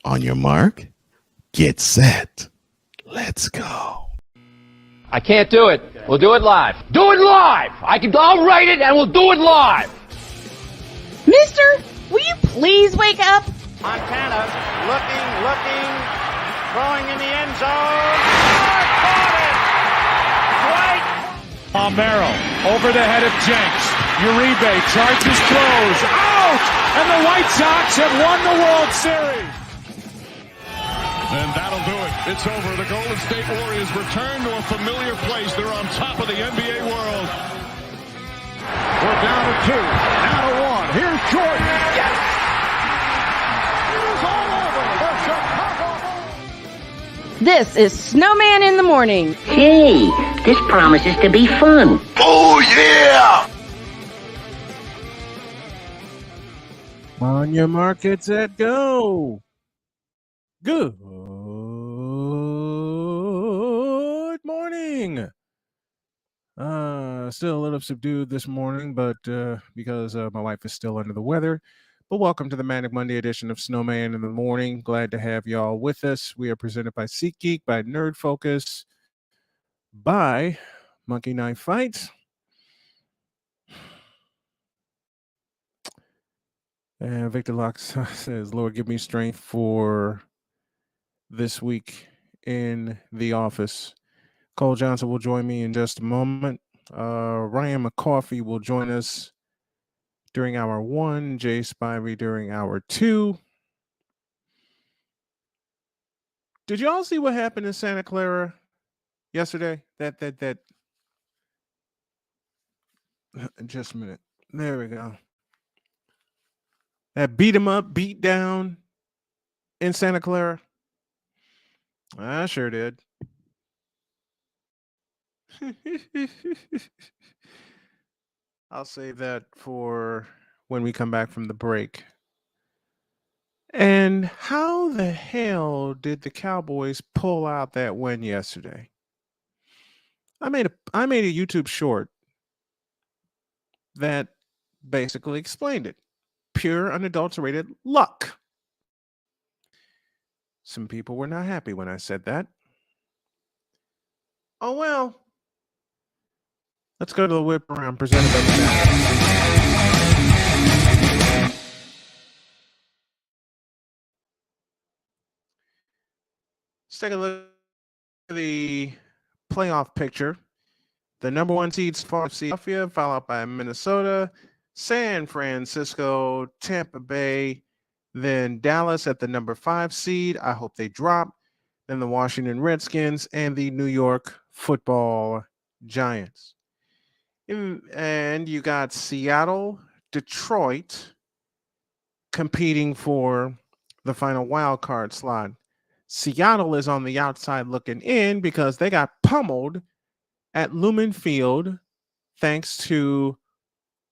On your mark, get set. Let's go. I can't do it. We'll do it live. Do it live! I'll write it and we'll do it live! Mister, will you please wake up? Montana looking, throwing in the end zone. Caught it! Dwight! Palmero over the head of Jenks. Uribe charges, throws, out! And the White Sox have won the World Series. And that'll do it. It's over. The Golden State Warriors return to a familiar place. They're on top of the NBA world. We're down to 2, now to 1. Here's Jordan. Yes! It's all over. The Chicago. This is Snowman in the Morning. Hey, this promises to be fun. Oh, yeah! On your mark, get set, go. Good morning. Still a little subdued this morning, but because my wife is still under the weather. But welcome to the Manic Monday edition of Snowman in the Morning. Glad to have y'all with us. We are presented by SeatGeek, by Nerd Focus, by Monkey Knife Fights. And Victor Locke says, Lord, give me strength for this week in the office. Cole Johnson will join me in just a moment. Ryan McCoffey will join us during hour 1. Jay Spivey during hour 2. Did y'all see what happened in Santa Clara yesterday? That just a minute. There we go. That beat him up, beat down in Santa Clara. I sure did. I'll save that for when we come back from the break. And how the hell did the Cowboys pull out that win yesterday? I made a YouTube short that basically explained it. Pure, unadulterated luck. Some people were not happy when I said that. Oh, well. Let's go to the whip around presented by Let's take a look at the playoff picture. The number 1 seeds, Philadelphia, followed by Minnesota, San Francisco, Tampa Bay, then Dallas at the number 5 seed. I hope they drop. Then the Washington Redskins and the New York Football Giants. And you got Seattle, Detroit competing for the final wild card slot. Seattle is on the outside looking in because they got pummeled at Lumen Field thanks to,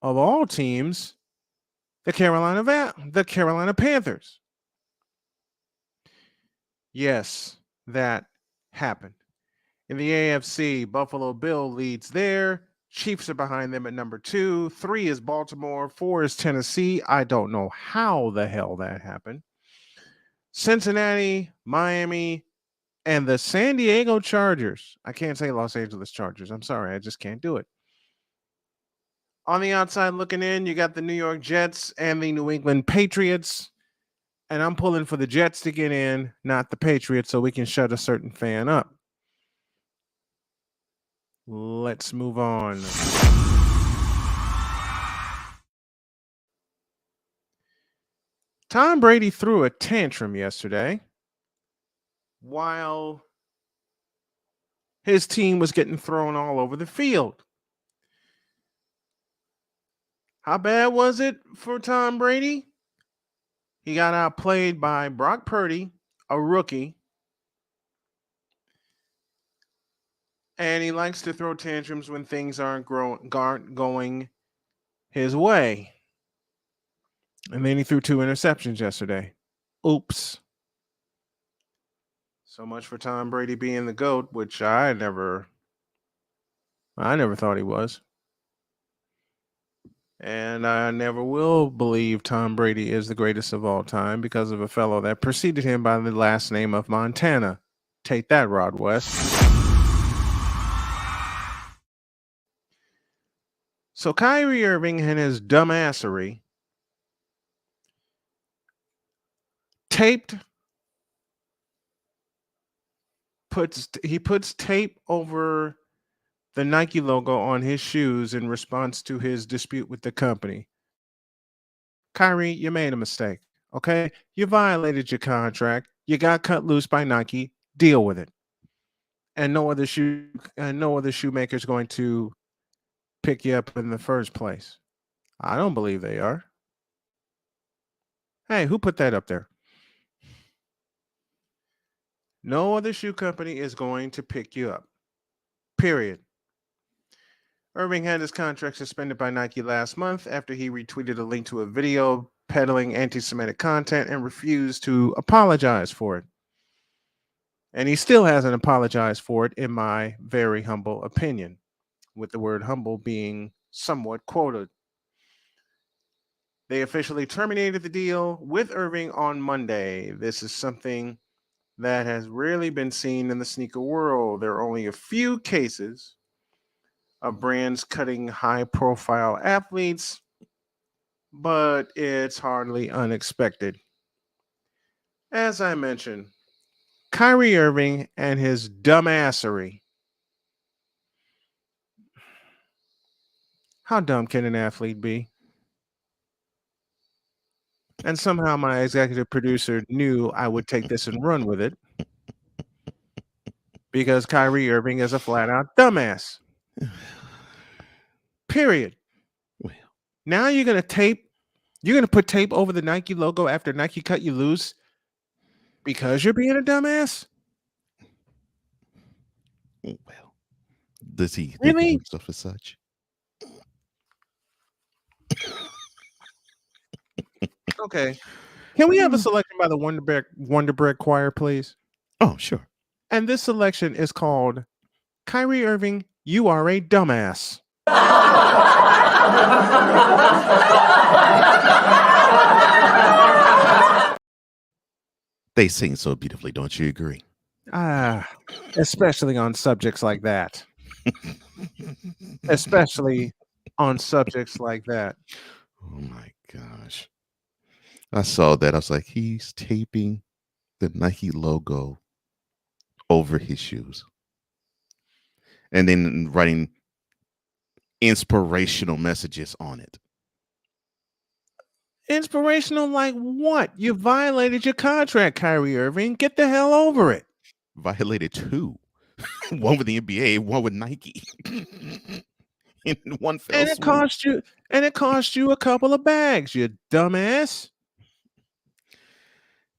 of all teams, the Carolina Panthers. Yes, that happened. In the AFC, Buffalo Bill leads there. Chiefs are behind them at number 2. 3 is Baltimore. 4 is Tennessee. I don't know how the hell that happened. Cincinnati, Miami, and the San Diego Chargers. I can't say Los Angeles Chargers. I'm sorry. I just can't do it. On the outside looking in, you got the New York Jets and the New England Patriots. And I'm pulling for the Jets to get in, not the Patriots, so we can shut a certain fan up. Let's move on. Tom Brady threw a tantrum yesterday while his team was getting thrown all over the field. How bad was it for Tom Brady? He got outplayed by Brock Purdy, a rookie. And he likes to throw tantrums when things aren't going his way. And then he threw 2 interceptions yesterday. Oops. So much for Tom Brady being the GOAT, which I never thought he was. And I never will believe Tom Brady is the greatest of all time because of a fellow that preceded him by the last name of Montana. Take that, Rod West. So Kyrie Irving and his dumbassery puts tape over the Nike logo on his shoes in response to his dispute with the company. Kyrie, you made a mistake. Okay, you violated your contract. You got cut loose by Nike. Deal with it. And no other shoemaker is going to pick you up in the first place. I don't believe they are. Hey, who put that up there? No other shoe company is going to pick you up. Period. Irving had his contract suspended by Nike last month after he retweeted a link to a video peddling anti-Semitic content and refused to apologize for it. And he still hasn't apologized for it, in my very humble opinion, with the word humble being somewhat quoted. They officially terminated the deal with Irving on Monday. This is something that has rarely been seen in the sneaker world. There are only a few cases of brands cutting high-profile athletes, but it's hardly unexpected. As I mentioned, Kyrie Irving and his dumbassery. How dumb can an athlete be? And somehow my executive producer knew I would take this and run with it because Kyrie Irving is a flat-out dumbass. Period. Well, Now you're going to put tape over the Nike logo after Nike cut you loose because you're being a dumbass? well, does he think Really? of himself as such? Okay. Can we have a selection by the Wonder Bread Choir, please? Oh, sure. And this selection is called Kyrie Irving, You Are a Dumbass. They sing so beautifully, don't you agree? Especially on subjects like that. Especially on subjects like that. Oh my gosh. I saw that. I was like, he's taping the Nike logo over his shoes. And then writing inspirational messages on it. Inspirational like what? You violated your contract, Kyrie Irving. Get the hell over it. Violated two. One with the NBA, one with Nike. In one fell And it cost you a couple of bags, you dumbass.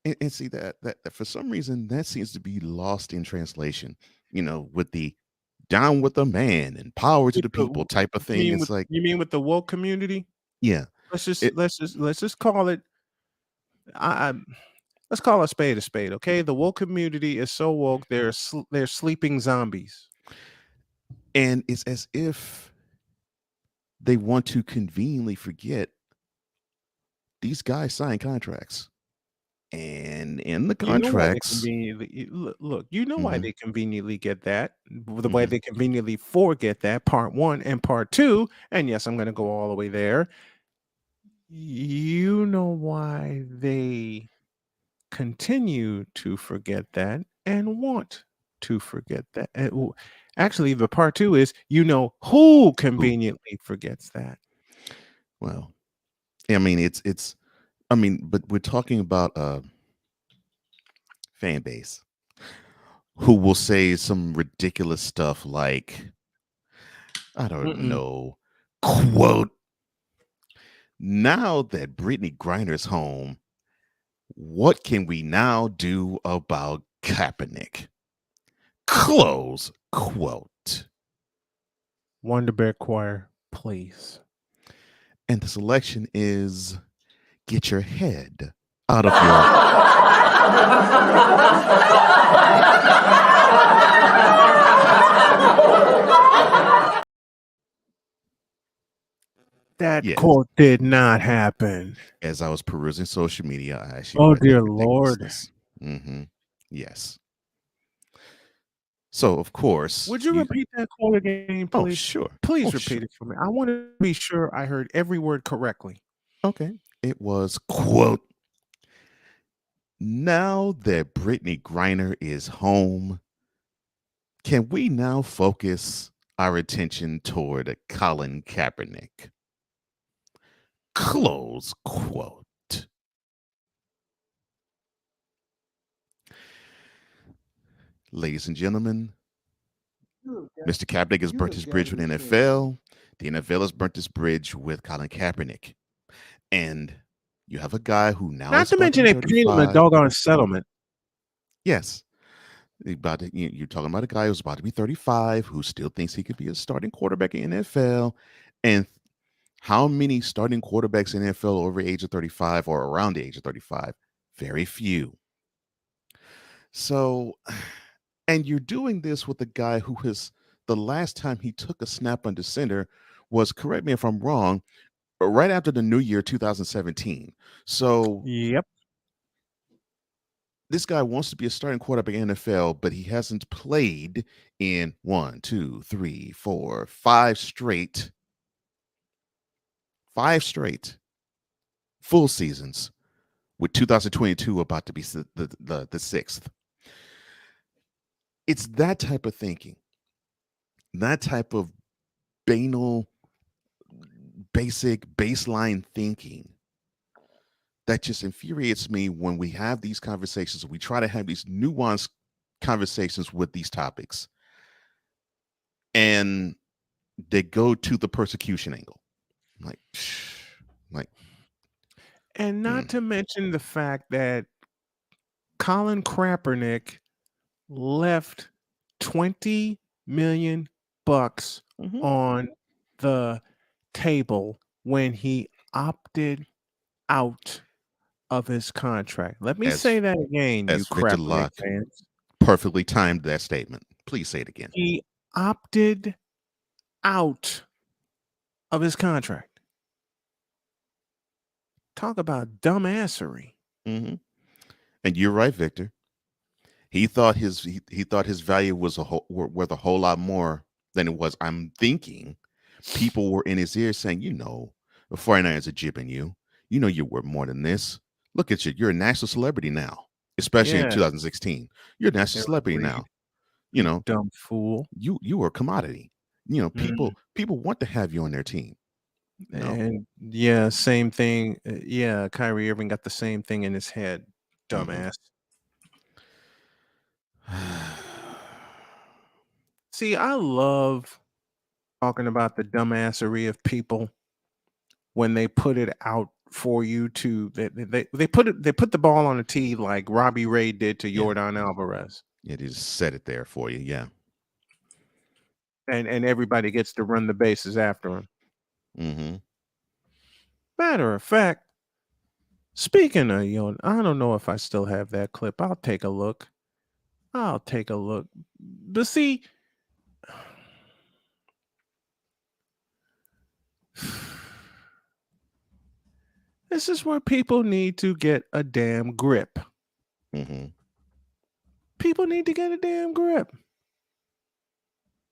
And see that for some reason that seems to be lost in translation, with the down with the man and power to the people type of thing. It's like, you mean with the woke community? yeah. Let's just call it. Let's call a spade, okay? The woke community is so woke they're sleeping zombies, And it's as if they want to conveniently forget these guys sign contracts, and in the contracts, look. You know why Mhm. they conveniently get that. The way they conveniently forget that, part one and part two. And yes, I'm going to go all the way there. You know why they continue to forget that and want to forget that. Actually, the part two is who conveniently forgets that. well, I mean, but we're talking about a fan base who will say some ridiculous stuff like, I don't know, quote, now that Brittany Griner's home, what can we now do about Kaepernick? Close quote. Wonder Bear Choir, please. And the selection is get your head out of your That Yes. quote did not happen. As I was perusing social media, I actually Oh read that dear Lord. ridiculousness. Yes. So of course, Would you repeat that quote again, oh please? sure, Please oh repeat sure. it for me. I want to be sure I heard every word correctly. Okay, it was quote. Now that Brittany Griner is home, can we now focus our attention toward Colin Kaepernick? Close quote. Ladies and gentlemen, Mr. Kaepernick has burnt his bridge with the NFL. The NFL has burnt this bridge with Colin Kaepernick. And you have a guy who now Not is to about to mention be they paid him a 35. doggone settlement. Yes. You're talking about a guy who's about to be 35, who still thinks he could be a starting quarterback in NFL. And how many starting quarterbacks in NFL over the age of 35 or around the age of 35? Very few. So, and you're doing this with a guy who has the last time he took a snap under center was, correct me if I'm wrong, right after the new year 2017. So Yep. this guy wants to be a starting quarterback in NFL, but he hasn't played in 1, 2, 3, 4, 5 straight full seasons, with 2022 about to be the sixth. It's that type of thinking, that type of banal, basic baseline thinking that just infuriates me when we have these conversations. We try to have these nuanced conversations with these topics, and they go to the persecution angle. Like, like, And not to mention the fact that Colin Kaepernick left 20 million bucks on the table when he opted out of his contract. Let me as say that again, you as Victor Kaepernick Locke fans. perfectly timed that statement. Please say it again. He opted out of his contract. Talk about dumbassery. And you're right, Victor. He thought he thought his value was worth a whole lot more than it was. I'm thinking people were in his ear saying, the 49ers are jipping you. You're worth more than this. Look at you. You're a national celebrity now, especially in Yeah. 2016. You're a national They're celebrity agreed. now. You know, Dumb fool. you are a commodity. People want to have you on their team. And yeah, same thing. Yeah, Kyrie Irving got the same thing in his head. Dumbass. See, I love talking about the dumbassery of people when they put it out for you to they put the ball on the tee like Robbie Ray did to Yordan Alvarez. Yeah, they just set it there for you. Yeah. And everybody gets to run the bases after him. Matter of fact, speaking of I don't know if I still have that clip. I'll take a look. But see, this is where people need to get a damn grip. People need to get a damn grip.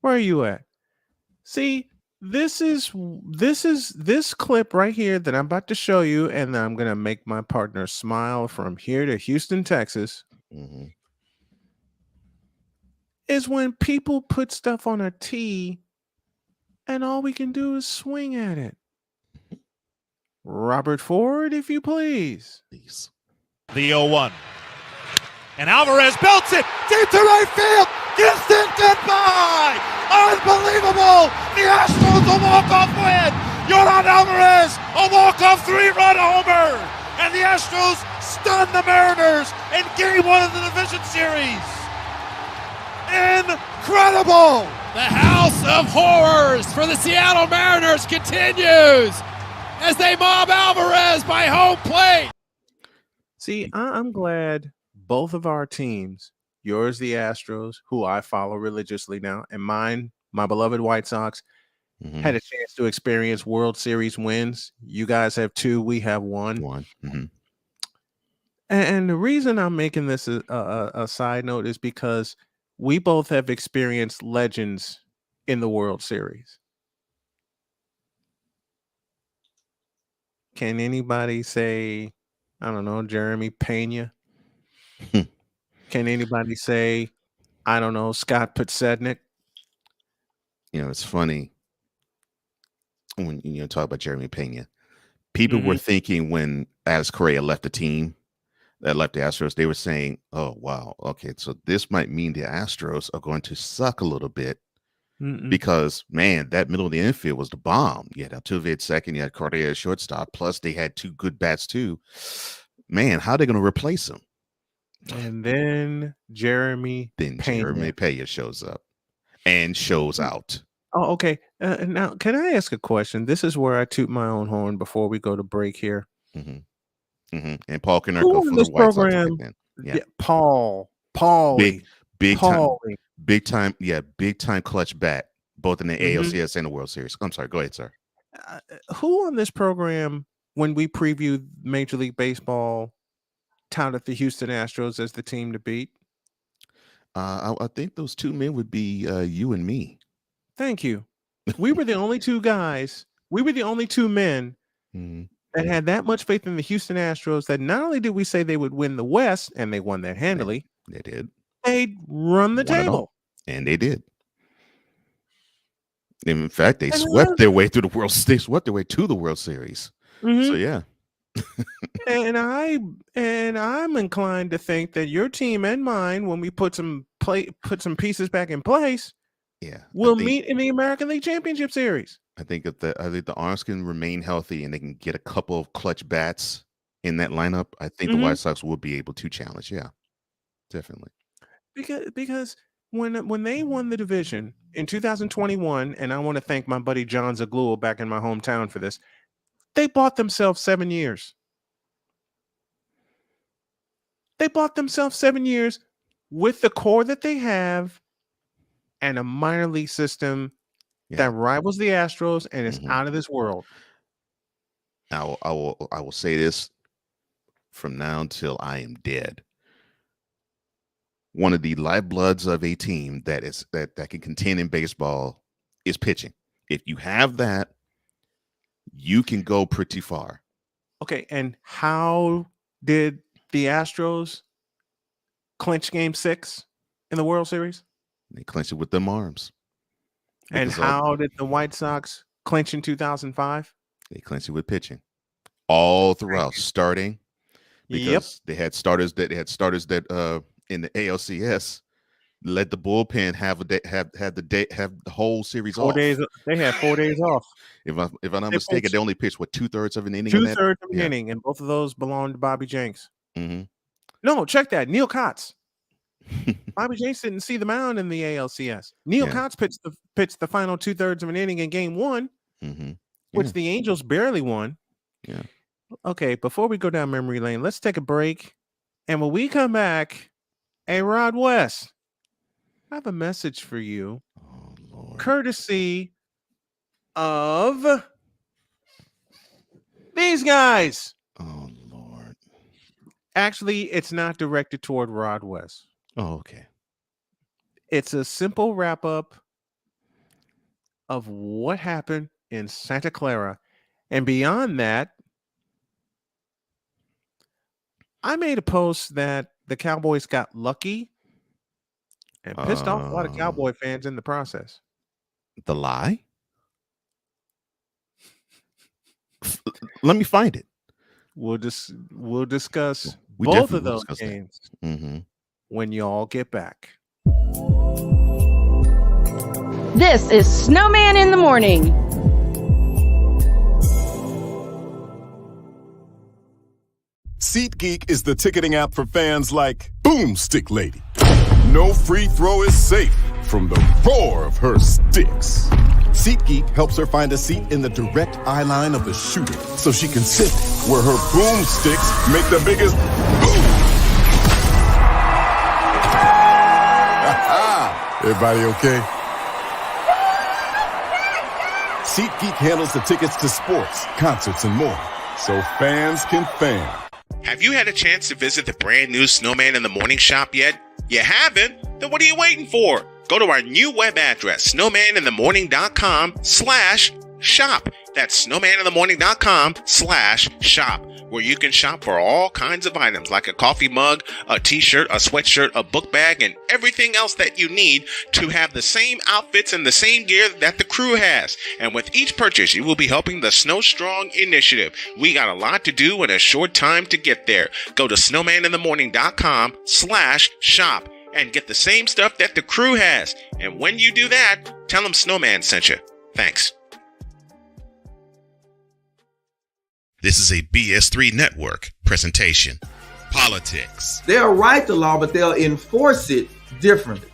Where are you at? See, this clip right here that I'm about to show you, and I'm gonna make my partner smile from here to Houston, Texas. Is when people put stuff on a tee and all we can do is swing at it. Robert Ford, if you please. The 0-1. And Alvarez belts it deep to right field. Houston, goodbye! Unbelievable! The Astros a walk-off win! Yordan Alvarez, a walk-off 3-run homer! And the Astros stun the Mariners in Game 1 of the Division Series! Incredible! The House of Horrors for the Seattle Mariners continues as they mob Alvarez by home plate. See, I'm glad both of our teams, yours, the Astros, who I follow religiously now, and mine, my beloved White Sox, had a chance to experience World Series wins. You guys have 2. We have 1. Mm-hmm. And the reason I'm making this a side note is because we both have experienced legends in the World Series. Can anybody say, I don't know, Jeremy Pena? Can anybody say, I don't know, Scott Podsednik? It's funny when you talk about Jeremy Pena. People were thinking when Alex Correa left the team, that left the Astros, they were saying, oh, wow, okay, so this might mean the Astros are going to suck a little bit because, man, that middle of the infield was the bomb. You had Altuve at second, you had Correa at shortstop, plus they had 2 good bats too. Man, how are they going to replace them? And then Jeremy Pena shows up and shows out. Oh, okay. Now, can I ask a question? This is where I toot my own horn before we go to break here. And Paul Konerko from the White program, Sox. Yeah, Paulie. Big time clutch bat, both in the ALCS and the World Series. I'm sorry, go ahead, sir. Who on this program, when we previewed Major League Baseball, touted the Houston Astros as the team to beat? I think those 2 men would be you and me. Thank you. We were the only 2 guys. We were the only 2 men that had that much faith in the Houston Astros that not only did we say they would win the West, and they won that handily. They did. They'd run the table. And they did. In fact, they swept their way through the World Series. They swept their way to the World Series. So yeah. and I'm inclined to think that your team and mine, when we put some pieces back in place, will meet in the American League Championship Series. I think the arms can remain healthy and they can get a couple of clutch bats in that lineup. I think the White Sox will be able to challenge. Yeah, definitely. Because when they won the division in 2021, and I want to thank my buddy John Zaglua back in my hometown for this, they bought themselves 7 years. They bought themselves 7 years with the core that they have and a minor league system that rivals the Astros and is out of this world. I will say this from now until I am dead. One of the lifebloods of a team that can contend in baseball is pitching. If you have that, you can go pretty far. Okay, and how did the Astros clinch Game 6 in the World Series? They clinched it with them arms. And how did the White Sox clinch in 2005? They clinched it with pitching. All throughout, starting because they had starters that in the ALCS let the bullpen have the whole series 4 off. days. They had 4 days off. If I'm not mistaken, they only pitched 2/3 of an inning. 2/3 of an inning, and both of those belonged to Bobby Jenks. No, check that. Neil Kotz. Bobby Jenks didn't see the mound in the ALCS. Neil Kotz pitched the final 2/3 of an inning in Game 1, which the Angels barely won. Yeah. Okay, before we go down memory lane, let's take a break. And when we come back, Rod West, I have a message for you. Oh, Lord. Courtesy of these guys. Oh, Lord. Actually, it's not directed toward Rod West. Oh, okay. It's a simple wrap up of what happened in Santa Clara. And beyond that, I made a post that the Cowboys got lucky and pissed off a lot of Cowboy fans in the process. The lie? Let me find it. We'll discuss both of those games when y'all get back. This is Snowman in the Morning. SeatGeek is the ticketing app for fans like Boomstick Lady. No free throw is safe from the roar of her sticks. SeatGeek helps her find a seat in the direct eye line of the shooter so she can sit where her boomsticks make the biggest boom. Everybody okay? SeatGeek handles the tickets to sports, concerts, and more, so fans can fan. Have you had a chance to visit the brand new Snowman in the Morning shop yet? You haven't? Then what are you waiting for? Go to our new web address, snowmaninthemorning.com/shop. That's snowmaninthemorning.com/shop, where you can shop for all kinds of items like a coffee mug, a t-shirt, a sweatshirt, a book bag, and everything else that you need to have the same outfits and the same gear that the crew has. And with each purchase, you will be helping the Snow Strong initiative. We got a lot to do in a short time to get there. Go to snowmaninthemorning.com/shop and get the same stuff that the crew has. And when you do that, tell them Snowman sent you. Thanks. This is a BS3 Network presentation. Politics. They'll write the law, but they'll enforce it differently.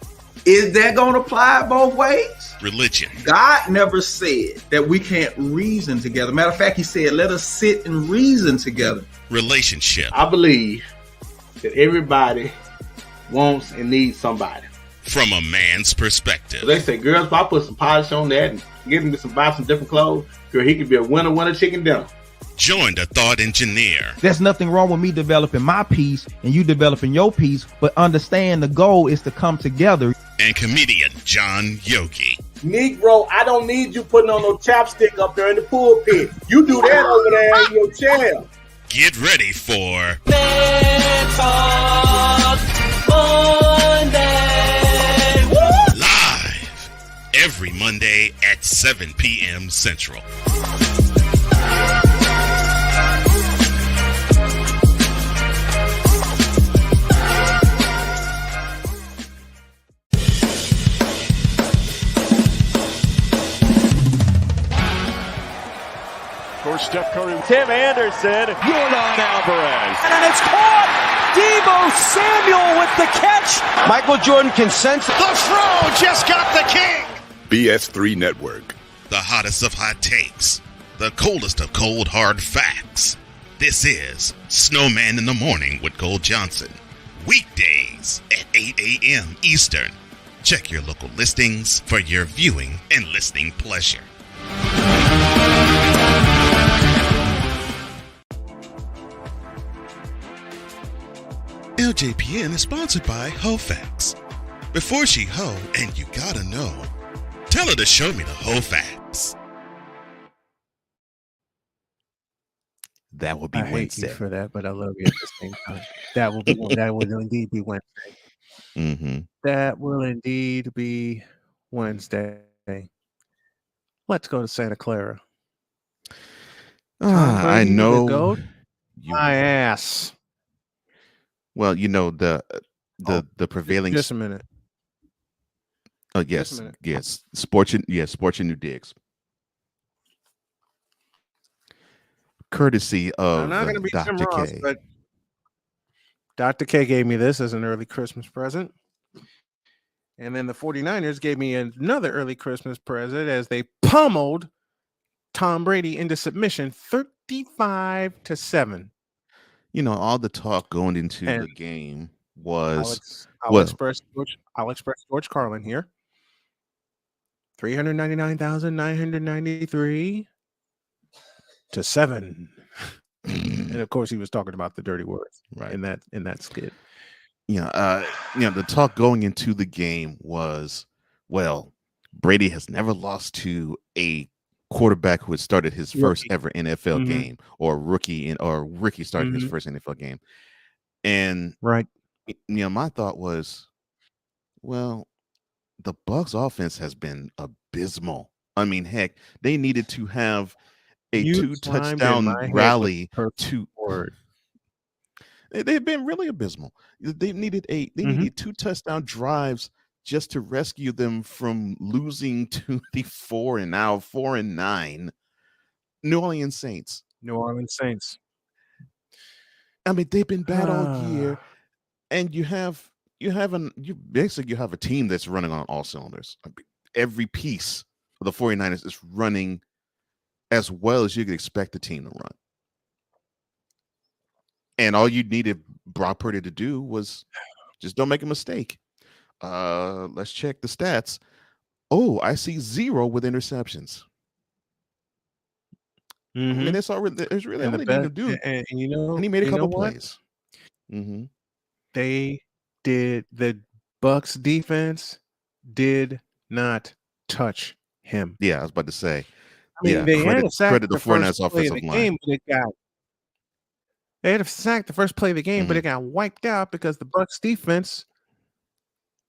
Is that going to apply both ways? Religion. God never said that we can't reason together. Matter of fact, he said, let us sit and reason together. Relationship. I believe that everybody wants and needs somebody. From a man's perspective. So they say, girls, if I put some polish on that and get him to buy some different clothes, girl, he could be a winner chicken dinner. Join the thought engineer. There's nothing wrong with me developing my piece and you developing your piece, but understand the goal is to come together. And comedian John Yogi. Negro, I don't need you putting on no chapstick up there in the pulpit. You do that over there in your chair. Get ready for Live every Monday at 7 p.m. Central. For Steph Curry, Tim Anderson, Jordan Alvarez. And it's caught! Deebo Samuel with the catch. Michael Jordan can sense the throw, just got the king. BS3 Network. The hottest of hot takes. The coldest of cold hard facts. This is Snowman in the Morning with Cole Johnson. Weekdays at 8 a.m. Eastern. Check your local listings for your viewing and listening pleasure. LJPN is sponsored by HoFacts. Before she hoe, and you gotta know, tell her to show me the HoFacts. That will be I Wednesday. hate you for that, but I love you at the same time. That will indeed be Wednesday. Mm-hmm. That will indeed be Wednesday. Let's go to Santa Clara. I know my ass. Well, you know the prevailing. Just a minute. Oh yes, yes. Sports and New Digs. Courtesy of I'm not going to be Dr. Tim Ross, K. but Dr. K gave me this as an early Christmas present. And then the 49ers gave me another early Christmas present as they pummeled Tom Brady into submission 35-7. You know, all the talk going into the game was I'll express George Carlin here. 399,993 to 7. And of course he was talking about the dirty words right in that skit. The talk going into the game was, well, Brady has never lost to a quarterback who had started his first ever NFL game, or rookie started his first NFL game. And right, my thought was, well, the Bucs offense has been abysmal. I mean, heck, they needed to have a 2-touchdown rally to they've been really abysmal. They needed 2 touchdown drives just to rescue them from losing to the 4-9 New Orleans Saints. I mean, they've been bad all year, and you have a team that's running on all cylinders. Every piece of the 49ers is running as well as you could expect the team to run. And all you needed Brock Purdy to do was just don't make a mistake. Let's check the stats. Oh, I see 0 with interceptions. I mean, that's all. There's really all they need to do. And you know, And he made a couple what? plays. Mm-hmm. They did. The Bucks defense did not touch him. Yeah, I was about to say. I mean, they had a sack credit the the first 49ers play of offensive the line. game, but they had a sack the first play of the game, but Mhm. it got wiped out because the Bucks defense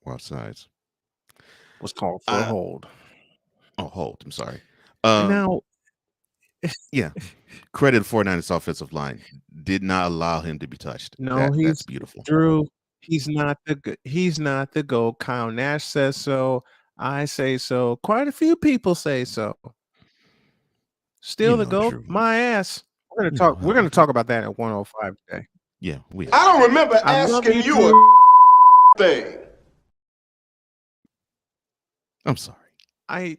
Were offsides. was called for a hold. Oh, hold. I'm sorry. Now, yeah, credit the 49ers offensive line did not allow him to be touched. no, That's beautiful. Drew. He's not the GOAT. Kyle Nash says so. I say so. Quite a few people say so. Still the GOAT. Drew. My ass. We're gonna talk about that at 105 today. Yeah, we. I don't remember asking you a thing. I'm sorry.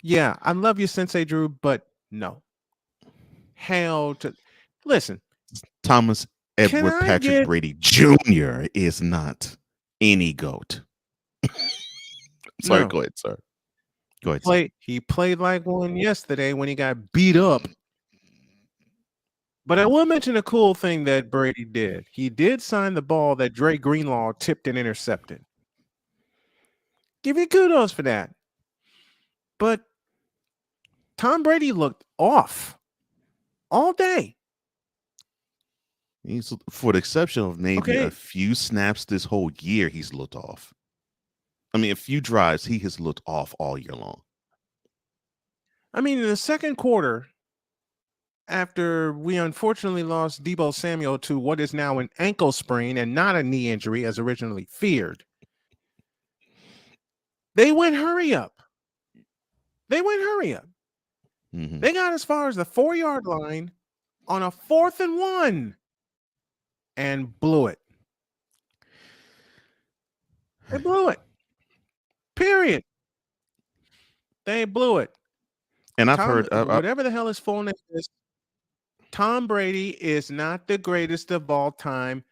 Yeah, I love you, Sensei Drew, but no. Hell to listen. Thomas Edward I Patrick get- Brady Jr. is not any GOAT. Sorry, No. go ahead, sir. Go ahead. Sir. He played like one yesterday when he got beat up. But I will mention a cool thing that Brady did. He did sign the ball that Dre Greenlaw tipped and intercepted. Give you kudos for that. But Tom Brady looked off all day. He's, for the exception of maybe Okay. a few snaps this whole year, he's looked off. I mean, a few drives, he has looked off all year long. I mean, in the second quarter, after we unfortunately lost Deebo Samuel to what is now an ankle sprain and not a knee injury as originally feared, they went hurry up. Mm-hmm. They got as far as the 4-yard line on a 4th and 1 and blew it. They blew it. Period. They blew it. And I've heard whatever the hell his full name is, Tom Brady is not the greatest of all time.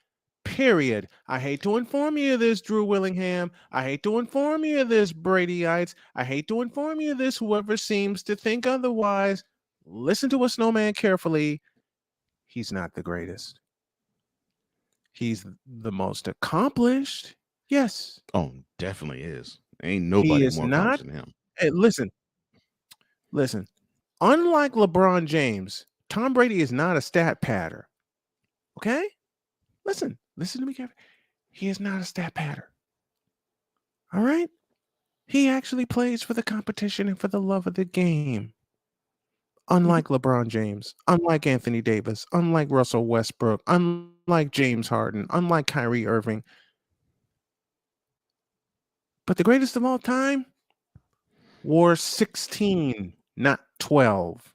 Period. I hate to inform you of this, Drew Willingham. I hate to inform you of this, Bradyites. I hate to inform you of this, whoever seems to think otherwise. Listen to a Snowman carefully. He's not the greatest. He's the most accomplished. Yes. Oh, definitely is. Ain't nobody more accomplished than him. Hey, listen. Unlike LeBron James, Tom Brady is not a stat padder. Okay? Listen to me carefully. He is not a stat padder. All right? He actually plays for the competition and for the love of the game. Unlike LeBron James, unlike Anthony Davis, unlike Russell Westbrook, unlike James Harden, unlike Kyrie Irving. But the greatest of all time wore 16, not 12.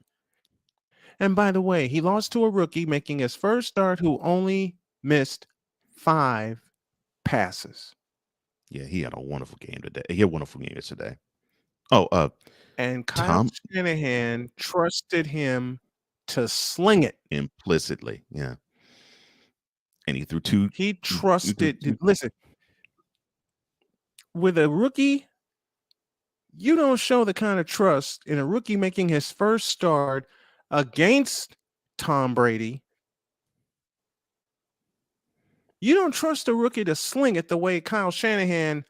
And by the way, he lost to a rookie making his first start who only missed 5 passes. Yeah, he had a wonderful game today. He had a wonderful game yesterday. Oh, and Kyle Shanahan trusted him to sling it implicitly. Yeah. And he threw 2. He trusted. Listen, with a rookie, you don't show the kind of trust in a rookie making his first start against Tom Brady. You don't trust a rookie to sling it the way Kyle Shanahan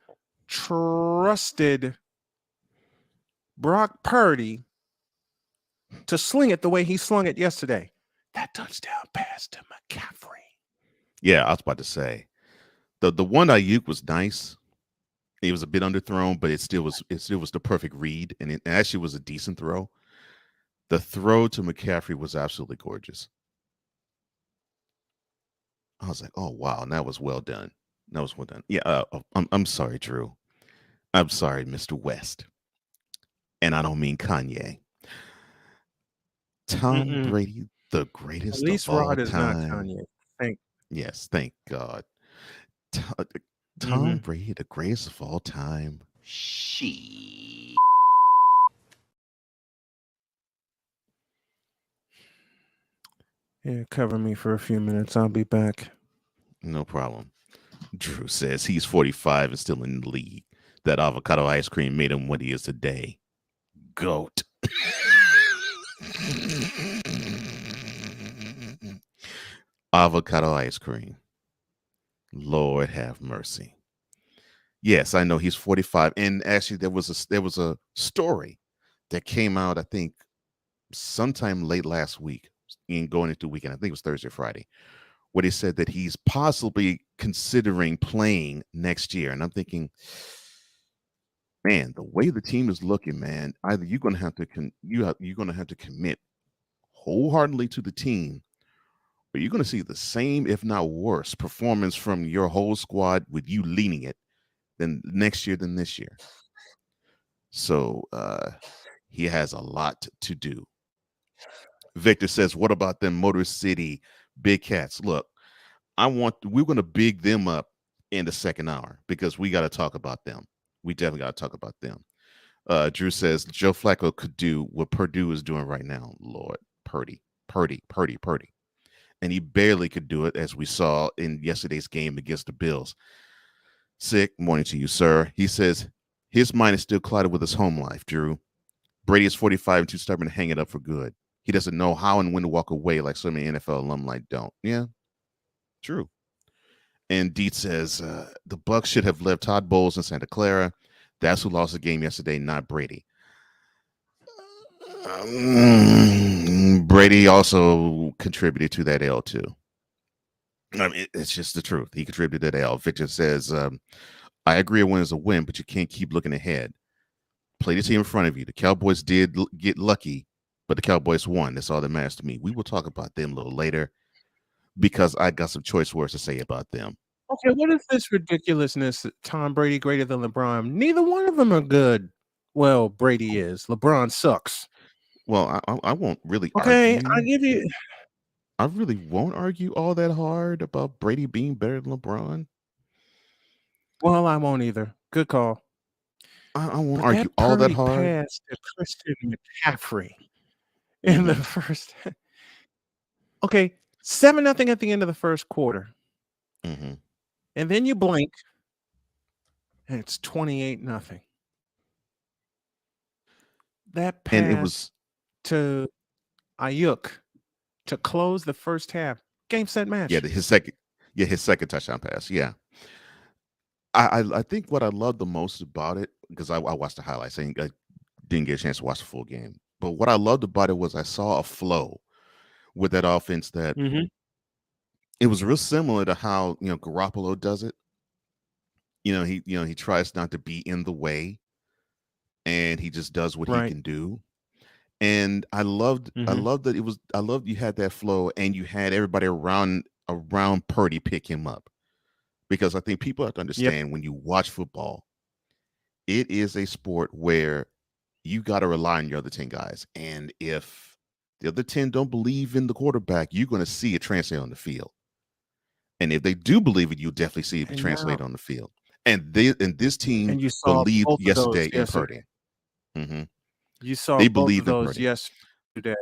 trusted Brock Purdy to sling it the way he slung it yesterday. That touchdown pass to McCaffrey. Yeah, I was about to say. The one Ayuk was nice. It was a bit underthrown, but it still was the perfect read, and it actually was a decent throw. The throw to McCaffrey was absolutely gorgeous. I was like, oh wow, and that was well done. That was well done. Yeah, I'm sorry, Drew. I'm sorry, Mr. West. And I don't mean Kanye. Tom Brady, the greatest At least of all Rod is time. not Kanye. Yes, thank God. Tom Brady, the greatest of all time. Yeah, cover me for a few minutes. I'll be back. No problem. Drew says he's 45 and still in the league. That avocado ice cream made him what he is today. GOAT. Avocado ice cream. Lord have mercy. Yes, I know he's 45, and actually there was a story that came out, I think, sometime late last week, in going into the weekend. I think it was Thursday, Friday, where they said that he's possibly considering playing next year. And I'm thinking, man, the way the team is looking, man, either you're going to have to you're going to have to commit wholeheartedly to the team, or you're going to see the same, if not worse, performance from your whole squad with you leading it than next year than this year. So he has a lot to do. Victor says, "What about them Motor City Big Cats?" Look, we're going to big them up in the second hour because we got to talk about them. We definitely got to talk about them. Drew says Joe Flacco could do what Purdue is doing right now. Lord, Purdy, and he barely could do it, as we saw in yesterday's game against the Bills. Sick morning to you, sir. He says his mind is still clouded with his home life. Drew, Brady is 45 and too stubborn to hang it up for good. He doesn't know how and when to walk away like so many NFL alumni don't. Yeah, true. And Deet says the Bucks should have left Todd Bowles in Santa Clara. That's who lost the game yesterday, not Brady. Brady also contributed to that L too. I mean, it's just the truth. He contributed to that L. Victor says, I agree a win is a win, but you can't keep looking ahead. Play the team in front of you. The Cowboys did get lucky, but the Cowboys won. That's all that matters to me. We will talk about them a little later because I got some choice words to say about them. Okay, what is this ridiculousness that Tom Brady greater than LeBron? Neither one of them are good. Well, Brady is. LeBron sucks. Well, I won't really Okay, argue. I give you. I really won't argue all that hard about Brady being better than LeBron. Well, I won't either. Good call. I won't But argue that all that Purdy hard. pass to Christian McCaffrey in the first. Okay, 7-0 at the end of the first quarter. Mm-hmm. And then you blink, and it's 28-0. That pass And it was to Ayuk to close the first half, game, set, match. his second touchdown pass. Yeah. I think what I love the most about it, because I watched the highlights, I didn't get a chance to watch the full game. But what I loved about it was I saw a flow with that offense that it was real similar to how Garoppolo does it. He tries not to be in the way, and he just does what he can do. And I loved that I loved you had that flow, and you had everybody around Purdy pick him up, because I think people have to understand when you watch football, it is a sport where you got to rely on your other 10 guys. And if the other 10 don't believe in the quarterback, you're going to see it translate on the field. And if they do believe it, you definitely see it translate on the field. And this team you saw believed both of those yesterday in Purdy. Mm-hmm. You saw They both of believed in those Purdy. yesterday.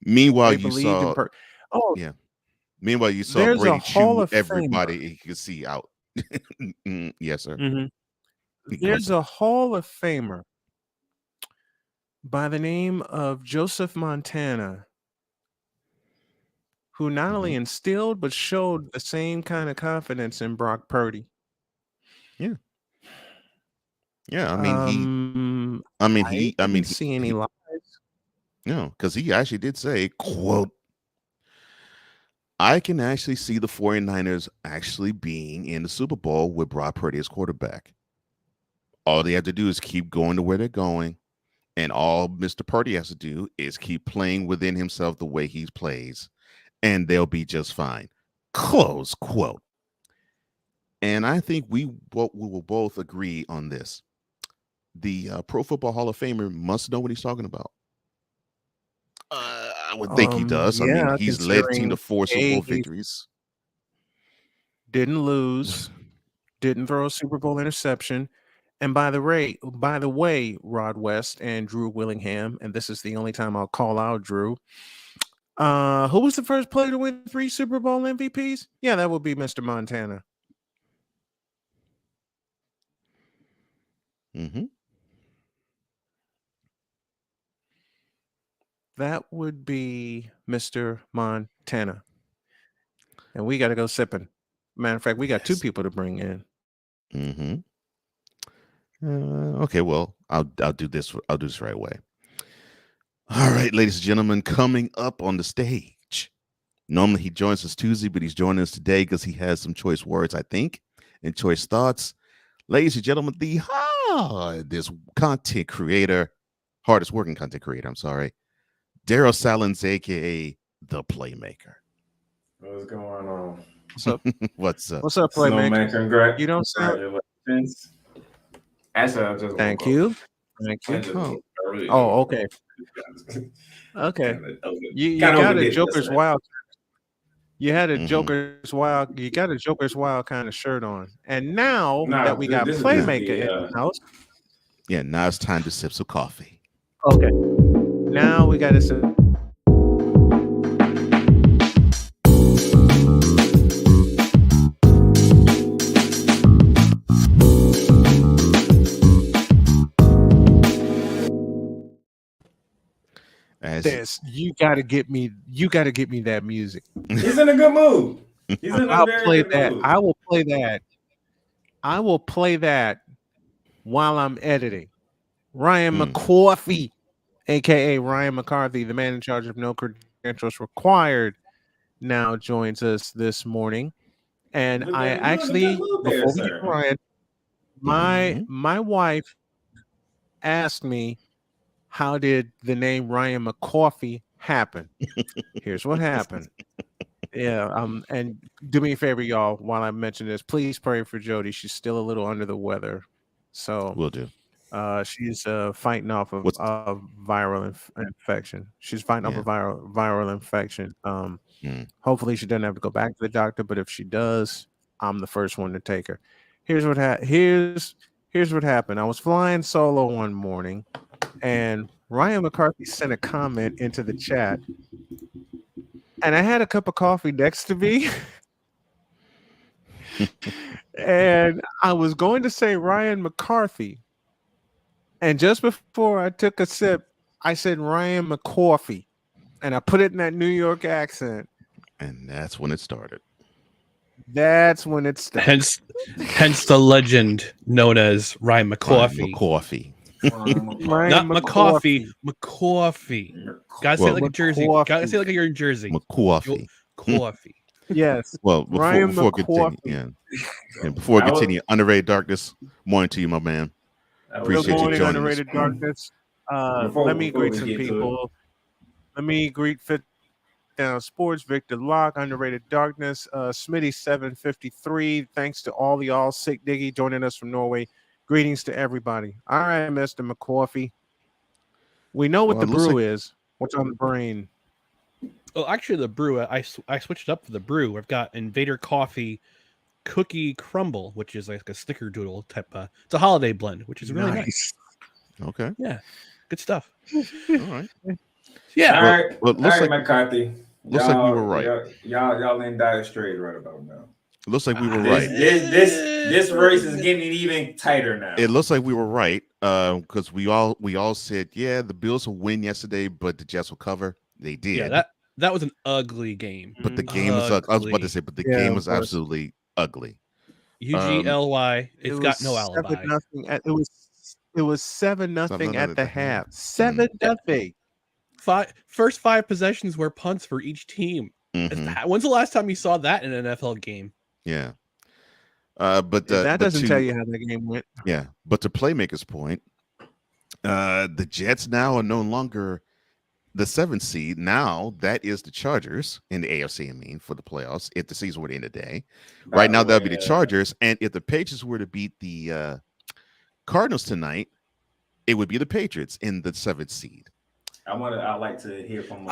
Meanwhile, They you believed in saw Purdy. Oh, yeah. Meanwhile, you saw there's Brady a Hall chew of everybody Famer. he could see out. Yes, sir. There's a Hall of Famer by the name of Joseph Montana, who not only instilled but showed the same kind of confidence in Brock Purdy. Yeah. Yeah, I mean, he didn't see any lies. No, because he actually did say, quote, I can actually see the 49ers actually being in the Super Bowl with Brock Purdy as quarterback. All they have to do is keep going to where they're going. And all Mr. Purdy has to do is keep playing within himself the way he plays, and they'll be just fine. Close quote. And I think we will both agree on this. The Pro Football Hall of Famer must know what he's talking about. I would think he does. I mean, he's led the team to 4 Super Bowl victories. Didn't lose, didn't throw a Super Bowl interception. And by the way, Rod West and Drew Willingham, and this is the only time I'll call out Drew. Who was the first player to win 3 Super Bowl MVPs? Yeah, that would be Mr. Montana. that would be Mr. Montana. And we got to go sipping. Matter of fact, we got two people to bring in. Mm-hmm. Okay, well, I'll do this. I'll do this right away. All right, ladies and gentlemen, coming up on the stage. Normally he joins us Tuesday, but he's joining us today because he has some choice words, I think, and choice thoughts. Ladies and gentlemen, the hardest working content creator, I'm sorry, Daryl Salins, aka the Playmaker. What's going on? What's up? What's up? What's up, Playmaker? Snowman, congrats. You don't sound. Congratulations. Actually, I just Thank woke you. up. Thank I you. just woke up. I really Oh, just okay. woke up. Okay. You Kinda got a overdid it Joker's yesterday. wild. You had a Mhm. Joker's wild. You got a Joker's wild kind of shirt on, and now Nah, that we got this is Playmaker the, in the house. Yeah, now it's time to sip some coffee. Okay. Now we got to. This you got to get me. You got to get me that music. He's in a good mood. He's in a I'll very play good that. mood. I will play that. I will play that while I'm editing. Ryan McCoffey, aka Ryan McCarthy, the man in charge of No Credentials Required, now joins us this morning. And You're I in a good actually, mood there, before we get sir. to Ryan, my wife asked me, how did the name Ryan McCoffey happen? Here's what happened. Yeah, and do me a favor, y'all, while I mention this, please pray for Jody. She's still a little under the weather. So Will do. She's fighting off of viral infection. She's fighting off a viral infection. Hopefully she doesn't have to go back to the doctor, but if she does, I'm the first one to take her. Here's what happened. I was flying solo one morning, and Ryan McCarthy sent a comment into the chat, and I had a cup of coffee next to me. And I was going to say Ryan McCarthy. And just before I took a sip, I said Ryan McCoffey. And I put it in that New York accent. And that's when it started. That's when it started. Hence the legend known as Ryan McCoffey. McCoffey. Not McCoffey. McCoffey. Gotta say it like a Jersey. Gotta say it like you're in Jersey. McCoffey. McCoffey. Yes. Well, Ryan before McCoffey. and before I continue, Underrated Darkness, morning to you, my man. Appreciate Good morning, you joining Underrated us. Darkness. Let me greet some people. Let me greet Fit Down Sports, Victor Locke, Underrated Darkness, Smitty 753. Thanks to all y'all. Sick Diggy joining us from Norway. Greetings to everybody. All right, Mr. McCoffey. We know what the brew is. What's on the brain? Oh, actually, the brew. I switched it up for the brew. I've got Invader Coffee Cookie Crumble, which is like a snickerdoodle type. It's a holiday blend, which is really nice. Okay. Yeah, good stuff. All right. Yeah. All right. Well, looks all right, like McCarthy. looks like we were right. Y'all in dire straits right about now. Looks like we were right. This race is getting even tighter now. It looks like we were right because we all said, yeah, the Bills will win yesterday, but the Jets will cover. They did. Yeah, that was an ugly game. But the game was ugly. I was about to say, but the game was absolutely ugly. UGLY. It's got no alibi. 7-0. It was 7-0 at the half. 7-0. First 5 possessions were punts for each team. Mm-hmm. When's the last time you saw that in an NFL game? Yeah. But that doesn't tell you how the game went. Yeah. But to Playmaker's point, the Jets now are no longer the 7th seed. Now that is the Chargers in the AFC, I mean, for the playoffs, if the season were to end today. Right now, that would be the Chargers. And if the Patriots were to beat the Cardinals tonight, it would be the Patriots in the 7th seed. I'd like to hear from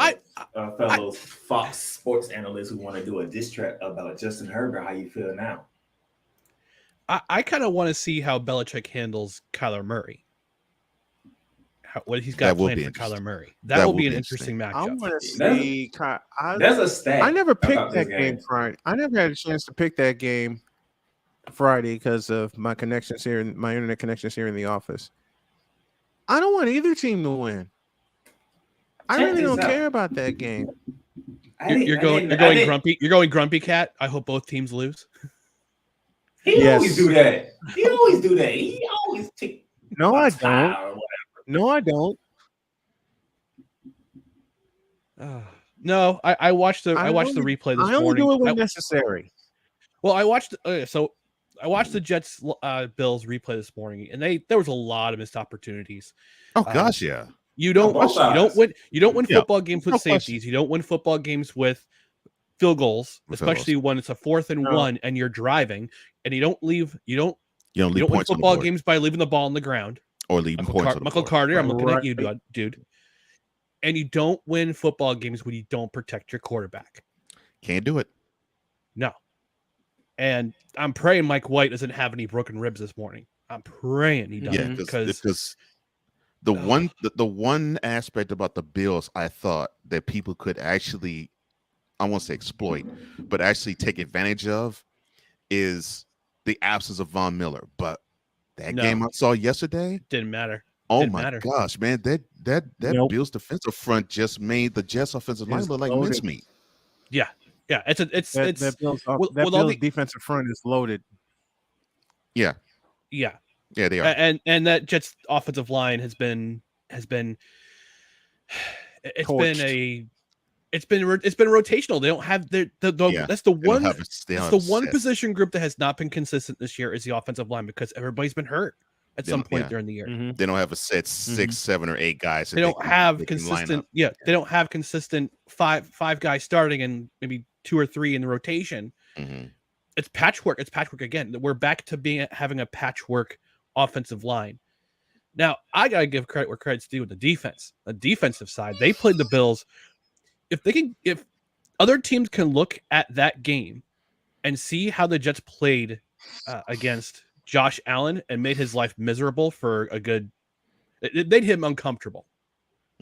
fellow Fox sports analysts who want to do a diss track about Justin Herbert. How you feel now? I kind of want to see how Belichick handles Kyler Murray. What he's got planned for Kyler Murray. That will be an interesting matchup. I want to see. There's a stat. I never picked that game Friday. I never had a chance to pick that game Friday because of my connections here, my internet connections here in the office. I don't want either team to win. I really don't care about that game. You're going grumpy. You're going grumpy, Cat. I hope both teams lose. He always do that. He always do that. He always take. No, I don't. No, I don't. No, I watched the replay this morning. I only do it when necessary. Well, I watched the Jets Bills replay this morning, and there was a lot of missed opportunities. Oh gosh, yeah. You don't win football games with safeties. You don't win football games with field goals, especially when it's a 4th and 1 and you're driving, and you don't win football games by leaving the ball on the ground or leaving points. Michael Carter, I'm looking at you, dude. And you don't win football games when you don't protect your quarterback. Can't do it. No. And I'm praying Mike White doesn't have any broken ribs this morning. I'm praying he doesn't, because the one aspect about the Bills I thought that people could actually, I won't say exploit, but actually take advantage of is the absence of Von Miller. But that game I saw yesterday didn't matter. Gosh, man, that Bills defensive front just made the Jets offensive line look like mincemeat. Yeah. That Bills defensive front is loaded. Yeah, they are. And that Jets offensive line has been rotational. They don't have that's the one position group that has not been consistent this year is the offensive line because everybody's been hurt at some point during the year. Mm-hmm. They don't have a set 6, 7, or 8 guys. They don't have consistent. Yeah, they don't have consistent five guys starting and maybe 2 or 3 in the rotation. Mm-hmm. It's patchwork. It's patchwork again. We're back to having a patchwork offensive line. Now I gotta give credit where credit's due with the defense. The defensive side, they played the Bills. If other teams can look at that game and see how the Jets played against Josh Allen and made his life miserable for it made him uncomfortable.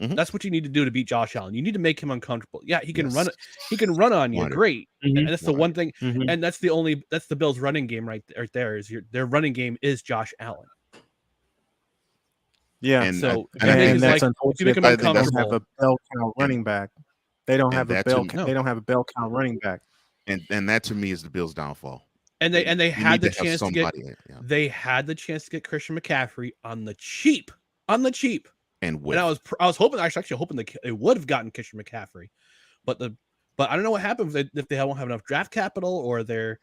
Mm-hmm. That's what you need to do to beat Josh Allen. You need to make him uncomfortable. Yeah, he can run it. He can run on you. Great. Mm-hmm. And that's the one thing. Mm-hmm. And that's the Bills' running game right there. Their running game is Josh Allen. Yeah. And that's unfortunate. They don't have a bell count running back. They don't have a bell count running back. And that to me is the Bills' downfall. And they had the chance to get Christian McCaffrey on the cheap. And I was hoping they would have gotten Christian McCaffrey, but I don't know what happens if they won't have enough draft capital or their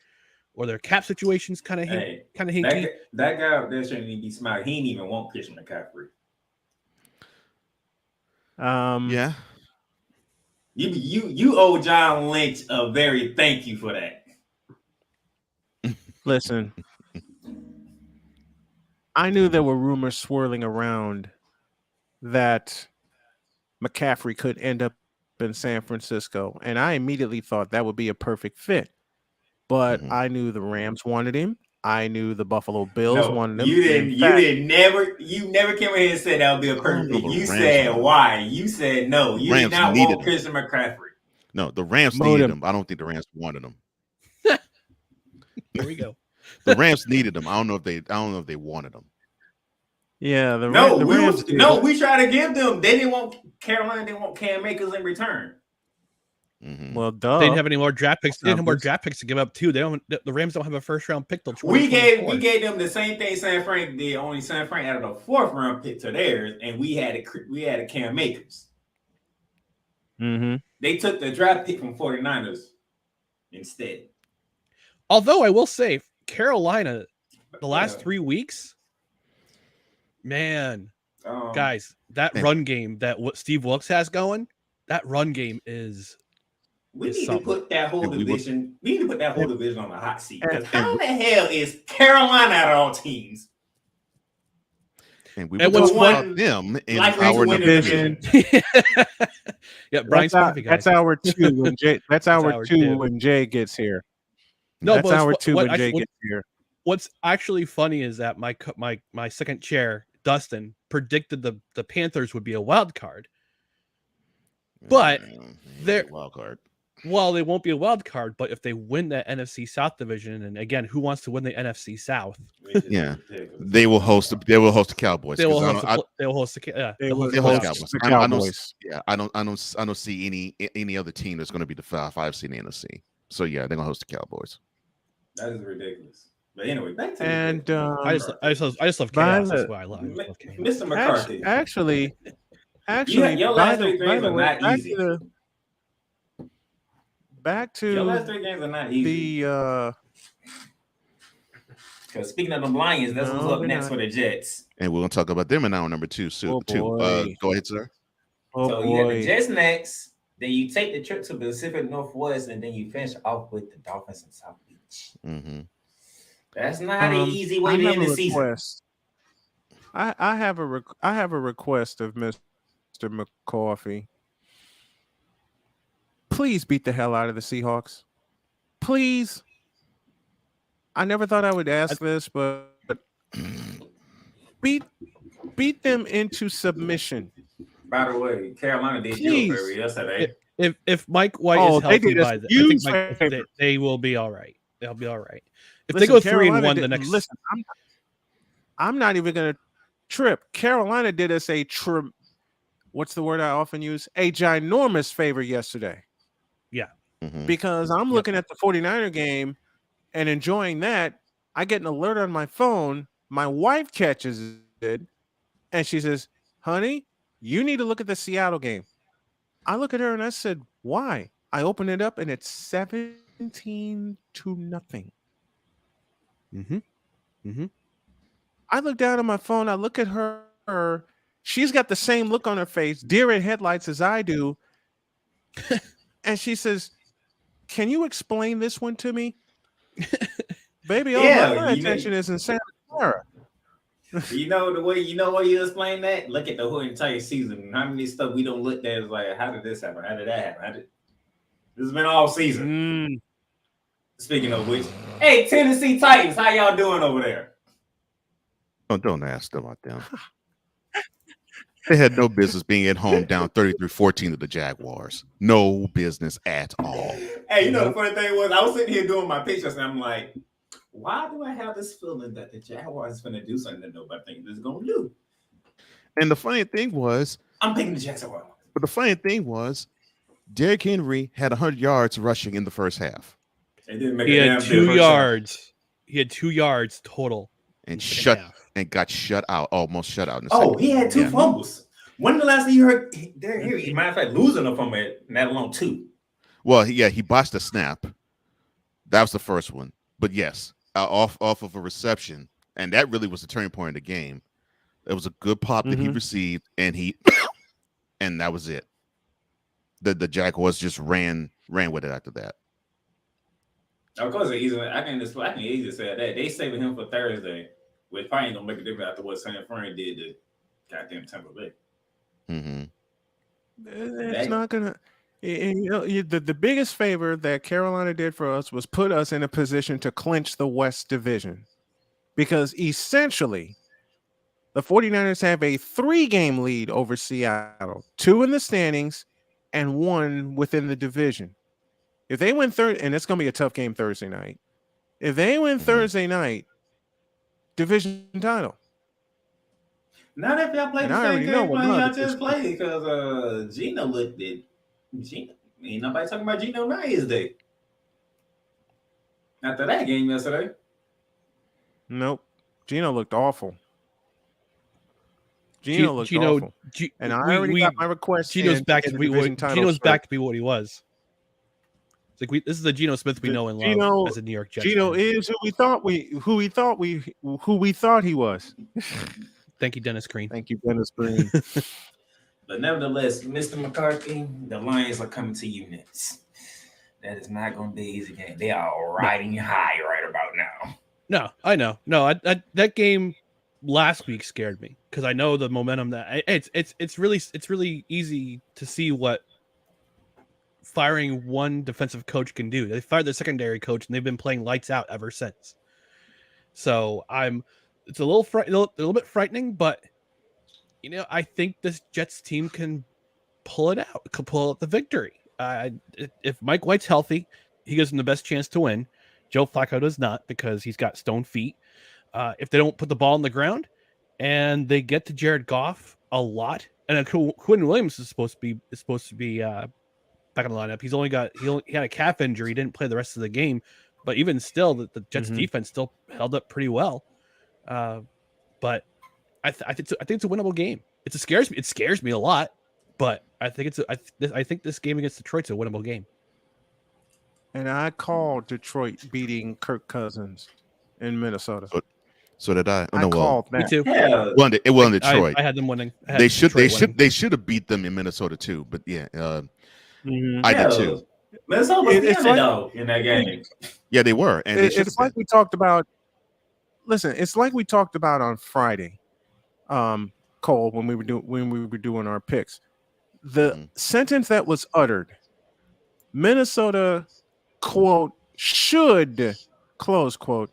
cap situations kind of hinky. That guy up there shouldn't even be smart. He didn't even want Christian McCaffrey. Yeah. You owe John Lynch a very thank you for that. Listen, I knew there were rumors swirling around that McCaffrey could end up in San Francisco, and I immediately thought that would be a perfect fit. But I knew the Rams wanted him. I knew the Buffalo Bills wanted him. You never came in here and said that would be a perfect fit. You said why? You said no. You did not want Christian McCaffrey. No, the Rams needed him. I don't think the Rams wanted him. There we go. The Rams needed him. I don't know if they wanted him. Yeah, we tried to give them. They didn't want Carolina. They want Cam Akers in return. Mm-hmm. Well, duh. They didn't have any more draft picks. They didn't have more draft picks to give up too. The Rams don't have a first round pick till 2024. We gave them the same thing San Fran did. Only San Fran added a 4th round pick to theirs, and we had a Cam Akers. Mm-hmm. They took the draft pick from 49ers instead. Although I will say, Carolina, the last 3 weeks, man, guys, that run game that what Steve Wilkes has going, that run game is. We need to put that whole division. We need to put that whole division on the hot seat. Because how the hell is Carolina out of all teams? And we will talk them in our division. Yeah, Brian's that's our 2 when Jay. That's our 2 when Jay gets here. No, that's our 2 when Jay gets here. What's actually funny is that my second chair, Dustin, predicted the Panthers would be a wild card. But they're wild card. Well, they won't be a wild card, but if they win that NFC South division, and again, who wants to win the NFC South? Yeah, they will host. They will host the Cowboys. They will host. They will host the. Yeah, They will host host Cowboys. the I don't. Cowboys. Yeah, I don't see any other team that's going to be the 5 seed in the NFC. So yeah, they're gonna host the Cowboys. That is ridiculous. But anyway, back to And I just love chaos. That's why I love chaos. Mr. McCarthy. Actually, your last three games are not back easy. Back to Your last 3 games are not easy. Because speaking of the Lions, that's what's up next for the Jets. And we're gonna talk about them in hour number 2. So, go ahead, sir. So you got the Jets next. Then you take the trip to Pacific Northwest, and then you finish off with the Dolphins in South Beach. Mm-hmm. That's not an easy way to end the season. I have a request of Mr. McCarthy. Please beat the hell out of the Seahawks. Please. I never thought I would ask this, but beat them into submission. By the way, Carolina did you a favor yesterday. If Mike White is healthy by the, they will be all right. They'll be all right. If they go 3-1 the next. Listen, I'm not even going to trip. Carolina did us what's the word I often use? A ginormous favor yesterday. Yeah. Because I'm looking at the 49er game and enjoying that. I get an alert on my phone. My wife catches it and she says, honey, you need to look at the Seattle game. I look at her and I said, why? I open it up and it's 17-0. I look down at my phone. I look at her. She's got the same look on her face, deer in headlights as I do. And she says, can you explain this one to me? Baby, all my attention is in Santa Clara. You know the way you explain that? Look at the whole entire season. How many stuff we don't look at is like, how did this happen? How did that happen? This has been all season. Speaking of which, hey, Tennessee Titans, how y'all doing over there? Don't ask about them. They had no business being at home down 33-14 to the Jaguars. No business at all. Hey, you know the funny thing was, I was sitting here doing my pictures, and I'm like, why do I have this feeling that the Jaguars is going to do something that nobody thinks they're going to do? And the funny thing was, I'm thinking the Jaguars. But the funny thing was, Derrick Henry had 100 yards rushing in the first half. He had 2 yards. He had 2 yards total. And got shut out, almost shut out. He had 2 fumbles. When the last time you heard Derrick Henry, matter of fact, losing a fumble, let alone 2? Well, he botched a snap. That was the first one. But yes, off of a reception, and that really was the turning point of the game. It was a good pop that he received, and and that was it. The Jaguars just ran with it after that. Of course, I can easily say that they saving him for Thursday, which probably ain't gonna make a difference after what San Fran did to goddamn Tampa Bay. It's not gonna. The biggest favor that Carolina did for us was put us in a position to clinch the West Division, because essentially the 49ers have a 3-game lead over Seattle, 2 in the standings and 1 within the division. If they win and it's going to be a tough game Thursday night. If they win Thursday night, division title. Not if y'all play the same game plan y'all just played, because Gino looked at Gino. Ain't nobody talking about Gino Wednesday. After that game yesterday. Nope. Gino looked awful. Gino looked awful. And I already got my request. Gino's back to be what he was. It's like this is the Geno Smith we know and love as a New York Jets. Gino is who we thought he was. Thank you, Dennis Green. Thank you, Dennis Green. But nevertheless, Mr. McCarthy, the Lions are coming to you next. That is not going to be an easy game. They are riding high right about now. No, I know. No, that game last week scared me because I know the momentum that it's really easy to see what firing one defensive coach can do. They fired their secondary coach and they've been playing lights out ever since. So it's a little bit frightening, but I think this Jets team can pull it out, can pull out the victory. If Mike White's healthy, he gives him the best chance to win. Joe Flacco does not because he's got stone feet. If they don't put the ball on the ground and they get to Jared Goff a lot, and Quinn Williams is supposed to be back in the lineup. He had a calf injury. He didn't play the rest of the game, but even still, the Jets defense still held up pretty well. But I think it's a winnable game. It scares me a lot, but I think I think this game against Detroit's a winnable game. And I called Detroit beating Kirk Cousins in Minnesota. So did I. I called that. Me too. It wasn't Detroit. I had them winning. They should have beat them in Minnesota too. But yeah, I did too. Minnesota was in that game. Yeah, they were, and it's like we talked about. Listen, it's like we talked about on Friday, Cole, when we were doing our picks. The sentence that was uttered, Minnesota, quote, should, close quote,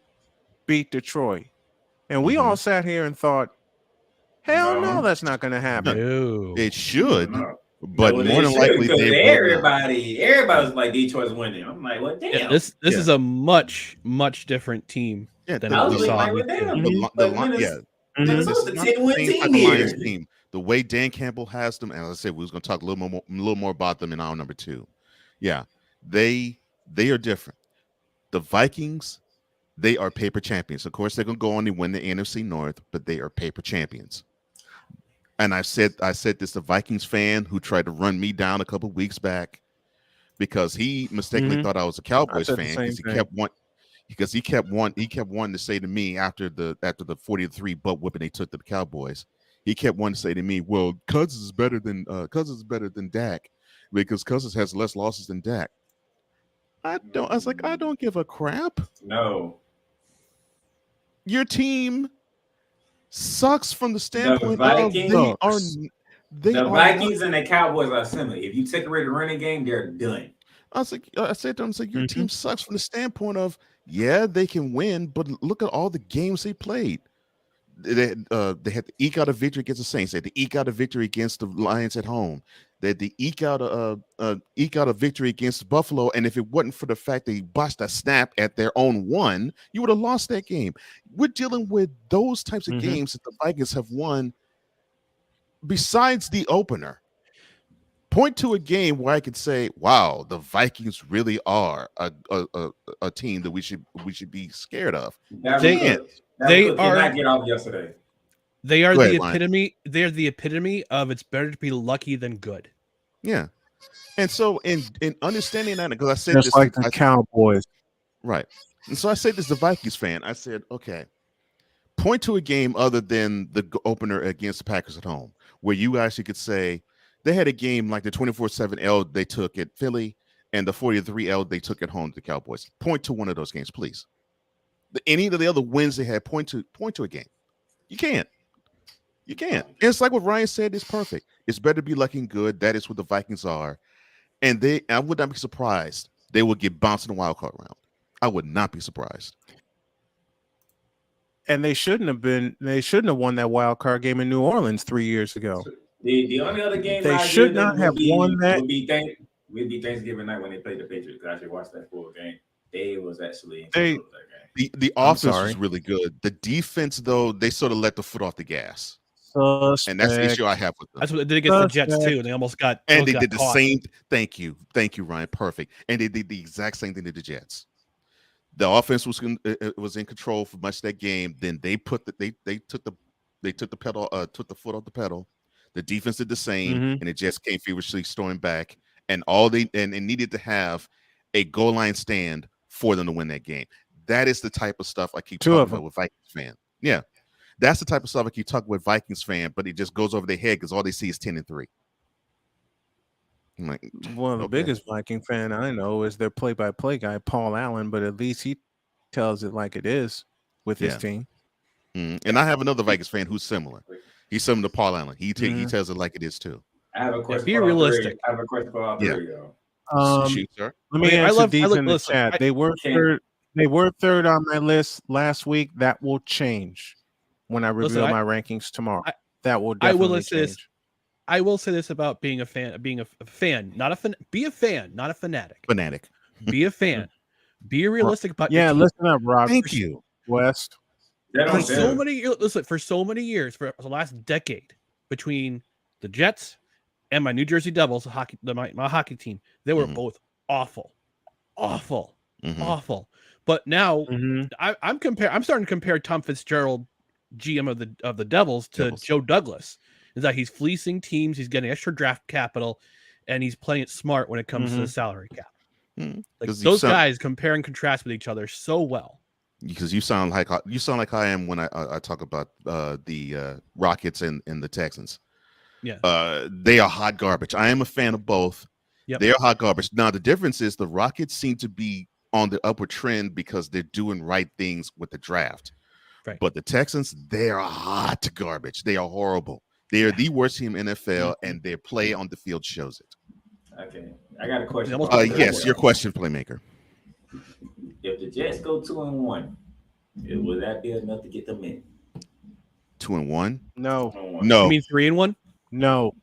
beat Detroit. And we all sat here and thought, hell no, that's not going to happen. No. It should, but more than likely everybody was like Detroit's winning. I'm like, well, damn. Yeah, this is a much different team than we saw. Minnesota's a 10-win team. The way Dan Campbell has them, and as I said, we was going to talk a little more about them in our number 2. Yeah, they are different. The Vikings, they are paper champions. Of course, they're going to go on and win the NFC North, but they are paper champions. And I said this to Vikings fan who tried to run me down a couple weeks back because he mistakenly thought I was a Cowboys fan because he kept wanting to say to me after the 40-3 butt whipping they took to the Cowboys. He kept wanting to say to me, "Well, Cousins is better than Dak because Cousins has less losses than Dak." I was like, I don't give a crap. No. Your team sucks from the standpoint the Vikings and the Cowboys are similar. If you take away the running game, they're done. I said to him, your team sucks from the standpoint of, yeah, they can win, but look at all the games they played. They had to eke out a victory against the Saints. They had to eke out a victory against the Lions at home. They had to eke out a victory against Buffalo. And if it wasn't for the fact they botched a snap at their own 1, you would have lost that game. We're dealing with those types of games that the Vikings have won besides the opener. Point to a game where I could say, wow, the Vikings really are a team that we should be scared of. They are not get off yesterday. They are the epitome. They are the epitome of it's better to be lucky than good. Yeah, and so in understanding that, because I said just this, like the Cowboys, right? And so I said this to Vikings fan. I said, okay, point to a game other than the opener against the Packers at home, where you actually could say they had a game like the 24-7 L they took at Philly and the 40-3 L they took at home to the Cowboys. Point to one of those games, please. Any of the other wins they had, point to a game. You can't. It's like what Ryan said is perfect. It's better to be lucky and good. That is what the Vikings are. And I would not be surprised they would get bounced in the wild card round. I would not be surprised. And they shouldn't have won that wild card game in New Orleans 3 years ago. The only other game they should not have won that. Would be Thanksgiving night when they played the Patriots. I actually watched that full game. They was actually the offense was really good. The defense, though, they sort of let the foot off the gas. And that's the issue I have with them. That's what they did against the Jets too. And they almost got and they did the same. Thank you, Ryan. Perfect. And they did the exact same thing to the Jets. The offense was in control for much of that game. Then they took the foot off the pedal. The defense did the same, and the Jets came feverishly storming back. And they needed to have a goal line stand for them to win that game. That is the type of stuff I keep talking about with Vikings fan. Yeah. That's the type of stuff I keep talking with Vikings fan, but it just goes over their head because all they see is 10-3. I'm like, one of the biggest Viking fan I know is their play-by-play guy, Paul Allen, but at least he tells it like it is with his team. And I have another Vikings fan who's similar. He's similar to Paul Allen. He tells it like it is too. I have a question. Be realistic. I have a question for all three, y'all. Shoot, sir. Let me answer these in the chat. They were third on my list last week. That will change when I reveal my rankings tomorrow. That will definitely change. I will say this about being a fan, be a fan, not a fanatic. Fanatic. Be a fan. Be realistic about Yeah, your team. listen up, Rob. Thank you. West. For so many years, for the last decade, between the Jets and my New Jersey Devils, my hockey team, they were both awful. But now I'm starting to compare Tom Fitzgerald, GM of the Devils, to Joe Douglas. Is that he's fleecing teams, he's getting extra draft capital, and he's playing it smart when it comes to the salary cap. Like those guys compare and contrast with each other so well. Because you sound like I am when I talk about the Rockets and the Texans. Yeah, they are hot garbage. I am a fan of both. Yep. They are hot garbage. Now the difference is the Rockets seem to be on the upward trend because they're doing right things with the draft. Right. But the Texans, they are hot garbage. They are horrible. They are the worst team in NFL, and their play on the field shows it. Okay, I got a question. Yes, your question, Playmaker. If the Jets go 2-1, will that be enough to get them in? 2-1? No. No. You mean 3-1? No.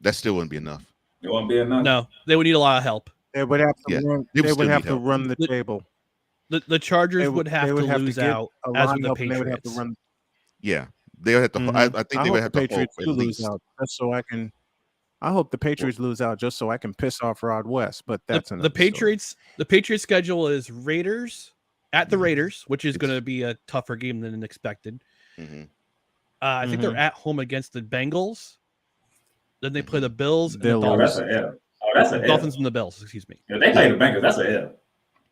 That still wouldn't be enough. It won't be enough. No, they would need a lot of help. They would have to run. They would have to run the table. The Chargers would have to lose out, as with the Patriots. They would have to run. Yeah, they would have to. I think they would have to Patriots hope at lose least. out just so I can. I hope the Patriots lose out just so I can piss off Rod West. But that's the Patriots. The Patriots schedule is Raiders at the Raiders, which is going to be a tougher game than expected. I think they're at home against the Bengals. Then they play the Bills and the Dolphins. That's an L. Oh, that's an L. Dolphins and the Bills. Excuse me. If they play the Bengals, that's an L.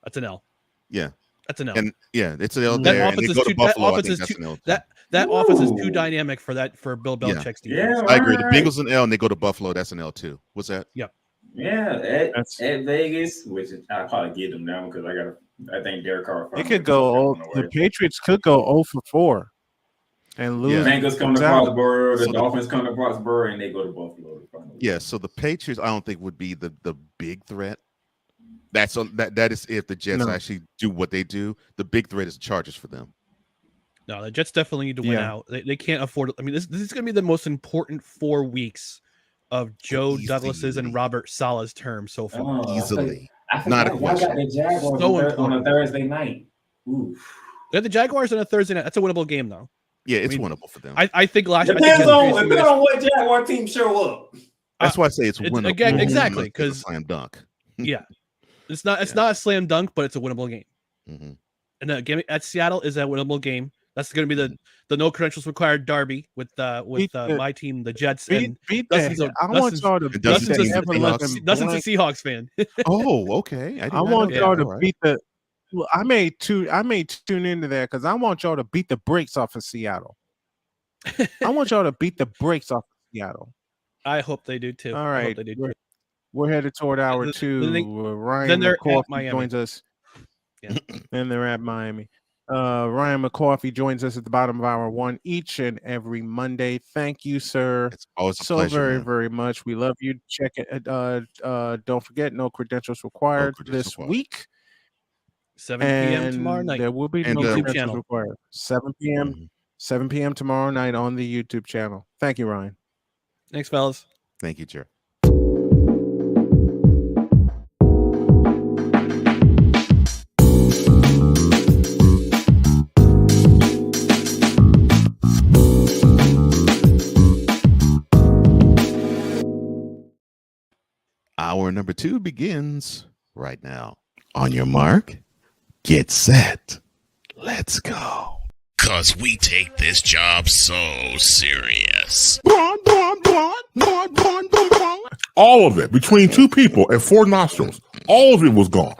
That's an L. Yeah, that's an L. And yeah, it's an L That there. offense And they is go to too. Buffalo. That offense is too. That offense is too dynamic for Bill Belichick's defense. Yeah, I agree. The Bengals an L, and they go to Buffalo. That's an L too. What's that? Yep. Yeah, at Vegas, which I'll probably get them down because I think Derek Carr. It could go. The Patriots could go 0-4 and lose. The Bengals come to Foxborough, the Dolphins come to Foxborough, and they go to Buffalo. Yeah, so the Patriots, I don't think would be the big threat. That is if the Jets actually do what they do. The big threat is the Chargers for them. No, the Jets definitely need to win out. They can't afford it. I mean, this is going to be the most important 4 weeks of Joe Douglas's and Robert Saleh's term so far. Easily. Not a question. Got the Jaguars on a Thursday night. Oof. They have the Jaguars on a Thursday night. That's a winnable game, though. Yeah, it's winnable for them. I think last year. Depends on what Jaguar team show up. That's why I say it's winnable. Again, exactly, because slam dunk. Yeah, it's not a slam dunk, but it's a winnable game. And the game at Seattle is a winnable game. That's going to be the no credentials required derby with my team, the Jets. And Dustin's a Seahawks fan. Oh, okay. I want y'all to beat the. Well, I may tune into that because I want y'all to beat the brakes off of Seattle. I want y'all to beat the brakes off of Seattle. I hope they do too. All right, we're headed toward hour 2. Ryan McCoffey joins us. Yeah. Then they're at Miami. Ryan McCoffey joins us at the bottom of hour 1 each and every Monday. Thank you, sir. It's always a so pleasure, very, man. very much. We love you. Check it. Don't forget, no credentials required this week. 7 p.m. tomorrow night. There will be no credentials required. 7 p.m. 7 p.m. tomorrow night on the YouTube channel. Thank you, Ryan. Thanks, fellas. Thank you, Jared. Hour number 2 begins right now. On your mark, get set. Let's go. 'Cause we take this job so serious. All of it between 2 people and 4 nostrils. All of it was gone.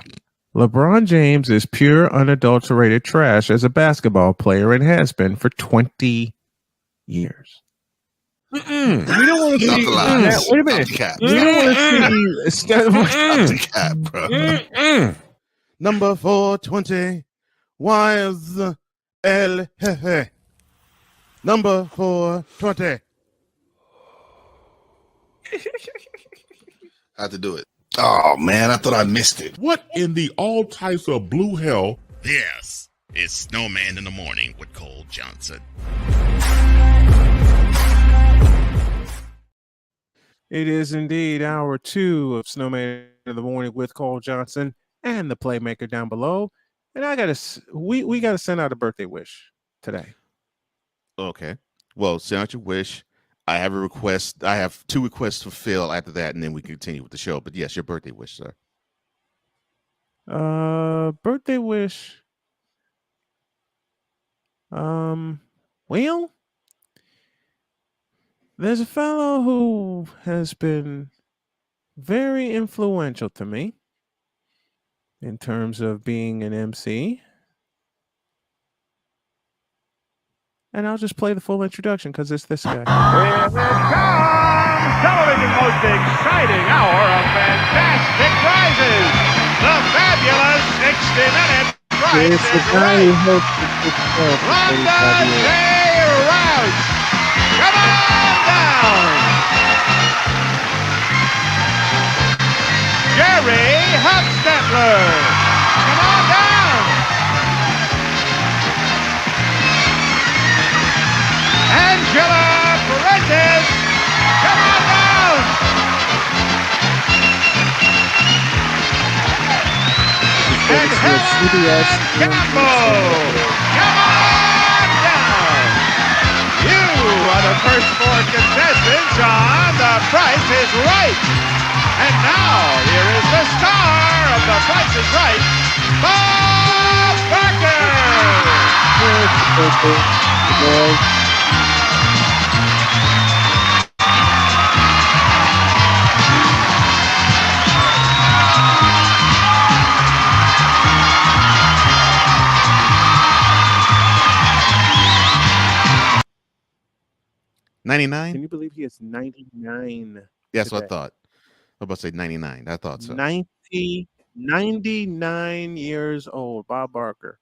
LeBron James is pure, unadulterated trash as a basketball player and has been for 20 years. We don't want to see that. Wait a minute. We don't want to see bro. Number 420. Wise El Jefe. Number 420. Had to do it. Oh, man, I thought I missed it. What in the all types of blue hell? This is Snowman in the Morning with Cole Johnson. It is indeed hour 2 of Snowman in the Morning with Cole Johnson and the playmaker down below. And we gotta send out a birthday wish today. Okay. Well, send out your wish. I have a request. I have 2 requests to fulfill after that, and then we can continue with the show. But yes, your birthday wish, sir. Birthday wish. Well, there's a fellow who has been very influential to me in terms of being an MC. And I'll just play the full introduction because it's this guy. Here it comes! Television's most exciting hour of fantastic prizes. The fabulous 60-minute prize It's the is guy right. who hosted this show for Rhonda 35 years. J. Rouse. Come on down. Jerry Huckstetler. Come on down. Angela Perez. Come on down. And Helen Campbell. Come on down. You are the first 4 contestants on The Price is Right. And now, here is the star of The Price is Right, Bob Barker. Can 99? you believe he is 99? Yes, what I today? thought. I was about to say 99. I thought so. 99 years old, Bob Barker.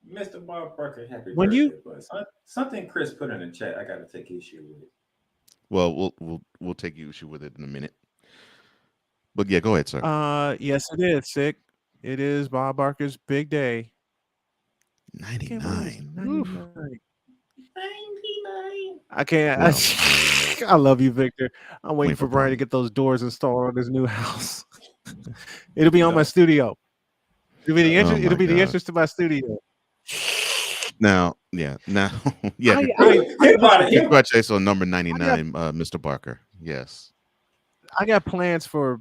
Mr. Bob Barker, happy When birthday, you- bud. Something Chris put in the chat, I got to take issue with it. Well, we'll take issue with it in a minute. But yeah, go ahead, sir. Yes, it is, Sick. It is Bob Barker's big day. 99. 99. I can't. I love you, Victor. I'm waiting for Brian to get those doors installed on his new house. It'll be on my studio. It'll be the entrance. Oh It'll my be the God. entrance to my studio. Now, yeah. Congratulations on number 99, Mr. Barker. Yes. I got plans for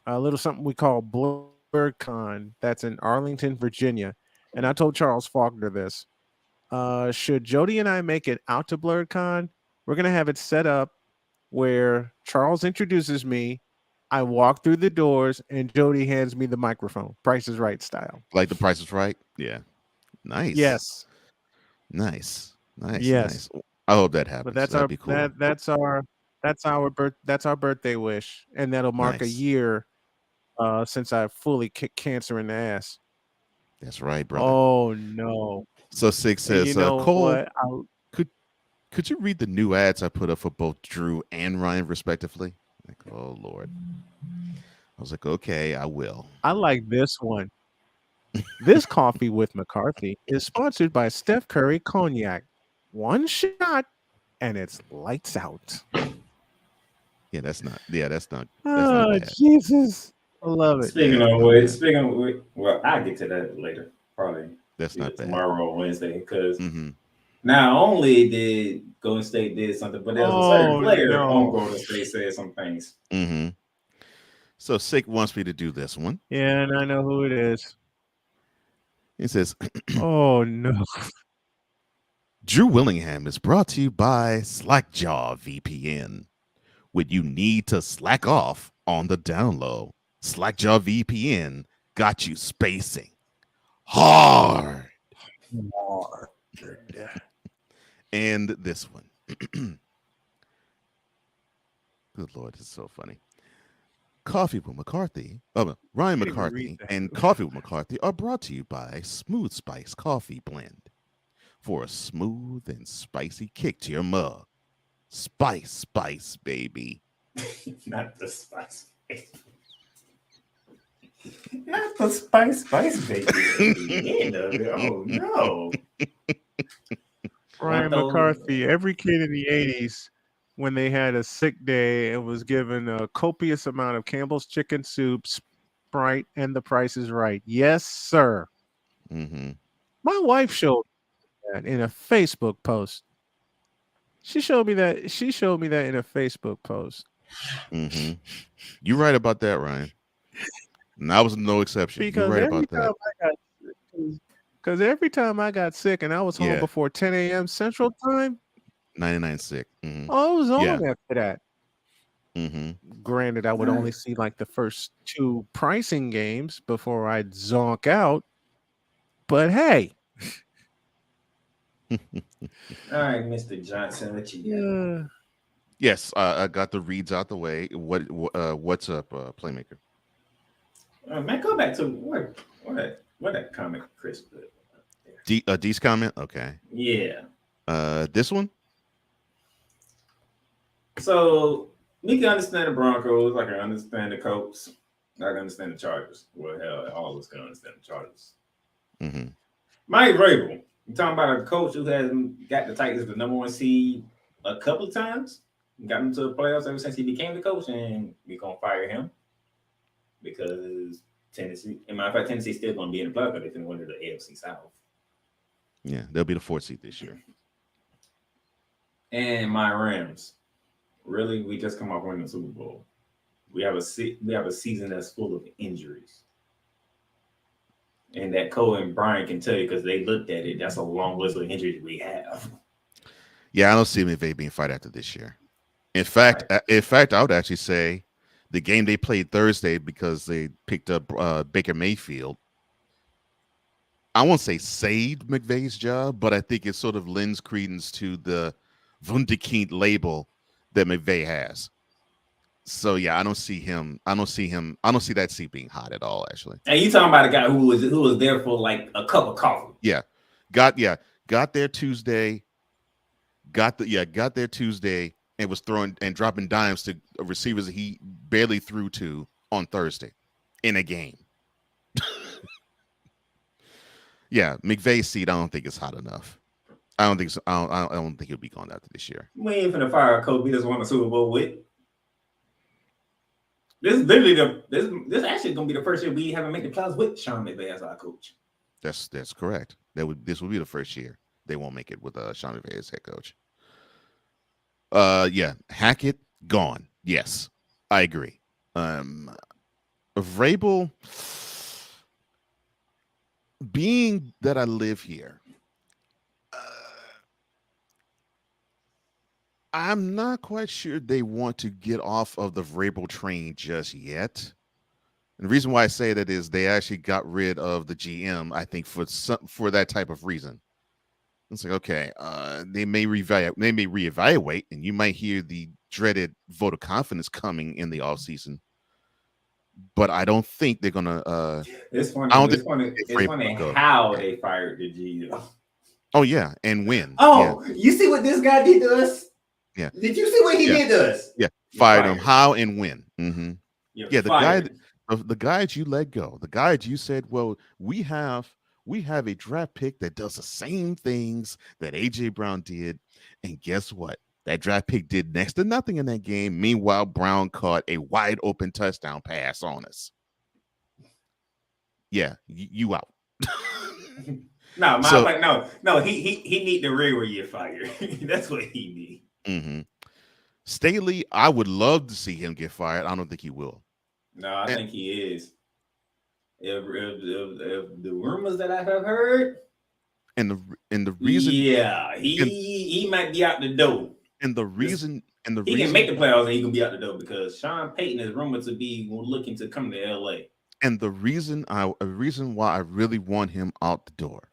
a little something we call BlurredCon that's in Arlington, Virginia. And I told Charles Faulkner this. Should Jody and I make it out to BlurredCon, we're gonna have it set up where Charles introduces me, I walk through the doors, and Jody hands me the microphone. Price is Right style. Like the Price is Right? Yeah. Nice. Yes. Nice. Yes. Nice. I hope that happens. But that's That'd our be cool. that's our birthday wish, and that'll mark a Nice. year since I fully kicked cancer in the ass. That's right, brother. Oh no! So Sig says, you know Cole, what? could you read the new ads I put up for both Drew and Ryan, respectively? Like, oh Lord. I was like, okay, I will. I like this one. This coffee with McCarthy is sponsored by Steph Curry Cognac. One shot, and it's lights out. Yeah, that's not Oh bad. Jesus! I love it. Speaking of well, I'll get to that later, probably. That's not bad. Tomorrow or Wednesday, because Mm-hmm. not only did Golden State did something, but there was a certain player on Golden State said some things. Mm-hmm. So Sig wants me to do this one. Yeah, and I know who it is. He says, "Oh no." Drew Willingham is brought to you by Slackjaw VPN. When you need to slack off on the down low, Slackjaw VPN got you spacing hard. And this one. Good Lord, this is so funny. Coffee with McCarthy, Ryan McCarthy and Coffee with McCarthy are brought to you by Smooth Spice Coffee Blend. For a smooth and spicy kick to your mug. Spice, baby. Not the spice. Not the spice, baby. At the end of it. Oh no. Ryan McCarthy. Every kid in the 80s when they had a sick day and was given a copious amount of Campbell's chicken soup, Sprite, and The Price is Right. Yes, sir. Mm-hmm. My wife showed me that in a Facebook post. She showed me that in a Facebook post. Mm-hmm. You're right about that, Ryan. And I was no exception. You're Because right about that. every time I got sick and I was home Yeah. before 10 a.m. Central Time, 99 sick. Mm-hmm. I was on Yeah. after that. Mm-hmm. Granted, I would only see like the first 2 pricing games before I'd zonk out. But hey, All right, Mr. Johnson, what you got? Yes, I got the reads out the way. What's up, Playmaker? Man, go back to what that comic Chris put. D's comment? Okay. Yeah. This one? So we can understand the Broncos. I can understand the Colts. I can understand the Chargers. Well, hell, all of us can understand the Chargers. Mm-hmm. Mike Vrabel. You talking about a coach who hasn't got the Titans the number 1 seed a couple of times, got them to the playoffs ever since he became the coach, and we're gonna fire him because Tennessee. In matter of fact, Tennessee's still gonna be in the playoffs. They're gonna win the AFC South. Yeah, they'll be the 4th seed this year. And my Rams. Really, we just come off winning the Super Bowl. We have a season that's full of injuries. And that Cole and Brian can tell you because they looked at it. That's a long list of injuries we have. Yeah, I don't see McVay being fired after this year. In fact, I would actually say the game they played Thursday because they picked up Baker Mayfield. I won't say saved McVay's job, but I think it sort of lends credence to the Wunderkind label that McVay has. So yeah, I don't see that seat being hot at all, actually. And you talking about a guy who was there for like a cup of coffee. Yeah. Got there Tuesday. Got there Tuesday and was throwing and dropping dimes to receivers that he barely threw to on Thursday in a game. Yeah, McVay's seat, I don't think it's hot enough. I don't think so. I don't think he'll be gone after this year. We ain't finna fire a coach we just won the Super Bowl with. This is literally this actually gonna be the first year we haven't made the playoffs with Sean McVay as our coach. That's correct. This will be the first year they won't make it with Sean McVay as head coach. Yeah, Hackett gone. Yes, I agree. Vrabel, being that I live here, I'm not quite sure they want to get off of the Vrabel train just yet. And the reason why I say that is they actually got rid of the GM, I think, for that type of reason. It's like, okay, they may reevaluate, and you might hear the dreaded vote of confidence coming in the offseason. But I don't think they're gonna. It's funny. It's funny how they fired the GM. Oh yeah, and when? Oh, yeah. You see what this guy did to us? Yeah. Did you see what he did to us? Yeah, fired him. How and when? Mm-hmm. Yeah, the guy that you let go, the guy that you said, well, we have a draft pick that does the same things that AJ Brown did, and guess what? That draft pick did next to nothing in that game. Meanwhile, Brown caught a wide open touchdown pass on us. Yeah, you out. No, he need the rear where you fired. That's what he need. Mm-hmm. Staley, I would love to see him get fired. I don't think he will. No, I think he is. If the rumors that I have heard, and the reason, yeah, he might be out the door. And the reason he can make the playoffs and he can be out the door because Sean Payton is rumored to be looking to come to LA. And the reason why I really want him out the door,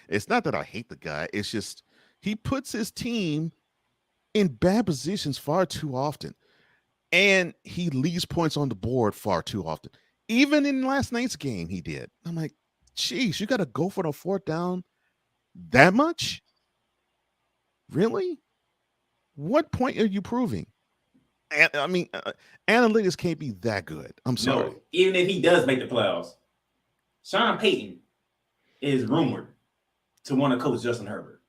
it's not that I hate the guy. It's just he puts his team in bad positions far too often, and he leaves points on the board far too often. Even in last night's game, he did. I'm like, geez, you got to go for the 4th down that much? Really? What point are you proving? I mean, analytics can't be that good. I'm sorry. No, even if he does make the playoffs, Sean Payton is rumored to want to coach Justin Herbert.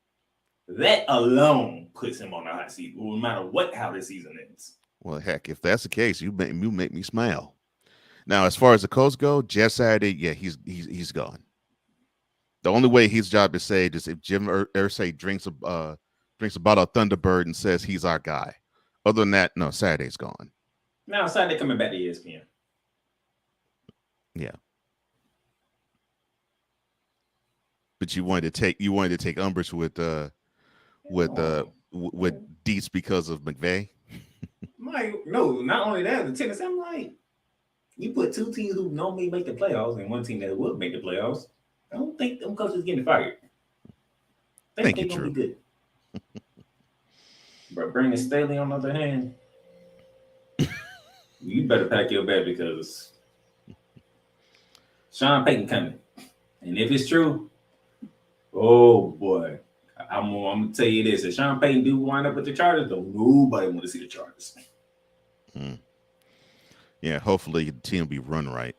That alone puts him on the hot seat, no matter how this season ends. Well, heck, if that's the case, you make me smile. Now, as far as the Colts go, Jeff Saturday, yeah, he's gone. The only way his job is saved is if Jim Irsay drinks a bottle of Thunderbird and says he's our guy. Other than that, no, Saturday's gone. Now Saturday coming back to ESPN. Yeah. But you wanted to take umbrage with Dietz because of McVay. Like, no, not only that, the Tennessee, I'm like, you put two teams who normally make the playoffs and one team that would make the playoffs. I don't think them coaches getting fired. I think they're gonna be good. But Brandon Staley, on the other hand, you better pack your bag because Sean Payton coming. And if it's true, oh boy, I'm gonna tell you this: if Sean Payton do wind up with the Chargers, though, nobody want to see the Chargers. Yeah, hopefully the team will be run right.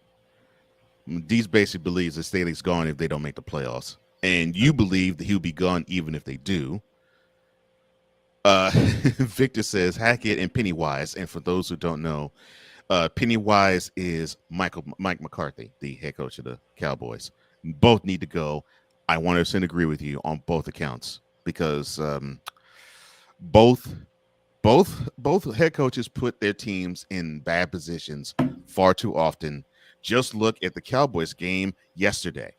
Dees basically believes that Staley's gone if they don't make the playoffs, and you believe that he'll be gone even if they do. Victor says Hackett and Pennywise, and for those who don't know, Pennywise is Mike McCarthy, the head coach of the Cowboys. Both need to go. I 100% agree with you on both accounts because both head coaches put their teams in bad positions far too often. Just look at the Cowboys game yesterday.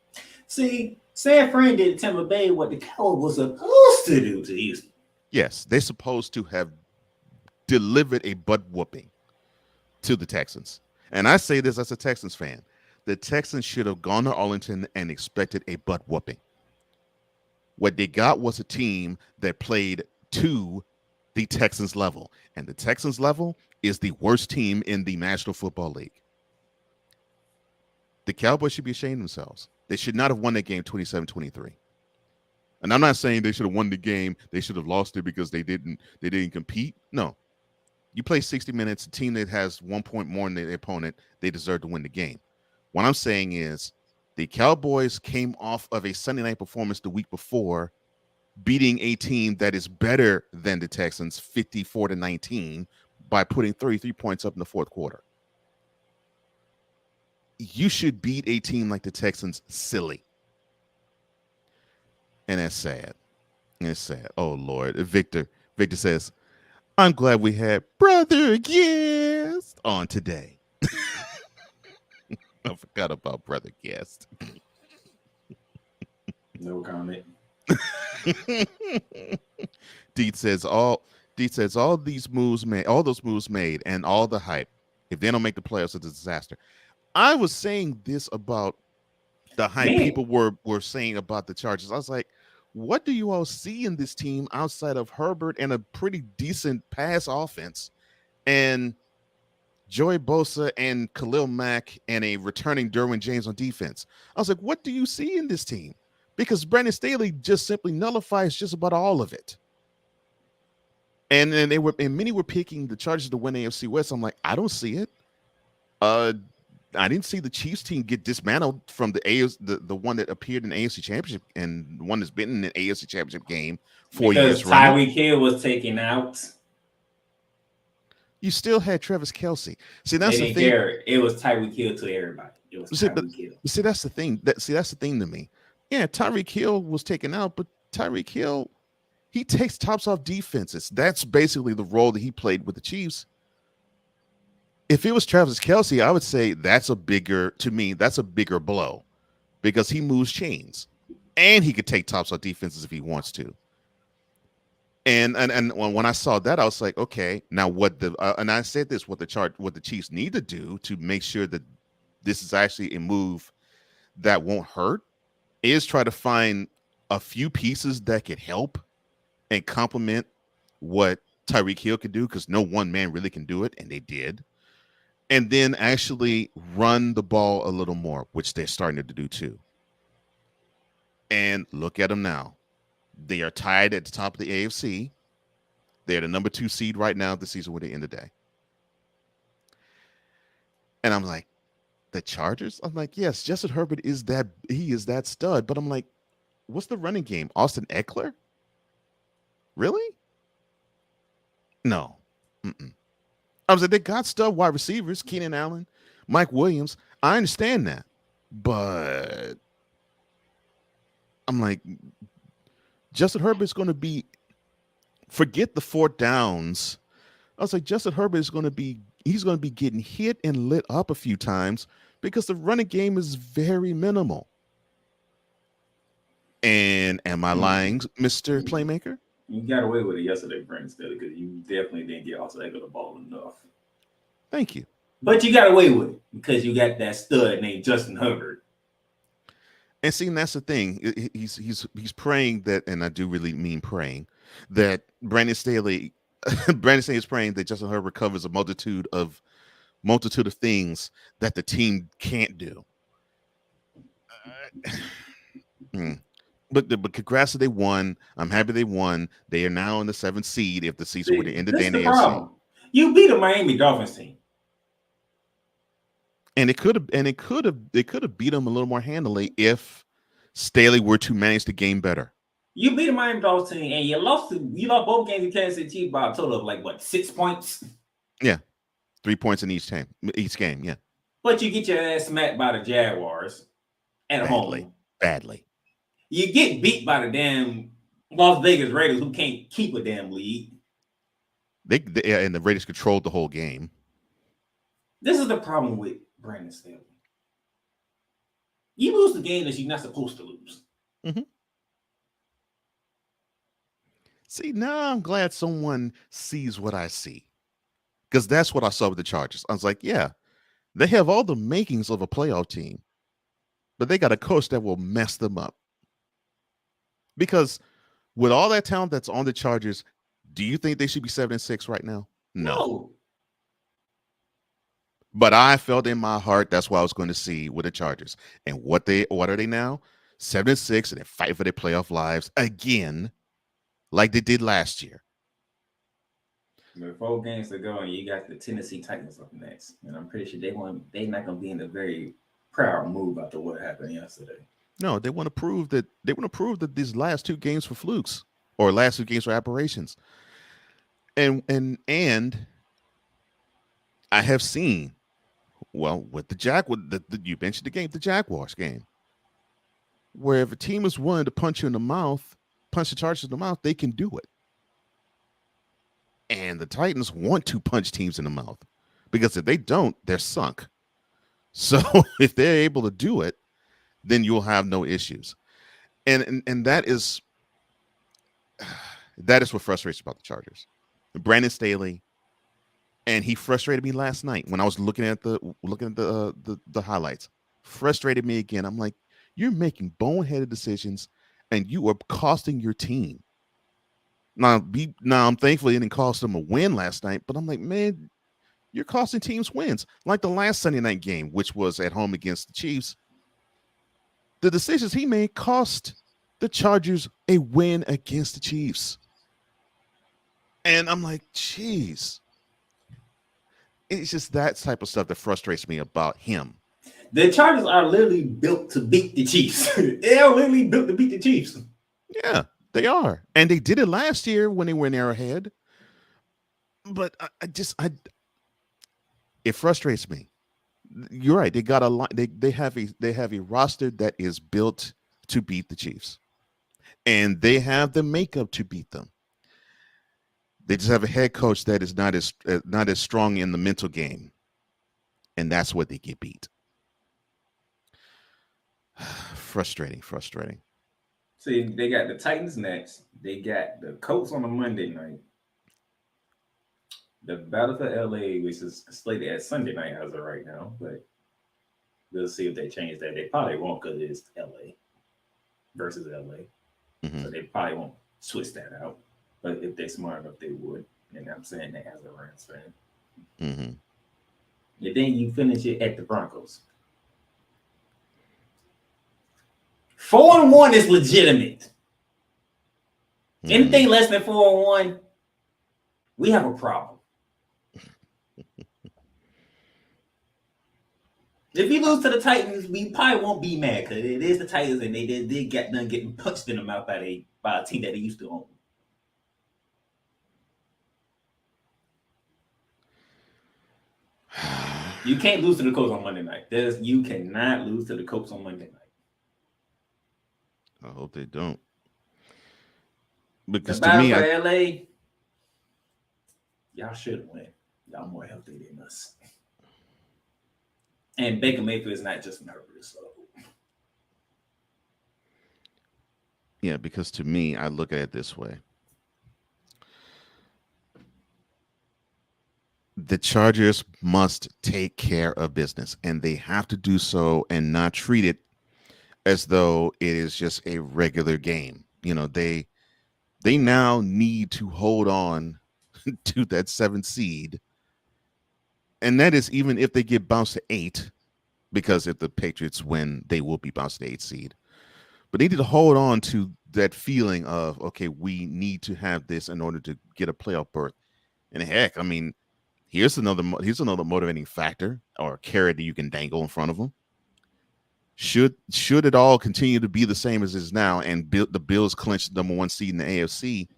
See, San Fran did Tampa Bay what the Cowboys was supposed to do to Houston. Yes, they're supposed to have delivered a butt whooping to the Texans. And I say this as a Texans fan. The Texans should have gone to Arlington and expected a butt whooping. What they got was a team that played to the Texans level. And the Texans level is the worst team in the National Football League. The Cowboys should be ashamed of themselves. They should not have won that game 27-23. And I'm not saying they should have won the game. They should have lost it because they didn't compete. No. You play 60 minutes, a team that has 1 point more than their opponent, they deserve to win the game. What I'm saying is the Cowboys came off of a Sunday night performance the week before, beating a team that is better than the Texans 54-19 by putting 33 points up in the fourth quarter. You should beat a team like the Texans silly. And that's sad. It's sad. Oh, Lord. Victor says, I'm glad we had Brother Guest on today. I forgot about Brother Guest. No comment. Deet says all those moves made and all the hype, if they don't make the playoffs, it's a disaster. I was saying this about the hype people were saying about the Chargers. I was like, what do you all see in this team outside of Herbert and a pretty decent pass offense and Joey Bosa and Khalil Mack and a returning Derwin James on defense? I was like, what do you see in this team? Because Brandon Staley just simply nullifies just about all of it. And many were picking the Chargers to win AFC West. I'm like, I don't see it. I didn't see the Chiefs team get dismantled from the one that appeared in the AFC Championship and the one that's been in the AFC Championship game 4 years running. Tyreek Hill was taken out. You still had Travis Kelce. See, that's the thing. It was Tyreek Hill to everybody. It was Tyreek Hill. See, that's the thing. That's the thing to me. Yeah, Tyreek Hill was taken out, but Tyreek Hill, he takes tops off defenses. That's basically the role that he played with the Chiefs. If it was Travis Kelce, I would say that's a bigger blow because he moves chains and he could take tops off defenses if he wants to. And when I saw that, I was like, okay, now and I said this, what the Chiefs need to do to make sure that this is actually a move that won't hurt is try to find a few pieces that could help and complement what Tyreek Hill could do, because no one man really can do it, and they did. And then actually run the ball a little more, which they're starting to do too. And look at them now. They are tied at the top of the AFC. They're the number 2 seed right now this season when they end the day. And I'm like, the Chargers? I'm like, yes, Justin Herbert is that stud. But I'm like, what's the running game? Austin Eckler? Really? No. Mm-mm. I was like, they got stuff, wide receivers, Keenan Allen, Mike Williams. I understand that. But I'm like, Justin Herbert's going to be, forget the 4 downs. I was like, Justin Herbert is going to be, he's going to be getting hit and lit up a few times because the running game is very minimal. And am I lying, Mr. Playmaker? You got away with it yesterday, Brandon Staley, because you definitely didn't get Arthur the ball enough. Thank you. But you got away with it because you got that stud named Justin Herbert. And see, that's the thing. He's praying that, and I do really mean praying, that Brandon Staley is praying that Justin Herbert covers a multitude of things that the team can't do. But congrats that they won. I'm happy they won. They are now in the 7th seed if the season were to end the day in the AFC. You beat a Miami Dolphins team. And it could have beat them a little more handily if Staley were to manage the game better. You beat a Miami Dolphins team, and you lost both games in Kansas City Chiefs by a total of like what, 6 points? Yeah, 3 points in each game. Yeah, but you get your ass smacked by the Jaguars at home. Badly. You get beat by the damn Las Vegas Raiders, who can't keep a damn lead. They and the Raiders controlled the whole game. This is the problem with Brandon Staley. You lose the game that you're not supposed to lose. Mm-hmm. See, now I'm glad someone sees what I see. Because that's what I saw with the Chargers. I was like, yeah, they have all the makings of a playoff team, but they got a coach that will mess them up. Because with all that talent that's on the Chargers, do you think they should be 7-6 right now? No. But I felt in my heart that's what I was going to see with the Chargers. And what are they now? 7-6, and they fight for their playoff lives again, like they did last year. With 4 games to go, and you got the Tennessee Titans up next, and I'm pretty sure they're not going to be in a very proud mood after what happened yesterday. No, they want to prove that these last 2 games were flukes or last 2 games were aberrations. And I have seen, well, with you mentioned the Jaguars game, where if a team is willing to punch the Chargers in the mouth, they can do it. And the Titans want to punch teams in the mouth because if they don't, they're sunk. So if they're able to do it, then you'll have no issues. And that is what frustrates me about the Chargers. Brandon Staley, and he frustrated me last night when I was looking at the highlights. Frustrated me again. I'm like, you're making boneheaded decisions, and you are costing your team. Now I'm thankful it didn't cost them a win last night, but I'm like, man, you're costing teams wins. Like the last Sunday night game, which was at home against the Chiefs. The decisions he made cost the Chargers a win against the Chiefs. And I'm like, geez. It's just that type of stuff that frustrates me about him. The Chargers are literally built to beat the Chiefs. They are literally built to beat the Chiefs. Yeah, they are. And they did it last year when they were in Arrowhead. But it frustrates me. You're right. They got a lot. They have a roster that is built to beat the Chiefs, and they have the makeup to beat them. They just have a head coach that is not as strong in the mental game, and that's what they get beat. Frustrating. See, they got the Titans next. They got the Colts on a Monday night. The Battle for LA, which is slated as Sunday night as of right now, but we'll see if they change that. They probably won't because it's LA versus LA. Mm-hmm. So they probably won't switch that out. But if they're smart enough, they would. And I'm saying that as a Rams fan. Mm-hmm. And then you finish it at the Broncos. 4-1 is legitimate. Mm-hmm. Anything less than 4-1, we have a problem. If you lose to the Titans, we probably won't be mad because it is the Titans and they did get done getting punched in the mouth by a team that they used to own. You can't lose to the Colts on Monday night. You cannot lose to the Colts on Monday night. I hope they don't. Because the to me, for LA, y'all should win. Y'all more healthy than us. And Baker Mayfield is not Justin Herbert, so. Yeah, because to me, I look at it this way. The Chargers must take care of business, and they have to do so and not treat it as though it is just a regular game. You know, they now need to hold on to that 7th seed. And that is even if they get bounced to 8, because if the Patriots win, they will be bounced to 8 seed. But they need to hold on to that feeling of, okay, we need to have this in order to get a playoff berth. And heck, I mean, here's another motivating factor or a carrot that you can dangle in front of them. Should it all continue to be the same as it is now, and the Bills clinch the number 1 seed in the AFC,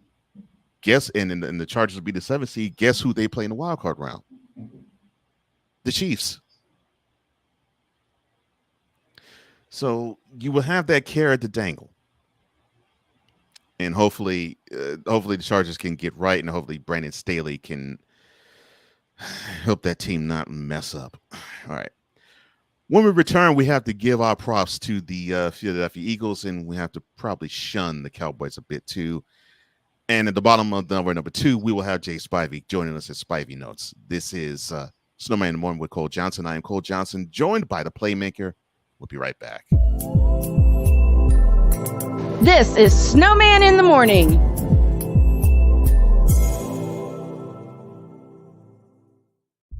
and the Chargers will be the 7th seed, guess who they play in the wild card round? The Chiefs. So you will have that carrot to dangle. And hopefully the Chargers can get right, and hopefully Brandon Staley can help that team not mess up. All right. When we return, we have to give our props to the Philadelphia Eagles, and we have to probably shun the Cowboys a bit too. And at the bottom of number 2, we will have Jay Spivey joining us at Spivey Notes. This is Snowman in the Morning with Cole Johnson. I am Cole Johnson, joined by the Playmaker. We'll be right back. This is Snowman in the Morning.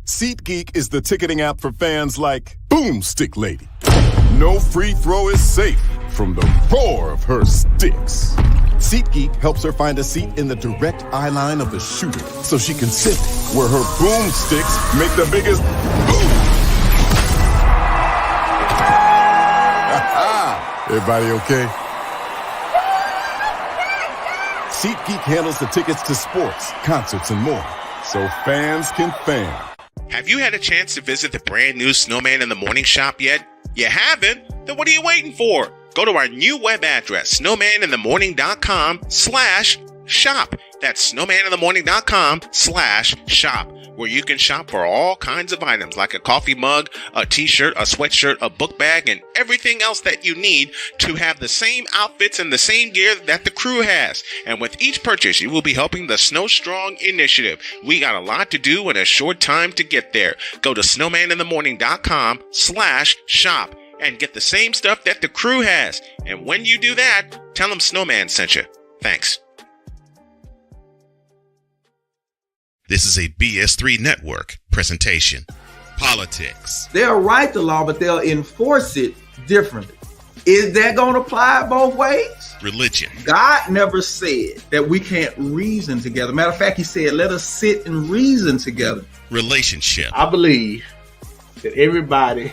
SeatGeek is the ticketing app for fans like Boomstick Lady. No free throw is safe from the roar of her sticks. SeatGeek helps her find a seat in the direct eye line of the shooter so she can sit where her boomsticks make the biggest boom. Everybody okay? SeatGeek handles the tickets to sports, concerts, and more, so fans can fan. Have you had a chance to visit the brand new Snowman in the Morning shop yet? You haven't? Then what are you waiting for? Go to our new web address, snowmaninthemorning.com/shop. That's snowmaninthemorning.com/shop, where you can shop for all kinds of items like a coffee mug, a t-shirt, a sweatshirt, a book bag, and everything else that you need to have the same outfits and the same gear that the crew has. And with each purchase, you will be helping the Snow Strong initiative. We got a lot to do in a short time to get there. Go to snowmaninthemorning.com/shop and get the same stuff that the crew has. And when you do that, tell them Snowman sent you. Thanks. This is a BS3 Network presentation. Politics. They'll write the law, but they'll enforce it differently. Is that going to apply both ways? Religion. God never said that we can't reason together. Matter of fact, he said, let us sit and reason together. Relationship. I believe that everybody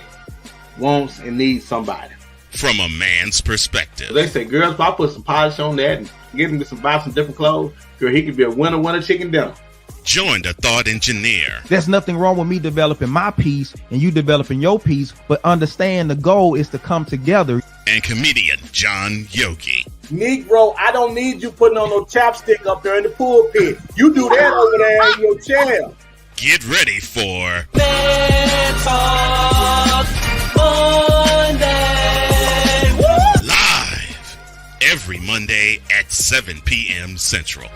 wants and needs somebody. From a man's perspective. They say, girls, if I put some polish on that and get him to buy some different clothes, girl, he could be a winner chicken dinner. Join the thought engineer. There's nothing wrong with me developing my piece and you developing your piece, but understand the goal is to come together. And comedian John Yogi. Negro, I don't need you putting on no chapstick up there in the pulpit. You do that over there in your chair. Get ready for Let's Talk Monday. Live every Monday at 7 p.m. Central.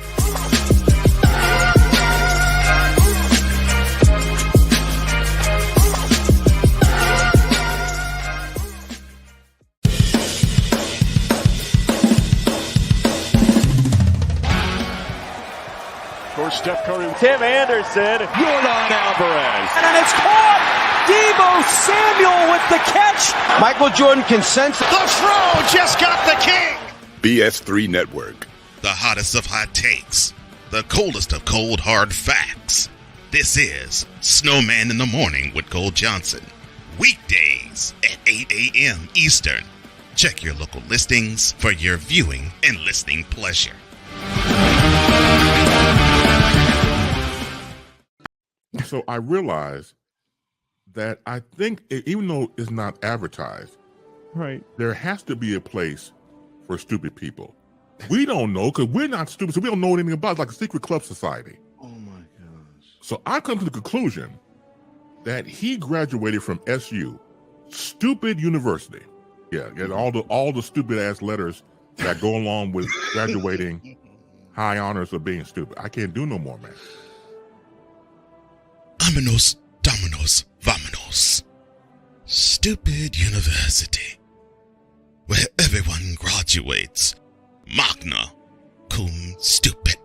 Steph Curry, Tim Anderson, Jordan Alvarez. And it's caught! Deebo Samuel with the catch. Michael Jordan can sense it. The throw just got the king. BS3 Network. The hottest of hot takes. The coldest of cold hard facts. This is Snowman in the Morning with Cole Johnson. Weekdays at 8 a.m. Eastern. Check your local listings for your viewing and listening pleasure. So I realized that I think, even though it's not advertised, right, there has to be a place for stupid people. We don't know because we're not stupid, so we don't know anything about it. It's like a secret club society. Oh my gosh. So I come to the conclusion that he graduated from SU, stupid university. Yeah, get all the stupid ass letters that go along with graduating high honors of being stupid. I can't do no more, man. Vámonos, dominos, vamonos. Stupid university, where everyone graduates magna cum stupid.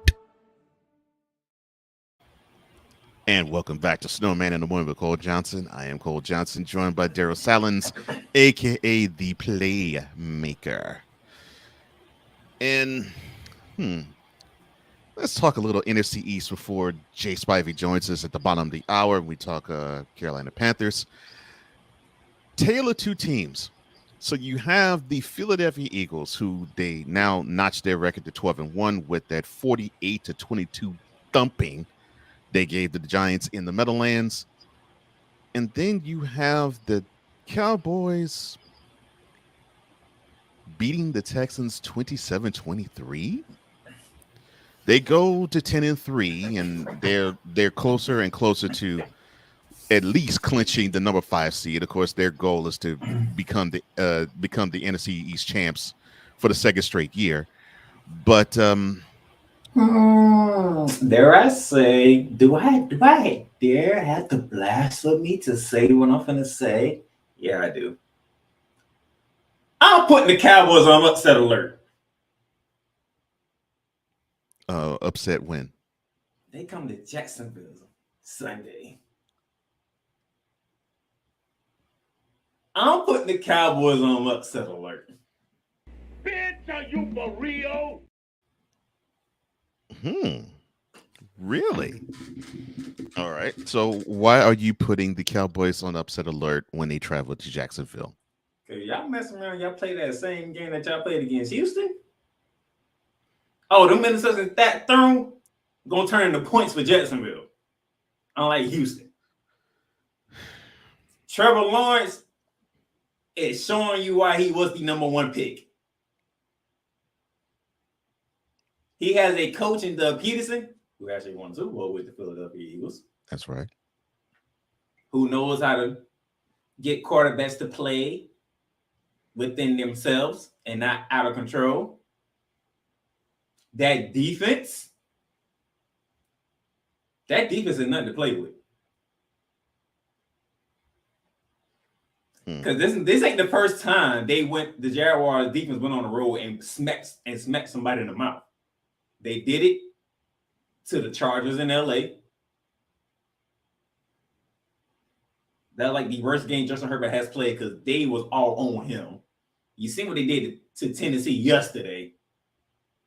And welcome back to Snowman in the Morning with Cole Johnson. I am Cole Johnson, joined by Daryl Salins, a.k.a. the Playmaker. And, let's talk a little NFC East before Jay Spivey joins us at the bottom of the hour. We talk Carolina Panthers. Tale of two teams. So you have the Philadelphia Eagles, who they now notched their record to 12-1 with that 48-22 thumping they gave the Giants in the Meadowlands. And then you have the Cowboys beating the Texans 27-23. They go to 10-3, and they're closer and closer to at least clinching the number 5 seed. Of course, their goal is to become the NFC East champs for the second straight year. But dare I say, do I dare have the blasphemy to say what I'm finna say? Yeah, I do. I'm putting the Cowboys on upset alert. Upset when? They come to Jacksonville Sunday. I'm putting the Cowboys on upset alert. Bitch, are you for real? Really? All right. So why are you putting the Cowboys on upset alert when they travel to Jacksonville? Cause y'all messing around, y'all play that same game that y'all played against Houston. Oh, the Minnesota that thrown gonna turn into points for Jacksonville. Unlike Houston. Trevor Lawrence is showing you why he was the number 1 pick. He has a coach in Doug Peterson, who actually won Super Bowl with the Philadelphia Eagles. That's right. Who knows how to get quarterbacks to play within themselves and not out of control. That defense is nothing to play with. Because this ain't the first time the Jaguars defense went on the road and smacked somebody in the mouth. They did it to the Chargers in LA. That's like the worst game Justin Herbert has played because they was all on him. You see what they did to Tennessee yesterday.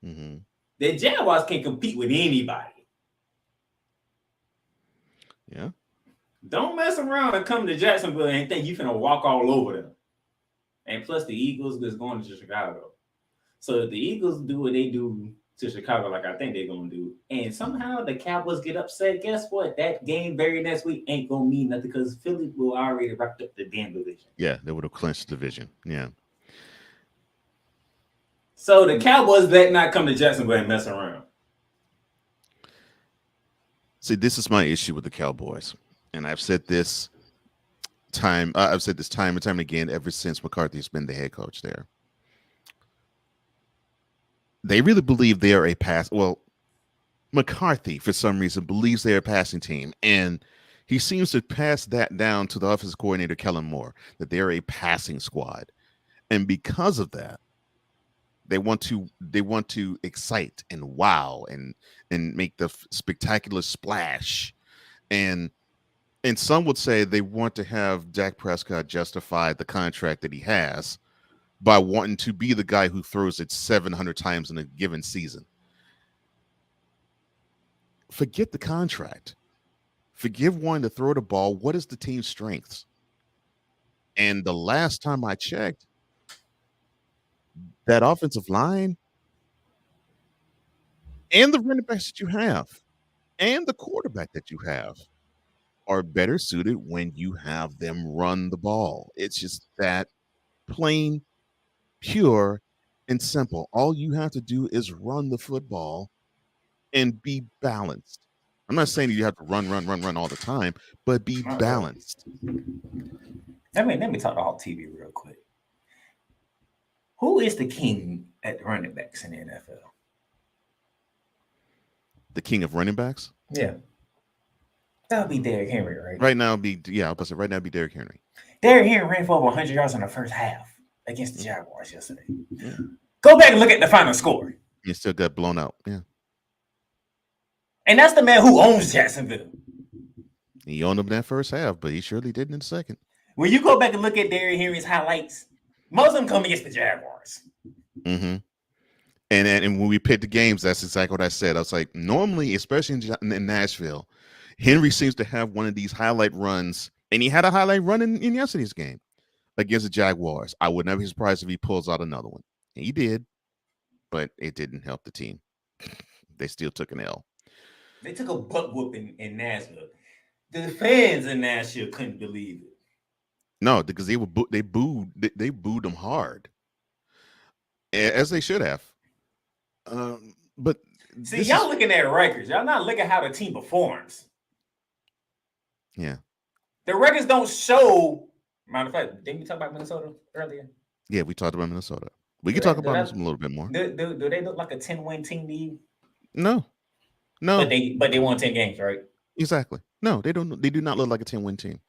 Mm-hmm. The Jaguars can't compete with anybody. Yeah. Don't mess around and come to Jacksonville and think you finna walk all over them. And plus the Eagles is going to Chicago. So if the Eagles do what they do to Chicago like I think they're going to do, and somehow the Cowboys get upset, guess what? That game very next week ain't going to mean nothing because Philly will already wrapped up the damn division. Yeah, they would have clinched the division. Yeah. So the Cowboys better not come to Jacksonville and mess around. See, this is my issue with the Cowboys. And I've said this time and time again ever since McCarthy's been the head coach there. They really believe they are McCarthy, for some reason, believes they're a passing team. And he seems to pass that down to the offensive coordinator, Kellen Moore, that they're a passing squad. And because of that, they want to excite and wow and make the spectacular splash. And some would say they want to have Dak Prescott justify the contract that he has by wanting to be the guy who throws it 700 times in a given season. Forget the contract. Forgive wanting to throw the ball. What is the team's strengths? And the last time I checked, that offensive line and the running backs that you have and the quarterback that you have are better suited when you have them run the ball. It's just that plain, pure, and simple. All you have to do is run the football and be balanced. I'm not saying you have to run all the time, but be Not really. balanced. Let me talk to Hawk TV real quick. Who is the king at the running backs in the NFL? The king of running backs? Yeah. That would be Derrick Henry, right? Right now, right now, be Derrick Henry. Derrick Henry ran for over 100 yards in the first half against the Jaguars yesterday. Yeah. Go back and look at the final score. He still got blown out. Yeah. And that's the man who owns Jacksonville. He owned them that first half, but he surely didn't in the second. When you go back and look at Derrick Henry's highlights, most of them come against the Jaguars. Mm-hmm. And when we picked the games, that's exactly what I said. I was like, normally, especially in Nashville, Henry seems to have one of these highlight runs, and he had a highlight run in yesterday's game against the Jaguars. I would never be surprised if he pulls out another one. And he did, but it didn't help the team. They still took an L. They took a butt whooping in Nashville. The fans in Nashville couldn't believe it. No, because they booed them hard, as they should have. But see, y'all looking at records. Y'all not looking at how the team performs. Yeah. The records don't show. Matter of fact, didn't we talk about Minnesota earlier? Yeah, we talked about Minnesota. We can talk about them a little bit more. Do they look like a 10-win team to you? No. But they won 10 games, right? Exactly. No, they don't. They do not look like a 10-win team.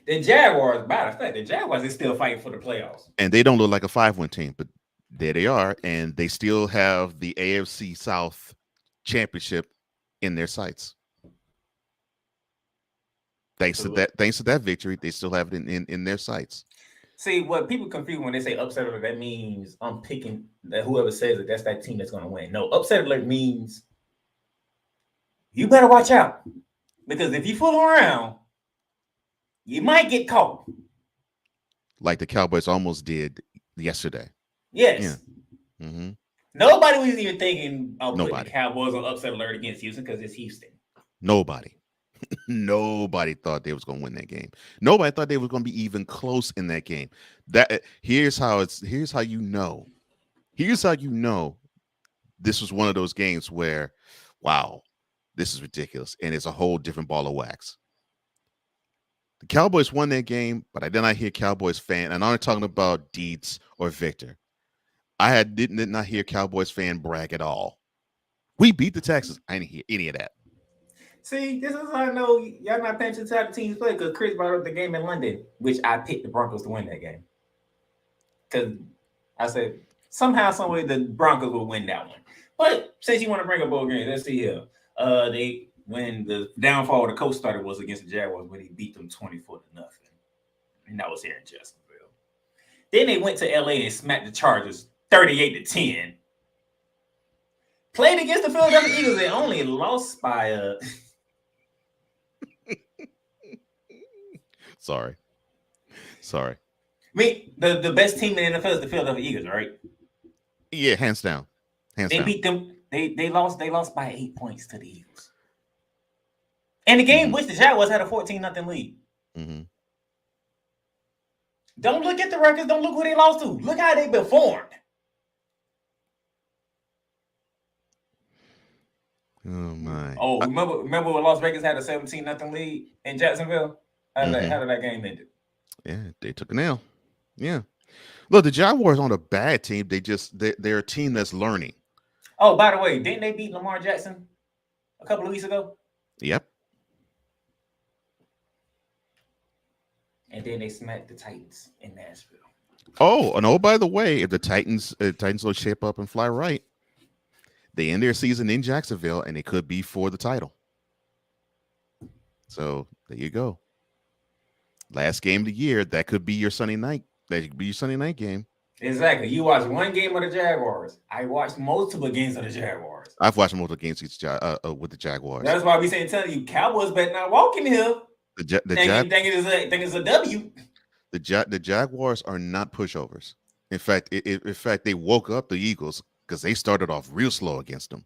The Jaguars, matter of fact, the Jaguars is still fighting for the playoffs. And they don't look like a 5-win team, but there they are, and they still have the AFC South championship in their sights. Thanks to that victory, they still have it in their sights. See, what people confuse when they say upset alert, that means I'm picking that whoever says it, that's that team that's going to win. No, upset alert means you better watch out, because if you fool around, you might get caught. Like the Cowboys almost did yesterday. Yes. Yeah. Mm-hmm. Nobody was even thinking of putting Nobody. the Cowboys on upset alert against Houston because it's Houston. Nobody. Nobody thought they was going to win that game. Nobody thought they was going to be even close in that game. Here's how you know this was one of those games where, wow, this is ridiculous, and it's a whole different ball of wax. The Cowboys won that game, but I did not hear Cowboys fan, and I'm not talking about Dietz or Victor. I did not hear Cowboys fan brag at all. We beat the Texans. I didn't hear any of that. See, this is how I know y'all not paying attention to how the teams play, because Chris brought up the game in London, which I picked the Broncos to win that game. Because I said, somehow, some way, the Broncos will win that one. But since you want to bring up bowl games, let's see here. When the downfall of the coach started was against the Jaguars, when he beat them 24-0. And that was here in Jacksonville. Then they went to LA and smacked the Chargers 38-10. Played against the Philadelphia Eagles and only lost by Sorry. I mean, the best team in the NFL is the Philadelphia Eagles, right? Yeah, hands down. They beat them. They lost by 8 points to the Eagles. And the game which the Jaguars had a 14-0 lead. Mm-hmm. Don't look at the records. Don't look who they lost to. Look how they performed. Oh my! Oh, remember when Las Vegas had a 17-0 lead in Jacksonville? How did that game end? Yeah, they took an L. Yeah, look, the Jaguars aren't a bad team. They're a team that's learning. Oh, by the way, didn't they beat Lamar Jackson a couple of weeks ago? Yep. And then they smacked the Titans in Nashville. Oh, and by the way, if the Titans will shape up and fly right, they end their season in Jacksonville, and it could be for the title. So there you go. Last game of the year, that could be your Sunday night. That could be your Sunday night game. Exactly. You watched one game of the Jaguars. I watched multiple games of the Jaguars. I've watched multiple games with the Jaguars. That's why we saying telling you, Cowboys better not walk in here. Think it's a W. The Jaguars are not pushovers. In fact, they woke up the Eagles because they started off real slow against them.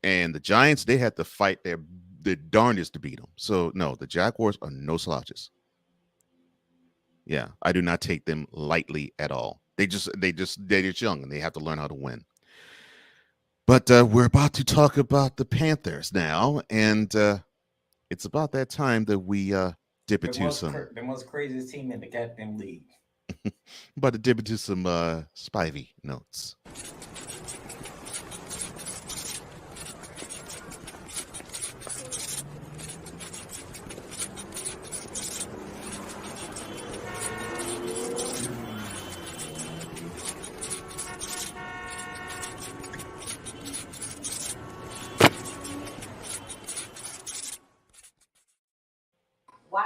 And the Giants, they had to fight their the darndest to beat them. So no, the Jaguars are no slouches. Yeah, I do not take them lightly at all. They're just young and they have to learn how to win. But we're about to talk about the Panthers now, and it's about that time that we dip into some. The most craziest team in the goddamn league. About to dip into some Spivey notes.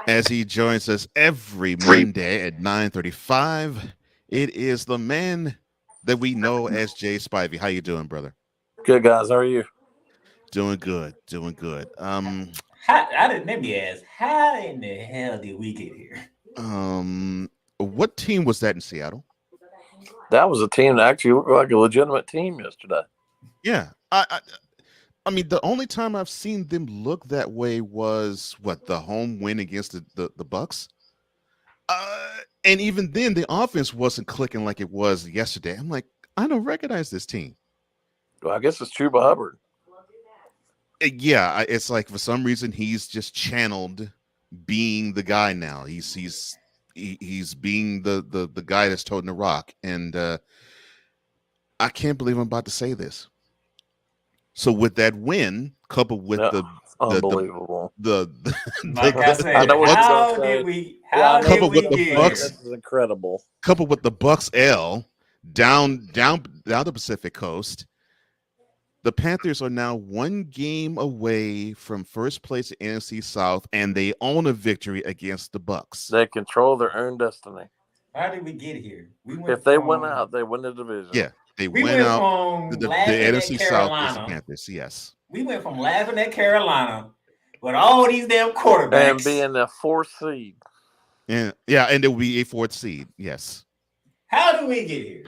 As he joins us every Monday at 9:35, it is the man that we know as Jay Spivey. How you doing, brother? Good, guys. How are you? Doing good. Let me ask, how in the hell did we get here? What team was that in Seattle? That was a team that actually looked like a legitimate team yesterday. Yeah, I mean, the only time I've seen them look that way was the home win against the Bucks. And even then, the offense wasn't clicking like it was yesterday. I'm like, I don't recognize this team. Well, I guess it's Chuba Hubbard. Yeah, it's like for some reason he's just channeled being the guy now. He's being the guy that's toting the rock, and I can't believe I'm about to say this. So with that win, coupled with unbelievable, like I said, how did we get here? This is incredible. Coupled with the Bucks L down the Pacific Coast, the Panthers are now one game away from first place in NFC South, and they own a victory against the Bucks. They control their own destiny. How did we get here? If they win out, they win the division. Yeah. They went out the NFC South is the Panthers. Yes, we went from laughing at Carolina with all these damn quarterbacks and being the 4th seed. Yeah, and it will be a 4th seed. Yes. How do we get here?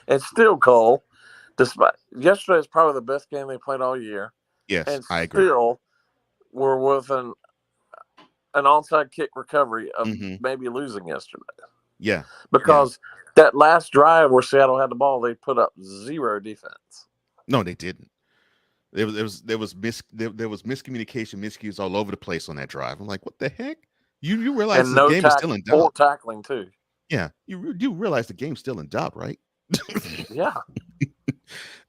And still, Cole, despite yesterday is probably the best game they played all year. Yes, and I agree. Still, we're with an onside kick recovery of maybe losing yesterday. Yeah, because that last drive where Seattle had the ball, they put up 0 defense. No, they didn't. There was miscommunication, miscues all over the place on that drive. I'm like, what the heck? You realize and the game is still in doubt. Tackling too. Yeah, you do realize the game's still in doubt, right? Yeah.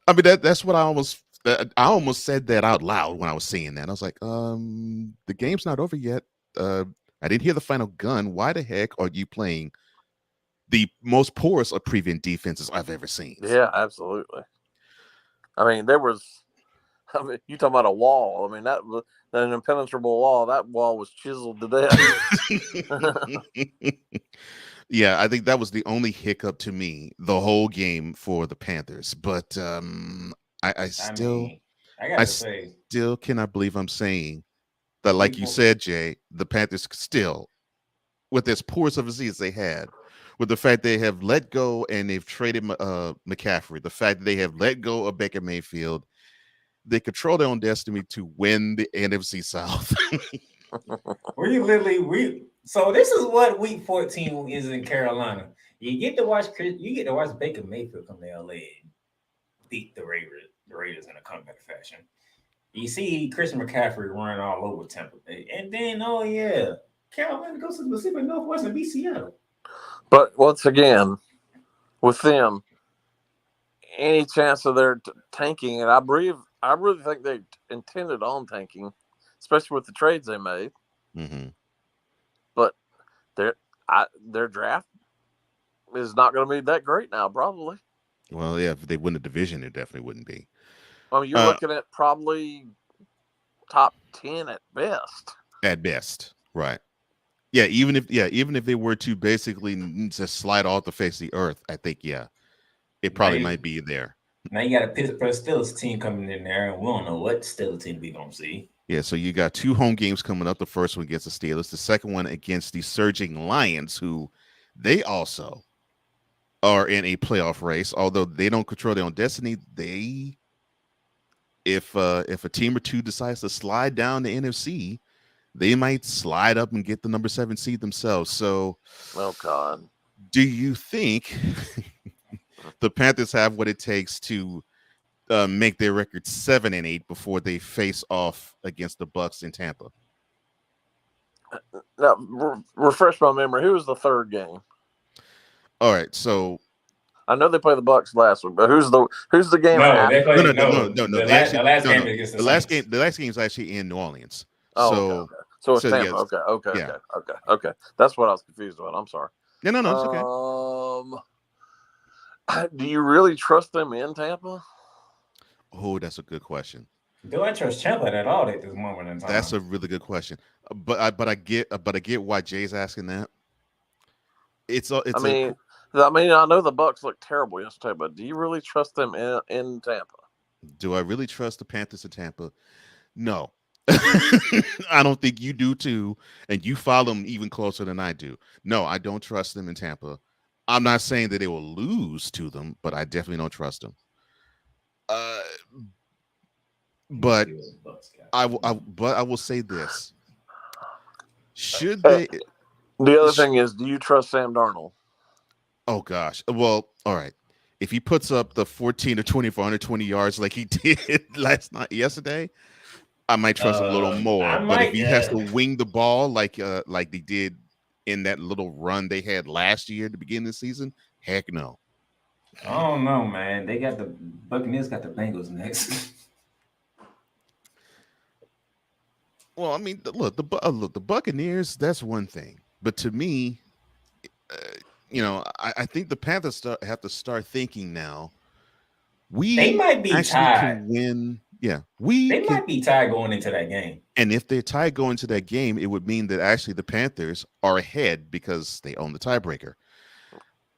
I mean that's what I almost said that out loud when I was seeing that. I was like, the game's not over yet. I didn't hear the final gun. Why the heck are you playing the most porous of prevent defenses I've ever seen? Yeah, absolutely. I mean, you talking about a wall. I mean, that an impenetrable wall. That wall was chiseled to death. Yeah, I think that was the only hiccup to me the whole game for the Panthers. But I still cannot believe I'm saying that, like you said, Jay, the Panthers still, with as porous of a season they had, with the fact they have let go and they've traded McCaffrey, the fact that they have let go of Baker Mayfield, they control their own destiny to win the NFC South. So this is what Week 14 is in Carolina. You get to watch Baker Mayfield come to LA and beat the Raiders in a comeback fashion. You see Christian McCaffrey running all over Tampa Bay, and then Carolina goes to the Pacific Northwest and beat Seattle. But once again, with them, any chance of their tanking, and I really think they intended on tanking, especially with the trades they made. Mm-hmm. But their draft is not going to be that great now, probably. Well, yeah, if they win the division, it definitely wouldn't be. I mean, you're looking at probably top 10 at best. At best, right? Yeah, even if they were to basically just slide off the face of the earth, I think it probably might be there. Now you got a Pittsburgh Steelers team coming in there, and we don't know what Steelers team we gonna see. Yeah, so you got 2 home games coming up. The first one against the Steelers, the second one against the surging Lions, who they also are in a playoff race. Although they don't control their own destiny, they if a team or two decides to slide down the NFC, they might slide up and get the number 7 seed themselves. So, oh God, do you think the Panthers have what it takes to make their record 7-8 before they face off against the Bucs in Tampa? Now, refresh my memory. Who was the third game? All right, so I know they play the Bucs last week, but who's the game? No, they play no. the last game against the last game. The last game is actually in New Orleans. Oh, so, okay. So it's Tampa. Yes. Okay. That's what I was confused about. I'm sorry. No, it's okay. Do you really trust them in Tampa? Oh, that's a good question. Do I trust Tampa at all at this moment in time? That's a really good question. But I get why Jay's asking that. I mean, I know the Bucs look terrible yesterday, but do you really trust them in Tampa? Do I really trust the Panthers in Tampa? No. I don't think you do too, and you follow them even closer than I do. No, I don't trust them in Tampa. I'm not saying that they will lose to them, but I definitely don't trust them. But I will say this: should they? The other thing is, do you trust Sam Darnold? Oh gosh. Well, all right. If he puts up the 14 or 20 for 120 yards like he did yesterday, I might trust him a little more. But if he has to wing the ball like they did in that little run they had last year at the beginning of the season, heck no. I don't know, man. They got the Buccaneers got the Bengals next. Well, I mean, look, the Buccaneers, that's one thing. But to me, I think the Panthers have to start thinking now. They might be tied. Can win. Yeah, might be tied going into that game. And if they're tied going into that game, it would mean that actually the Panthers are ahead because they own the tiebreaker.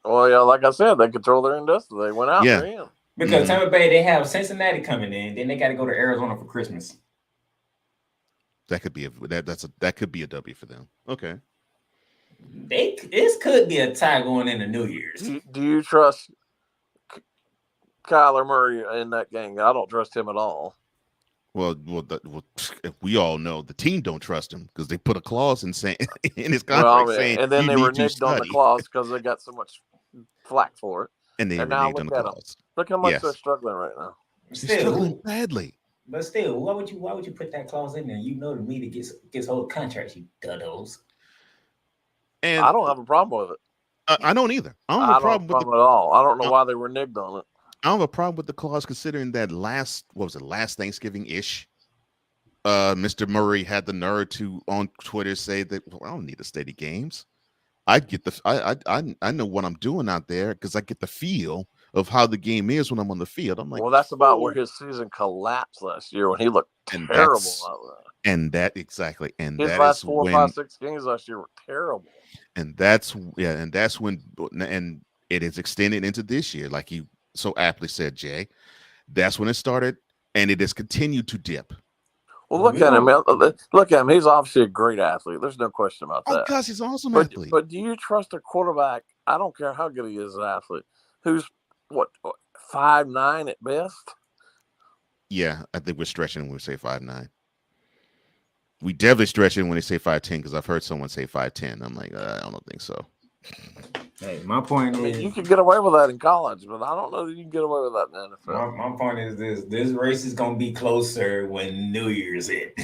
Well, yeah, like I said, they control their own destiny. They went out. Yeah. They're in. Because Tampa Bay, they have Cincinnati coming in, then they got to go to Arizona for Christmas. That could be that could be a W for them. Okay. This could be a tie going into New Year's. Do you trust Kyler Murray in that game? I don't trust him at all. Well, we all know the team don't trust him because they put a clause in his contract saying, and then they reneged on the clause because they got so much flack for it. And they reneged on the clause. Look how much they're struggling right now. They're struggling badly. But still, why would you put that clause in there? You know the media gets hold of contracts, you duddos. And I don't have a problem with it. I don't either. I don't have a problem with it at all. I don't know why they reneged on it. I don't have a problem with the clause considering that last Thanksgiving-ish, Mr. Murray had the nerve to on Twitter say that I don't need to study games. I know what I'm doing out there because I get the feel of how the game is when I'm on the field. I'm like, well, that's about where his season collapsed last year when he looked terrible out there. And that exactly, and his that last is 4, when, 5, 6 games last year were terrible. And that's when it is extended into this year, like you so aptly said, Jay. That's when it started, and it has continued to dip. Well, look at him. Look at him. He's obviously a great athlete. There's no question about that. Oh, gosh, he's an awesome athlete. But do you trust a quarterback? I don't care how good he is as an athlete. Who's 5'9" at best? Yeah, I think we're stretching when we say 5'9". We definitely stretching when they say 5'10" because I've heard someone say 5'10". I'm like, I don't think so. Hey, my point is, you can get away with that in college, but I don't know that you can get away with that in the NFL. My point is this race is going to be closer when New Year's hit.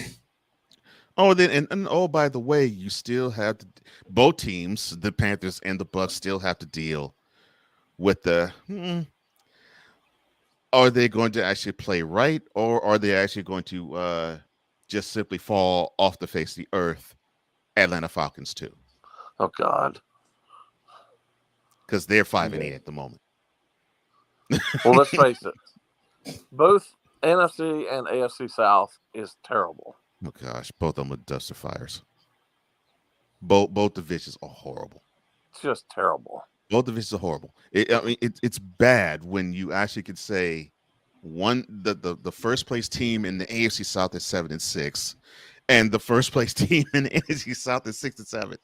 Oh, then and by the way, you still have both teams, the Panthers and the Bucs, still have to deal with the. Are they going to actually play right, or are they actually going to just simply fall off the face of the earth? Atlanta Falcons too. Oh God. Because they're 5-8 at the moment. Well, let's face it. Both NFC and AFC South is terrible. Oh gosh, both of them are dumpster fires. Both divisions are horrible. It's just terrible. Both divisions are horrible. It's bad when you actually could say the first place team in the AFC South is 7-6, and the first place team in the NFC South is 6-7.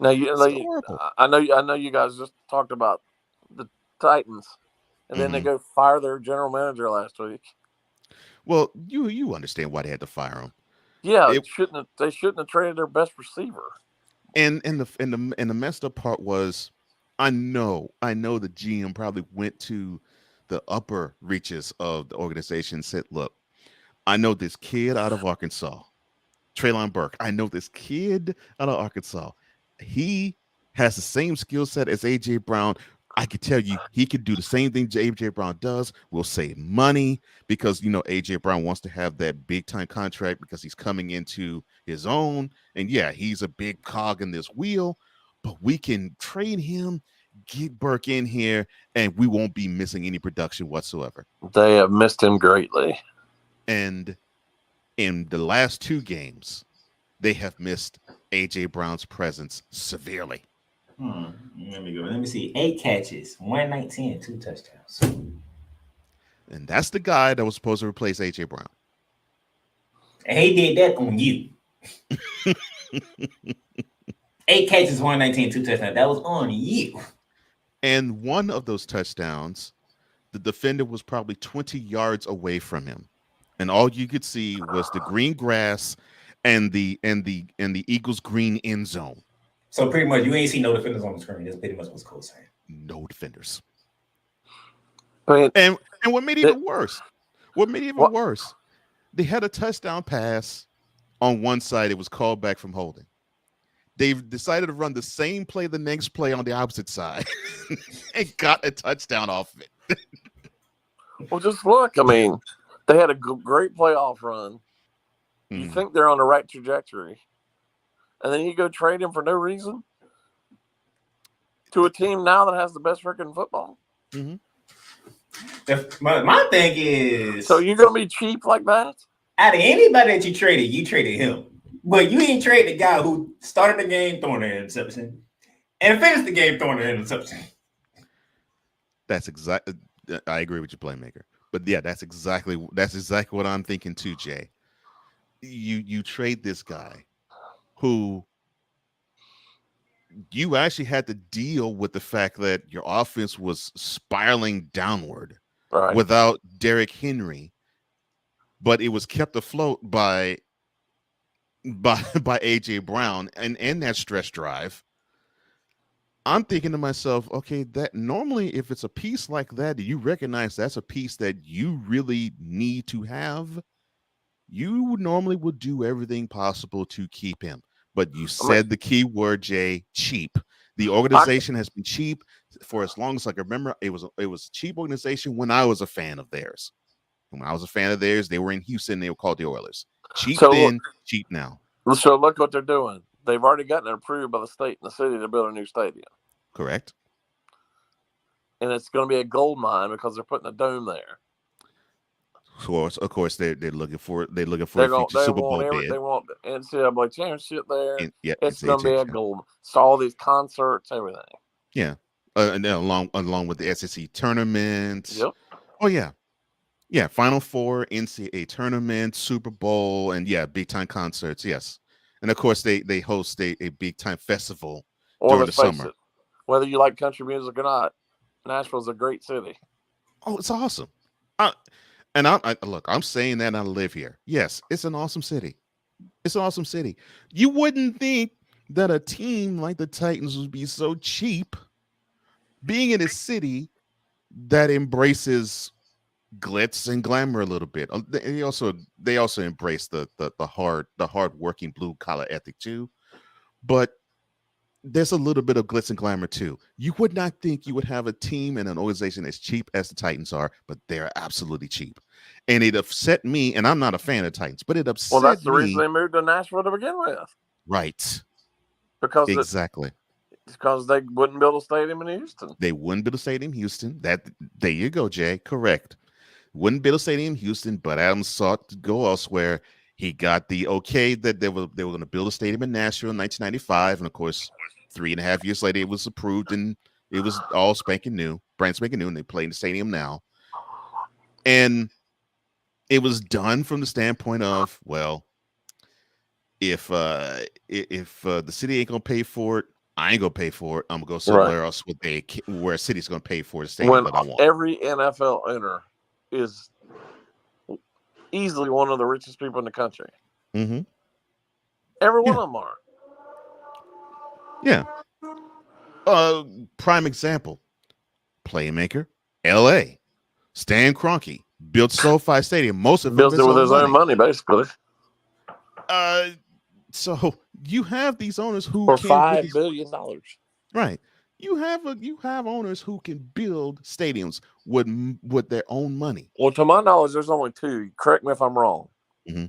Now I know you guys just talked about the Titans, and then they go fire their general manager last week. Well, you understand why they had to fire him. Yeah, It, they shouldn't have traded their best receiver. and the messed up part was, I know the GM probably went to the upper reaches of the organization and said, look, I know this kid out of Arkansas, Traylon Burke. I know this kid out of Arkansas. He has the same skill set as AJ Brown. I could tell you he could do the same thing AJ Brown does. We'll save money because AJ Brown wants to have that big time contract because he's coming into his own. And yeah, he's a big cog in this wheel, but we can trade him, get Burke in here, and we won't be missing any production whatsoever. They have missed him greatly. And in the last 2 games, they have missed AJ Brown's presence severely. Let me see. 8 catches, 119, 2 touchdowns. And that's the guy that was supposed to replace AJ Brown. And he did that on you. 8 catches, 119, 2 touchdowns. That was on you. And one of those touchdowns, the defender was probably 20 yards away from him. And all you could see was the green grass and the Eagles' green end zone. So pretty much, you ain't see no defenders on the screen. That's pretty much what's Cole's saying. No defenders. I mean, and what made it even worse? Worse? They had a touchdown pass on one side. It was called back from holding. They've decided to run the same play the next play on the opposite side and got a touchdown off of it. Well, just look. I mean, they had a great playoff run. You think they're on the right trajectory. And then you go trade him for no reason to a team now that has the best record in football. Mm-hmm. My thing is, so you're going to be cheap like that? Out of anybody that you traded him. But you ain't trade the guy who started the game throwing an interception and finished the game throwing an interception. That's exactly. I agree with your playmaker. But yeah, that's exactly what I'm thinking too, Jay. You trade this guy who you actually had to deal with the fact that your offense was spiraling downward without Derrick Henry, but it was kept afloat by AJ Brown and that stretch drive. I'm thinking to myself, okay, that normally if it's a piece like that, you recognize that's a piece that you really need to have, you normally would do everything possible to keep him. But you said the key word, Jay, cheap. The organization has been cheap for as long as I can remember. It was a cheap organization when I was a fan of theirs. When I was a fan of theirs, they were in Houston. They were called the Oilers. Cheap then, cheap now. So look what they're doing. They've already gotten it approved by the state and the city to build a new stadium. Correct. And it's going to be a gold mine because they're putting a dome there. Of course, they're looking for a future Super Bowl bid. They want the NCAA championship there. It's going to be a gold. So all these concerts, everything. Yeah, and then along with the SEC tournament. Yep. Oh yeah. Final Four, NCAA tournament, Super Bowl, and big time concerts. Yes, and of course they host a big time festival during the summer. Whether you like country music or not, Nashville's a great city. Oh, it's awesome. Look, I'm saying that I live here. Yes, it's an awesome city. It's an awesome city. You wouldn't think that a team like the Titans would be so cheap being in a city that embraces glitz and glamour a little bit. They also embrace the hard working blue collar ethic too. But there's a little bit of glitz and glamour too. You would not think you would have a team and an organization as cheap as the Titans are, but they're absolutely cheap. And it upset me, and I'm not a fan of the Titans, but it upset me. Well, that's the reason they moved to Nashville to begin with. Right. Because they wouldn't build a stadium in Houston. They wouldn't build a stadium in Houston. There you go, Jay. Correct. Wouldn't build a stadium in Houston, but Adams sought to go elsewhere. He got the okay that they were going to build a stadium in Nashville in 1995, and of course, 3.5 years later, it was approved, and it was all brand spanking new, and they play in the stadium now. And it was done from the standpoint of, well, if the city ain't gonna pay for it, I ain't gonna pay for it. I'm gonna go somewhere else where a city's gonna pay for the stadium that I want. Every NFL owner is easily one of the richest people in the country. Mm-hmm. Every one of them are. Yeah. Prime example. Playmaker, L.A. Stan Kroenke built SoFi Stadium. Most of Built it with his own money, basically. So you have these owners who for can $5 billion. Right. You have owners who can build stadiums with their own money. Well, to my knowledge, there's only two. Correct me if I'm wrong. Mm-hmm.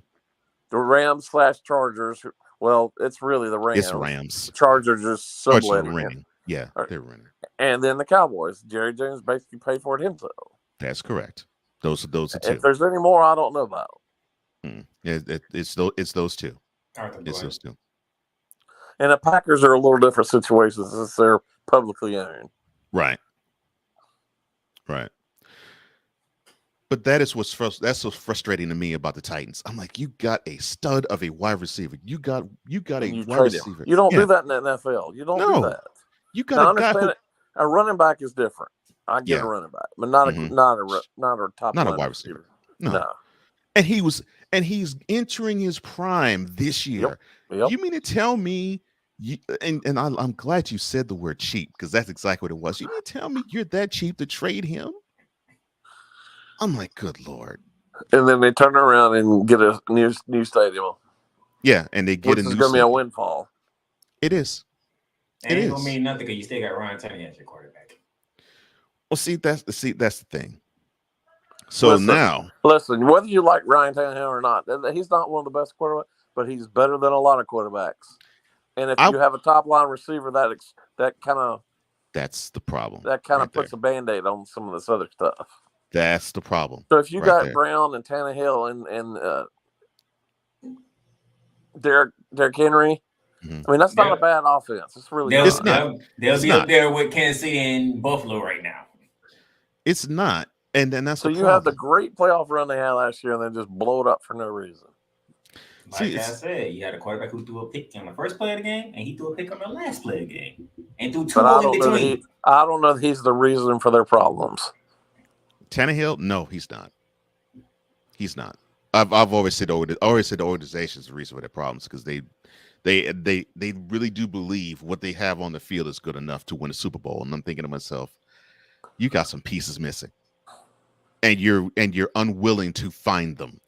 The Rams/Chargers. Well, it's really the Rams. It's Rams. Chargers just subletting renting. it. Yeah, they're renting. And then the Cowboys. Jerry Jones basically paid for it himself. That's correct. Those are two. If there's any more, I don't know about. It's those two. It's those two. And the Packers are a little different situation since they're publicly owned. Right. Right. But that's what's frustrating to me about the Titans. I'm like, you got a stud of a wide receiver. You got a wide receiver. You don't do that in the NFL. You don't do that. You got a guy who, a running back is different. I get a running back, but not a top not a wide receiver. No. And he's entering his prime this year. Yep. You mean to tell me and I'm glad you said the word cheap, because that's exactly what it was. You mean to tell me you're that cheap to trade him? I'm like, good Lord. And then they turn around and get a new stadium. Yeah, and they get which is going to be a windfall. It is. And it ain't going to mean nothing because you still got Ryan Tannehill as your quarterback. Well, that's the thing. So listen, whether you like Ryan Tannehill or not, he's not one of the best quarterbacks, but he's better than a lot of quarterbacks. And if you have a top line receiver, that's the problem. That kind of puts a Band-Aid on some of this other stuff. That's the problem. So if you got Brown and Tannehill and Derrick Henry, I mean, that's not a bad offense. It's really not. They'll be up there with Kansas City and Buffalo right now. It's not. And then that's so you have the great playoff run they had last year and then just blow it up for no reason. Like I said, you had a quarterback who threw a pick on the first play of the game, and he threw a pick on the last play of the game, and threw two more in between. I don't know if he's the reason for their problems. Tannehill? No, he's not. He's not. I've always said the organization is the reason for their problems, because they really do believe what they have on the field is good enough to win a Super Bowl. And I'm thinking to myself, you got some pieces missing, and you're unwilling to find them.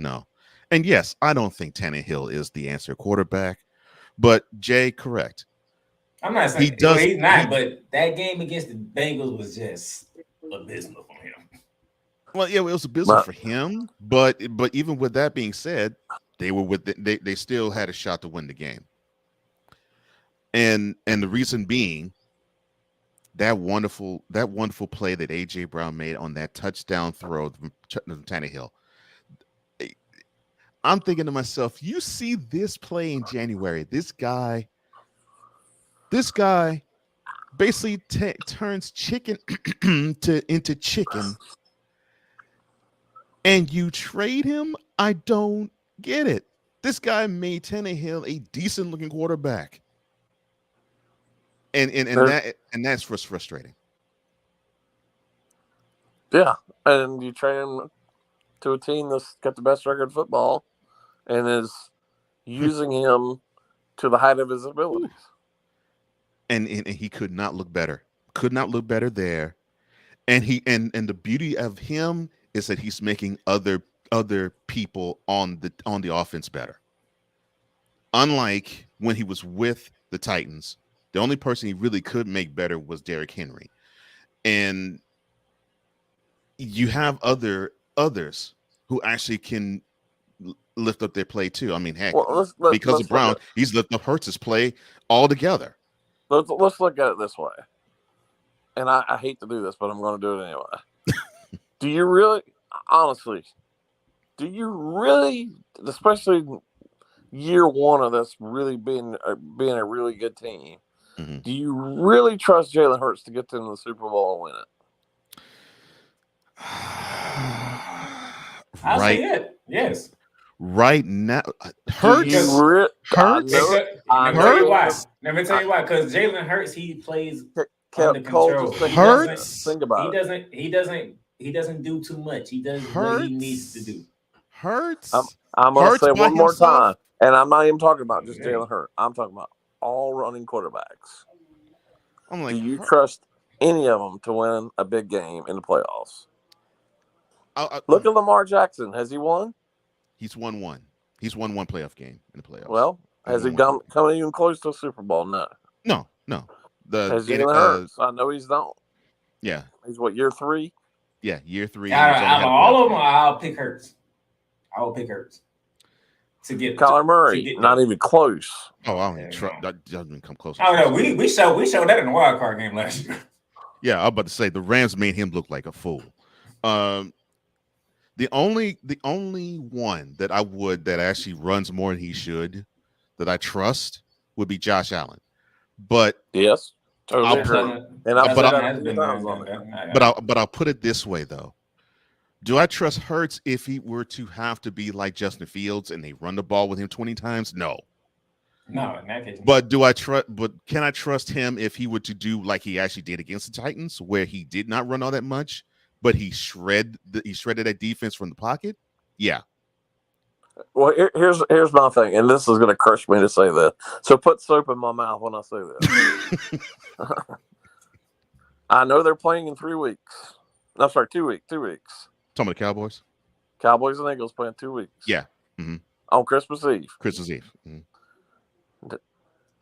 No. And yes, I don't think Tannehill is the answer quarterback, but Jay, correct. I'm not saying he's not, but that game against the Bengals was just abysmal for him. Well, yeah, it was abysmal for him, but even with that being said, they still had a shot to win the game. And the reason being that wonderful play that AJ Brown made on that touchdown throw from Tannehill. I'm thinking to myself, you see this play in January, this guy basically turns chicken into chicken, and you trade him? I don't get it. This guy made Tannehill a decent looking quarterback. And that's frustrating. Yeah. And you trade him to a team that's got the best record in football and is using him to the height of his abilities. And he could not look better. Could not look better there. And the beauty of him is that he's making other people on the offense better. Unlike when he was with the Titans, the only person he really could make better was Derrick Henry. And you have others who actually can lift up their play too. I mean, heck, because of Brown, he's lifted up Hurts's play altogether. Let's look at it this way. And I hate to do this, but I'm going to do it anyway. Do you really, especially year one of this really being a really good team, do you really trust Jalen Hurts to get to the Super Bowl and win it? I'll say it. Yes. Right now, Hurts. Let me tell you why. Because Jalen Hurts, he plays under control. Hurts. Think about it. He doesn't He doesn't do too much. He does what he needs to do. Hurts. I'm going to Hurts say by one more himself? time, and I'm not even talking about just Jalen Hurts. I'm talking about all running quarterbacks. I'm like, do you trust any of them to win a big game in the playoffs? Look at Lamar Jackson. Has he won? He's won one. He's won one playoff game in the playoffs. Well, has he come even close to a Super Bowl? No. No. Has Jalen Hurts? I know he's not. Yeah. He's what, year 3? Yeah, year 3. Out of all of them, I'll pick Hurts. I will pick Hurts to get Kyler Murray. Not even close. Oh, I don't even trust. That doesn't even come close. Oh no, we showed that in the wild card game last year. Yeah, I was about to say the Rams made him look like a fool. The only one that actually runs more than he should, that I trust, would be Josh Allen. But yes, totally. But I'll put it this way though. Do I trust Hurts if he were to have to be like Justin Fields and they run the ball with him 20 times? No. No, in that case. But can I trust him if he were to do like he actually did against the Titans, where he did not run all that much, but he shredded that defense from the pocket? Yeah. Well, here's my thing, and this is going to crush me to say this. So put soap in my mouth when I say this. I know they're playing in 3 weeks. No, sorry, 2 weeks. 2 weeks. Talking about the Cowboys? Cowboys and Eagles playing 2 weeks. Yeah. Mm-hmm. On Christmas Eve. Christmas Eve. Mm-hmm.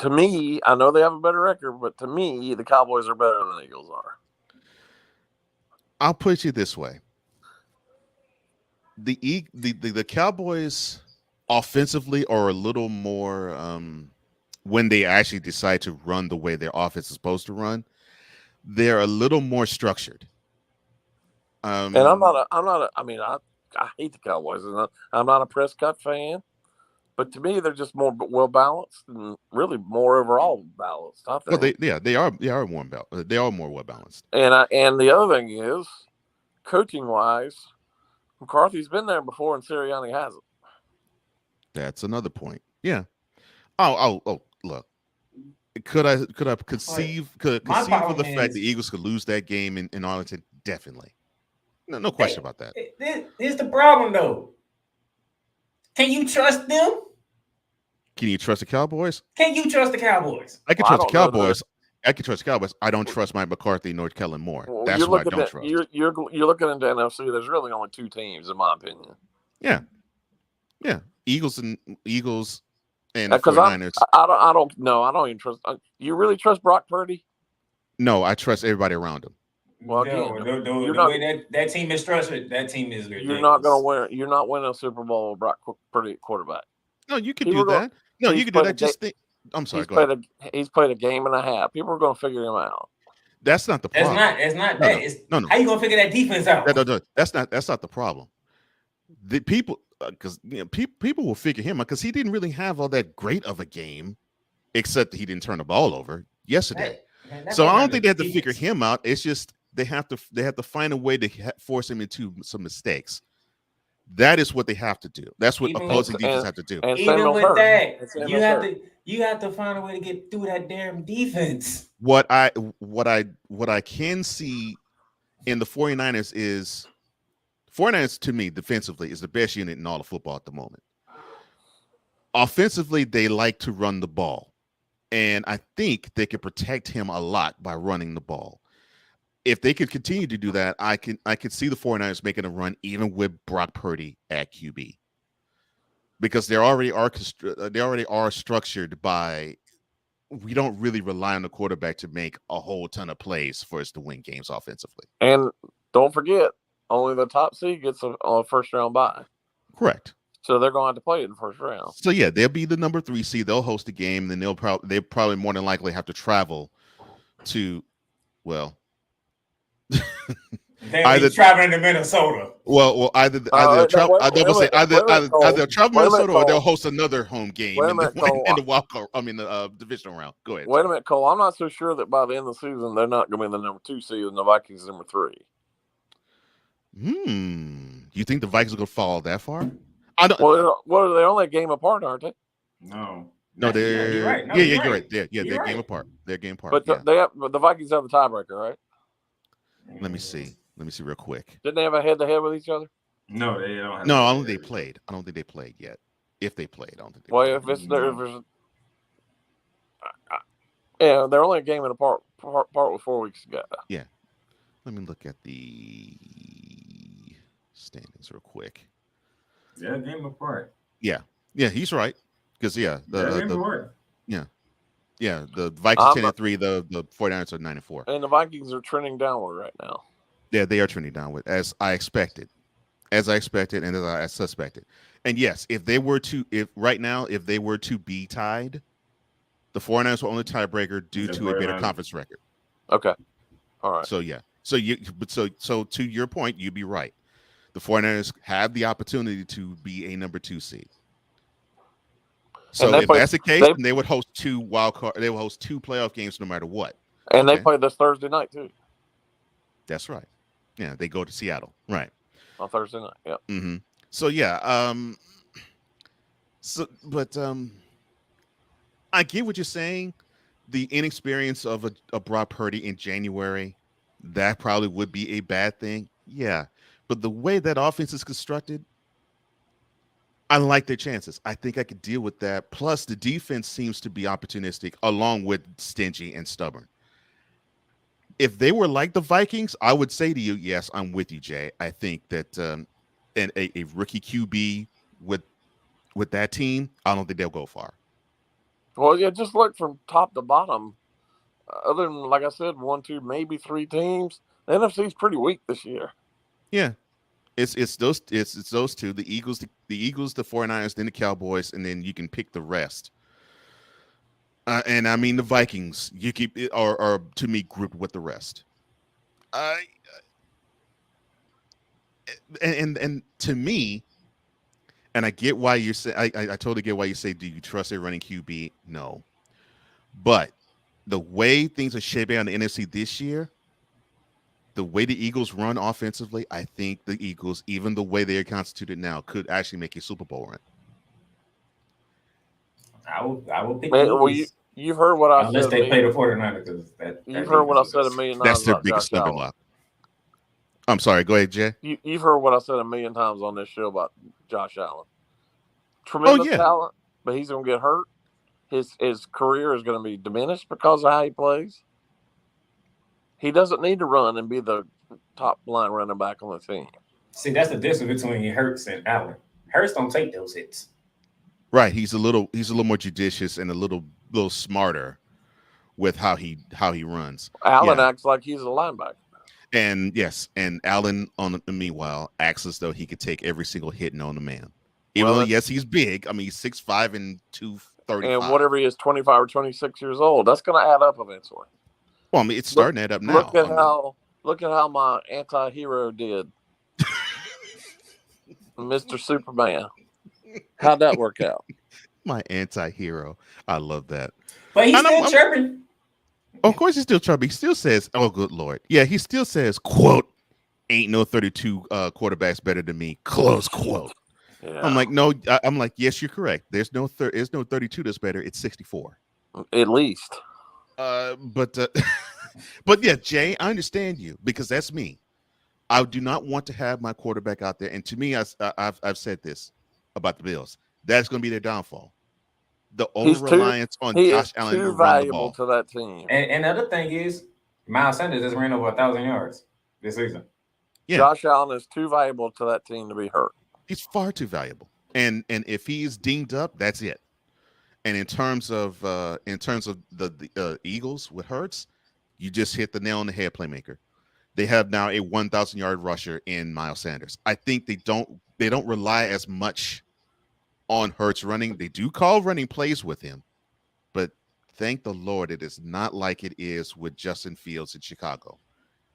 To me, I know they have a better record, but to me, the Cowboys are better than the Eagles are. I'll put it this way. The Cowboys offensively are a little more when they actually decide to run the way their offense is supposed to run, they're a little more structured. And I hate the Cowboys. I'm not a Prescott fan, but to me, they're just more well balanced and really more overall balanced. I think. Well, they are more balanced. They are more well balanced. And the other thing is, coaching wise, McCarthy's been there before, and Sirianni hasn't. That's another point. Yeah. Oh, look. Could I conceive of the fact the Eagles could lose that game in Arlington? Definitely. No question about that. Here's the problem, though. Can you trust them? Can you trust the Cowboys? Can you trust the Cowboys? I can trust the Cowboys. I can trust the Cowboys. I don't trust Mike McCarthy nor Kellen Moore. Well, that's why I don't trust. You're looking into NFC. There's really only 2 teams, in my opinion. Yeah. Eagles and the 49ers. I don't know. I don't even trust. You really trust Brock Purdy? No, I trust everybody around him. Well, the way that team is structured, that team is ridiculous. You're not going to win. You're not winning a Super Bowl with Brock Purdy at quarterback. No, you can do that. No, you can do that. Just think. I'm sorry. He's played a game and a half. People are going to figure him out. That's not the problem. It's not that. No. How you going to figure that defense out? No. That's not the problem. The people, because people will figure him out because he didn't really have all that great of a game, except that he didn't turn the ball over yesterday. So I don't think they have to figure him out. It's just they have to find a way to force him into some mistakes. That is what they have to do. That's what opposing defense have to do. Even with that, you have to find a way to get through that damn defense. What I can see in the 49ers is 49ers to me defensively is the best unit in all of football at the moment. Offensively, they like to run the ball. And I think they could protect him a lot by running the ball. If they could continue to do that, I could see the 49ers making a run even with Brock Purdy at QB. Because they already are structured by we don't really rely on the quarterback to make a whole ton of plays for us to win games offensively. And don't forget, only the top seed gets a first round bye. Correct. So they're going to have to play in the first round. So yeah, they'll be the number 3 seed. They'll host the game, and then they'll probably more than likely have to travel to, well, either traveling to Minnesota. Well, either travel Minnesota or they'll host another home game in the wild card. I mean the divisional round. Go ahead. Wait a minute, Cole. I'm not so sure that by the end of the season they're not going to be the number 2 seed and the Vikings number 3. You think the Vikings are going to fall that far? Well, they're only a game apart, aren't they? No, they're you're right. You're right. They're game apart. They're game apart. But the Vikings have the tiebreaker, right? Let me see. Let me see real quick. Didn't they have a head-to-head with each other? No, they don't have No, I don't think they played. I don't think they played yet. If they played, I don't think they Well, played. if there's yeah, they're only a game in apart with 4 weeks ago. Yeah. Let me look at the standings real quick. Yeah, game apart. Yeah. Yeah, he's right. Because game apart. Yeah. Yeah, the Vikings 10-3, the 49ers are 9-4. And the Vikings are trending downward right now. Yeah, they are trending downward, as I expected. And as I suspected. And yes, if they were to be tied, the 49ers were only tiebreaker due to a better conference record. Okay. All right. So yeah. So to your point, you'd be right. The 49ers have the opportunity to be a number 2 seed. So if that's the case, then they would host 2 they would host 2 playoff games no matter what. And they play this Thursday night too. That's right. Yeah, they go to Seattle. Right. On Thursday night. Yeah. Mm-hmm. So yeah. I get what you're saying. The inexperience of a Brock Purdy in January, that probably would be a bad thing. Yeah. But the way that offense is constructed, I like their chances. I think I could deal with that. Plus, the defense seems to be opportunistic along with stingy and stubborn. If they were like the Vikings, I would say to you, yes, I'm with you, Jay. I think that a rookie QB with that team, I don't think they'll go far. Well, yeah, just look from top to bottom. Other than, like I said, 1, 2, maybe 3 teams, the NFC's pretty weak this year. Yeah. It's those two, the Eagles, the 49ers, then the Cowboys, and then you can pick the rest. And I mean the Vikings, you keep are to me grouped with the rest. And to me, and I get why you say I totally get why you say, do you trust a running QB? No. But the way things are shaping out in the NFC this year, the way the Eagles run offensively, I think the Eagles, even the way they are constituted now, could actually make a Super Bowl run. I will pick you've heard what I said. Unless they play the 49ers, because you've heard what I said a million times. That's their biggest stumbling block. I'm sorry. Go ahead, Jay. You've heard what I said a million times on this show about Josh Allen. Tremendous talent, but he's going to get hurt. His career is going to be diminished because of how he plays. He doesn't need to run and be the top line running back on the team. See, that's the difference between Hurts and Allen. Hurts don't take those hits. Right. He's a little more judicious and a little smarter with how he runs. Allen acts like he's a linebacker. And yes, and Allen meanwhile acts as though he could take every single hit known to man. Even though yes, he's big. I mean, he's 6'5" and 235. And whatever he is, 25 or 26 years old, that's going to add up eventually. Well, I mean, it's starting to add up now. Look at how my anti-hero did. Mr. Superman. How'd that work out? My anti-hero. I love that. But he's still chirping. Of course he's still chirping. He still says, oh, good Lord. Yeah, he still says, quote, ain't no 32 quarterbacks better than me, close quote. Yeah. I'm like, no, I'm like, yes, you're correct. There's no 32 that's better. It's 64. At least. But yeah, Jay, I understand you because that's me. I do not want to have my quarterback out there. And to me, I've said this about the Bills. That's going to be their downfall. The over-reliance on Josh Allen too valuable to that team. And the other thing is, Miles Sanders just ran over 1,000 yards this season. Yeah. Josh Allen is too valuable to that team to be hurt. He's far too valuable. And if he's dinged up, that's it. And in terms of the Eagles with Hurts, you just hit the nail on the head, playmaker. They have now a 1,000-yard rusher in Miles Sanders. I think they don't rely as much on Hurts running. They do call running plays with him, but thank the Lord it is not like it is with Justin Fields in Chicago,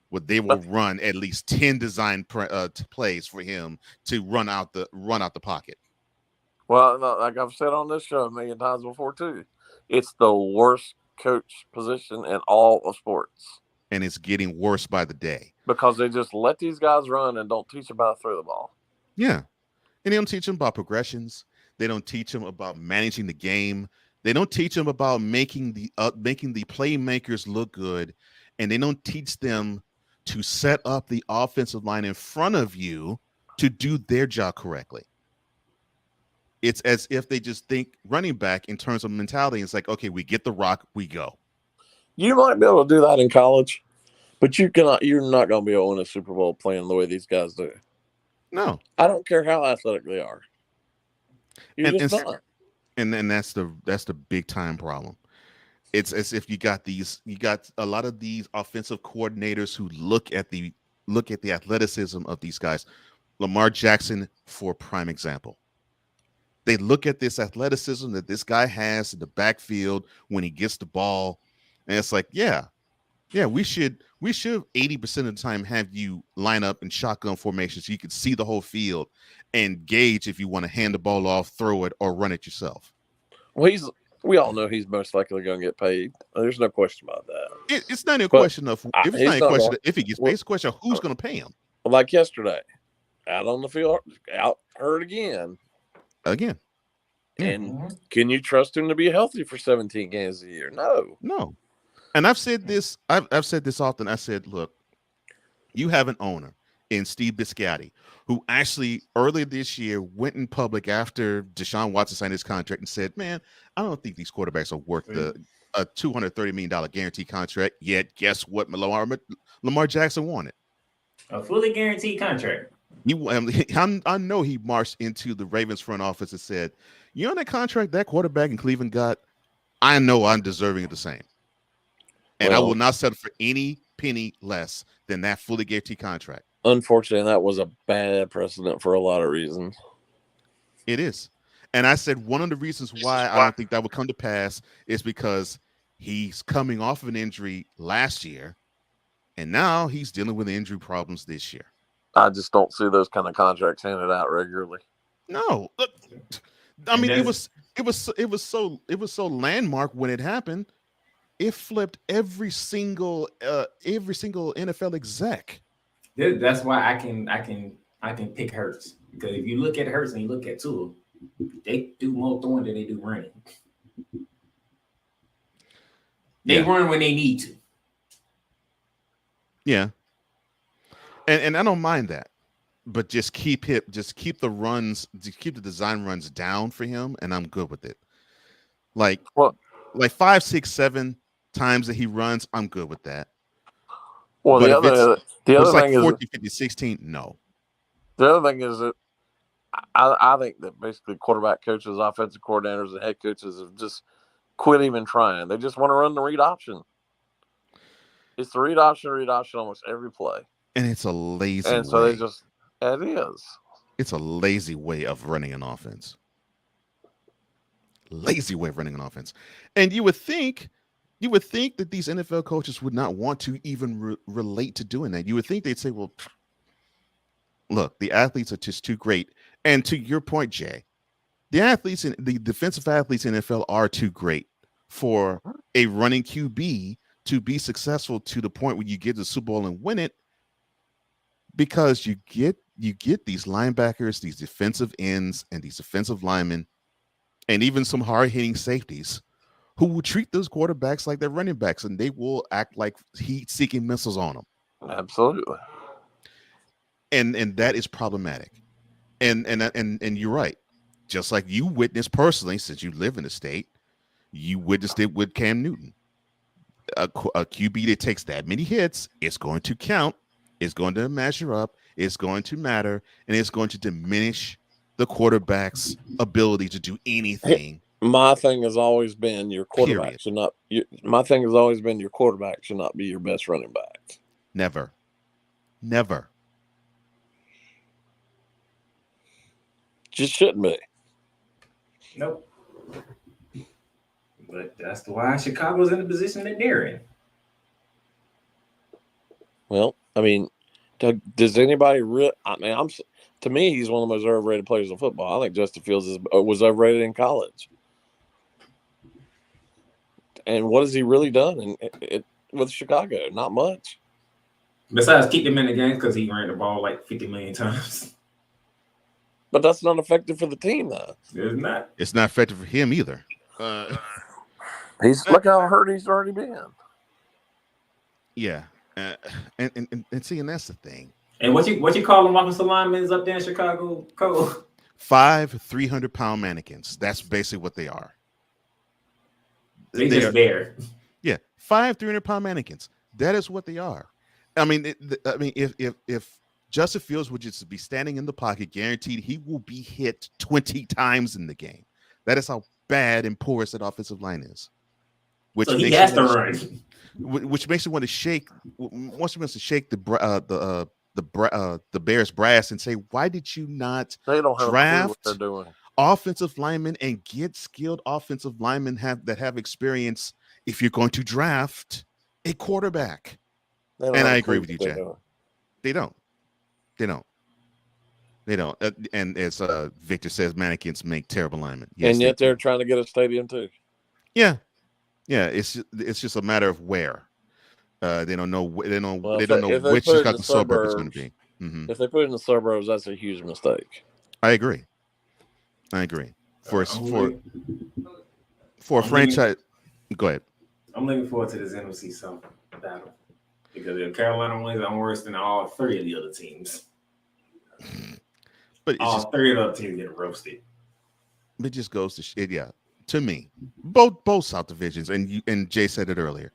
where they will run at least 10 design plays for him to run out the pocket. Well, like I've said on this show a million times before too, it's the worst coach position in all of sports. And it's getting worse by the day. Because they just let these guys run and don't teach them how to throw the ball. Yeah. And they don't teach them about progressions. They don't teach them about managing the game. They don't teach them about making the playmakers look good. And they don't teach them to set up the offensive line in front of you to do their job correctly. It's as if they just think running back in terms of mentality. It's like, okay, we get the rock, we go. You might be able to do that in college, but you cannot. You're not going to be able to win a Super Bowl playing the way these guys do. No, I don't care how athletic they are. You're just not. And that's the big time problem. It's as if you got a lot of these offensive coordinators who look at the athleticism of these guys. Lamar Jackson, for prime example. They look at this athleticism that this guy has in the backfield when he gets the ball, and it's like, yeah, we should 80% of the time have you line up in shotgun formation so you can see the whole field and gauge if you want to hand the ball off, throw it, or run it yourself. Well, we all know he's most likely going to get paid. There's no question about that. It's not a question of if it's not a question if he gets paid. It's a question of who's going to pay him. Like yesterday, out on the field, out hurt again. And can you trust him to be healthy for 17 games a year? No. And I've said this. I've said this often. I said, look, you have an owner in Steve Bisciotti who actually earlier this year went in public after Deshaun Watson signed his contract and said, man, I don't think these quarterbacks are worth a $230 million guarantee contract. Yet, guess what? Lamar Jackson wanted a fully guaranteed contract. I know he marched into the Ravens front office and said, you know that contract that quarterback in Cleveland got? I know I'm deserving of the same. And I will not settle for any penny less than that fully guaranteed contract. Unfortunately, that was a bad precedent for a lot of reasons. It is. And I said one of the reasons why I don't think that would come to pass is because he's coming off of an injury last year, and now he's dealing with injury problems this year. I just don't see those kind of contracts handed out regularly. No. I mean, it was so landmark when it happened. It flipped every single NFL exec. That's why I can pick Hurts, because if you look at Hurts and you look at Tua, they do more throwing than they do running. They run when they need to. Yeah, and I don't mind that, but just keep the design runs down for him, and I'm good with it. Like 5, 6, 7 times that he runs, I'm good with that. Well, but the other like thing 40, 50, 16, no. The other thing is that I think that basically quarterback coaches, offensive coordinators, and head coaches have just quit even trying. They just want to run the read option. It's the read option almost every play. And it's a lazy way. And so it is. It's a lazy way of running an offense. Lazy way of running an offense. And you would think that these NFL coaches would not want to even relate to doing that. You would think they'd say, well, look, the athletes are just too great. And to your point, Jay, the defensive athletes in NFL are too great for a running QB to be successful to the point where you get to the Super Bowl and win it, because you get these linebackers, these defensive ends, and these defensive linemen, and even some hard-hitting safeties who will treat those quarterbacks like they're running backs, and they will act like heat-seeking missiles on them. Absolutely. And that is problematic. And you're right. Just like you witnessed personally, since you live in the state, you witnessed it with Cam Newton. A QB that takes that many hits, it's going to count, it's going to measure up, it's going to matter, and it's going to diminish the quarterback's ability to do anything. My thing has always been your quarterback should not. My thing has always been your quarterback should not be your best running back. Never. Just shouldn't be. Nope. But that's why Chicago's in the position that they're in. Well, I mean, does anybody really? I mean, to me, he's one of the most overrated players in football. I think Justin Fields was overrated in college. And what has he really done with Chicago? Not much. Besides keep him in the game because he ran the ball like 50 million times. But that's not effective for the team, though. It's not. It's not effective for him either. Look how hurt he's already been. Yeah. And see, and that's the thing. And what you call them offensive linemen up there in Chicago, Cole? 5 300-pound mannequins. That's basically what they are. They just there. Yeah, 5 300-pound mannequins. That is what they are. I mean, if Justin Fields would just be standing in the pocket, guaranteed he will be hit 20 times in the game. That is how bad and porous that offensive line is. Which so he makes has to run. Which makes you want to shake. Wants to shake the Bears brass and say, why did you not draft what they're doing. offensive linemen and get skilled offensive linemen that have experience if you're going to draft a quarterback? And I agree with you, Jack. They don't. And as Victor says, mannequins make terrible linemen. Yes, and yet they're trying to get a stadium too. Yeah. It's just a matter of where. They don't know. They don't know which Chicago suburb it's going to be. Mm-hmm. If they put it in the suburbs, that's a huge mistake. I agree. For a franchise, go ahead. I'm looking forward to this NFC South battle because if Carolina wins, I'm worse than all 3 of the other teams. But all 3 of the other teams get roasted. It just goes to to me, both South divisions, and Jay said it earlier.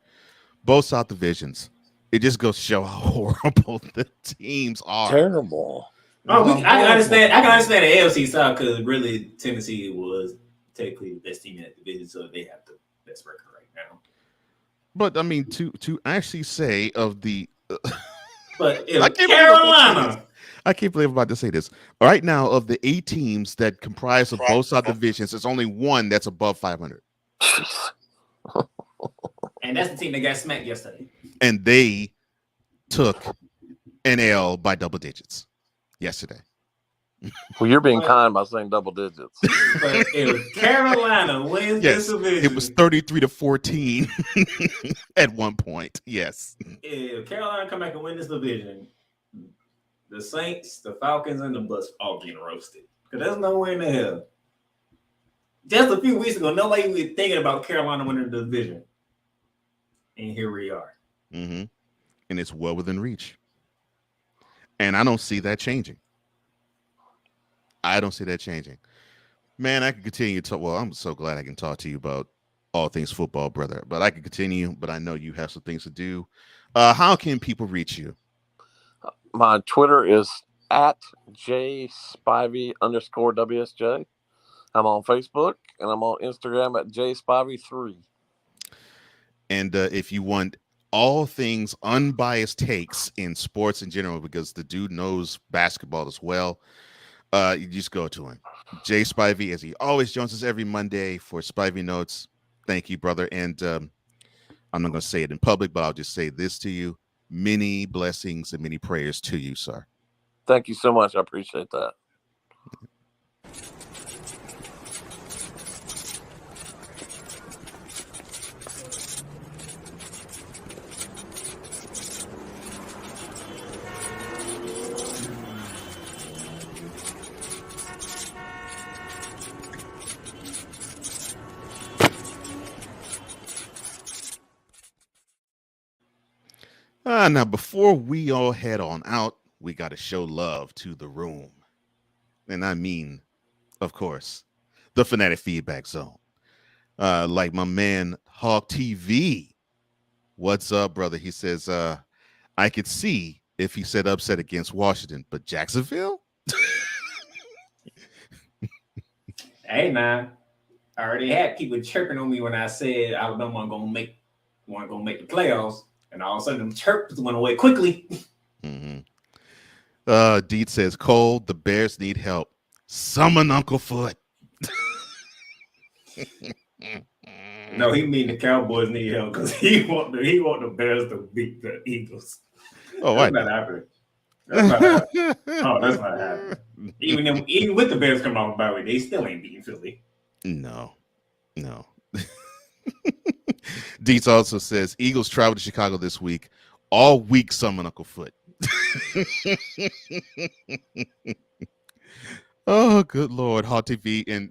Both South divisions, it just goes to show how horrible the teams are. Terrible. I can understand the AFC South because really Tennessee was technically the best team in that division, so they have the best record right now. But I mean, to actually say of the, but Carolina. I can't believe I'm about to say this. Right now, of the 8 teams that comprise of both South divisions, there's only one that's above 500. And that's the team that got smacked yesterday. And they took an L by double digits yesterday. Well, you're being kind by saying double digits. But if Carolina wins this division, it was 33-14 at one point. Yes. If Carolina come back and win this division, the Saints, the Falcons, and the Bucs all getting roasted. Because there's nowhere in the hell. Just a few weeks ago, nobody was thinking about Carolina winning the division. And here we are. Mm-hmm. And it's well within reach. And I don't see that changing. Man, I can continue to talk. Well, I'm so glad I can talk to you about all things football, brother. But I can continue, but I know you have some things to do. How can people reach you? My Twitter is at jspivey_WSJ. I'm on Facebook and I'm on Instagram at jspivey3. And if you want all things unbiased takes in sports in general, because the dude knows basketball as well, you just go to him. Jay Spivey, as he always joins us every Monday for Spivey Notes. Thank you, brother. And I'm not going to say it in public, but I'll just say this to you. Many blessings and many prayers to you, sir. Thank you so much. I appreciate that. Now, before we all head on out, we got to show love to the room. And I mean, of course, the Fanatic Feedback Zone. Like my man, Hawk TV. What's up, brother? He says, I could see if he said upset against Washington, but Jacksonville? Hey, man. I already had people chirping on me when I said Alabama wasn't going to make the playoffs. And all of a sudden, them chirps went away quickly. Mm-hmm. Deed says, Cole, the Bears need help. Summon Uncle Foot. No, he mean the Cowboys need help because he want the Bears to beat the Eagles. Oh, that's not happening. That's not happening. Oh, that's not happening. Even with the Bears coming off by way, they still ain't beating Philly. No. Deets also says Eagles travel to Chicago this week. All week, summon Uncle Foot. Oh, good Lord, Hot TV, and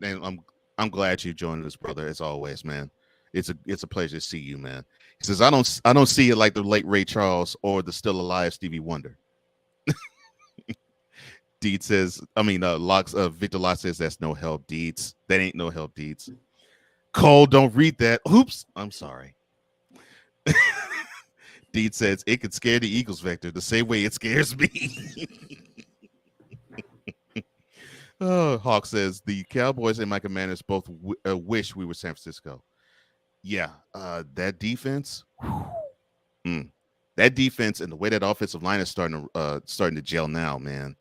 I'm glad you joined us, brother. As always, man. It's a pleasure to see you, man. He says, I don't see it like the late Ray Charles or the still alive Stevie Wonder. Deeds says, Victor Locke says that's no help, Deeds. That ain't no help, Deeds. Cole, don't read that. Oops, I'm sorry. Deed says it could scare the Eagles, Victor, the same way it scares me. Hawk says the Cowboys and my Commanders both wish we were San Francisco. Yeah, that defense, that defense, and the way that offensive line is starting to gel now, man.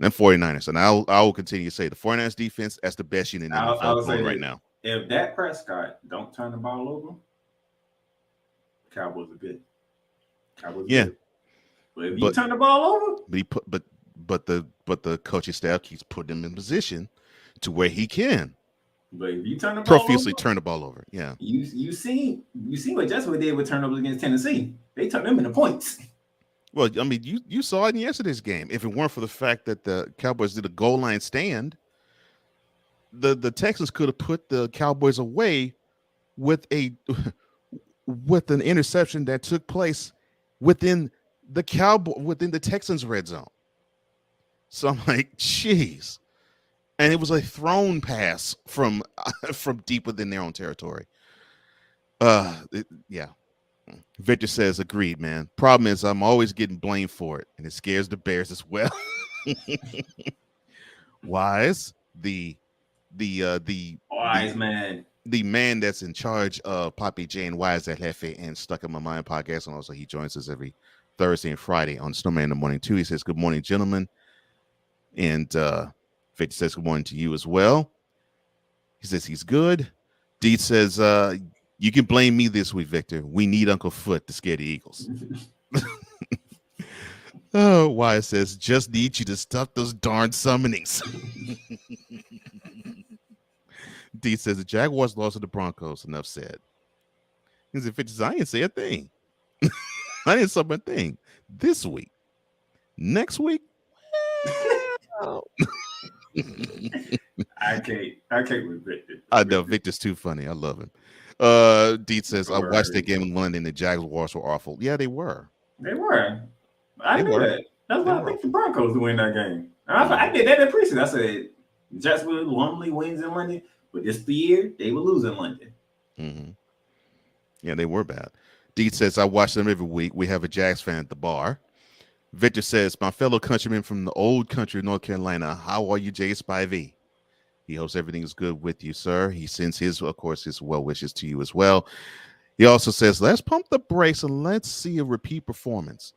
Them 49ers, and I will continue to say the 49ers defense, that's the best unit in the NFL going right now. If Dak Prescott don't turn the ball over, Cowboys are good. Good. But if you turn the ball over, but the coaching staff keeps putting him in position to where he can. But if you turn the ball profusely over, turn the ball over, yeah. You see what Joshua did with turnovers against Tennessee. They turned them into points. Well, I mean, you saw it in yesterday's game. If it weren't for the fact that the Cowboys did a goal line stand, the Texans could have put the Cowboys away with an interception that took place within the Texans' red zone. So I'm like, jeez. And it was a thrown pass from deep within their own territory. Yeah. Victor says, agreed, man. Problem is, I'm always getting blamed for it, and it scares the Bears as well. Wise, the Wise man, the man that's in charge of Poppy Jane Wise at Hefe and Stuck in My Mind podcast, and also he joins us every Thursday and Friday on Snowman in the Morning too. He says, "Good morning, gentlemen," and Victor says, "Good morning to you as well." He says he's good. Deed says, you can blame me this week, Victor. We need Uncle Foot to scare the Eagles. Oh, Wyatt says, just need you to stop those darn summonings. D says, the Jaguars lost to the Broncos. Enough said. He said, Victor says, I didn't say a thing. I didn't say a thing. This week. Next week? Well. I can't with Victor. I know, Victor's too funny. I love him. Deed says, I watched that game in London. The Jaguars were awful. Yeah, they were. They were. I knew that. That's why I think the Broncos win that game. I did that in preseason. I said, Jacksonville normally wins in London, but this year, they will lose in London. Mm-hmm. Yeah, they were bad. Deed says, I watch them every week. We have a Jags fan at the bar. Victor says, my fellow countrymen from the old country of North Carolina, how are you, Jay Spivey? He hopes everything is good with you, sir. He sends his well wishes to you as well. He also says, let's pump the brakes and let's see a repeat performance.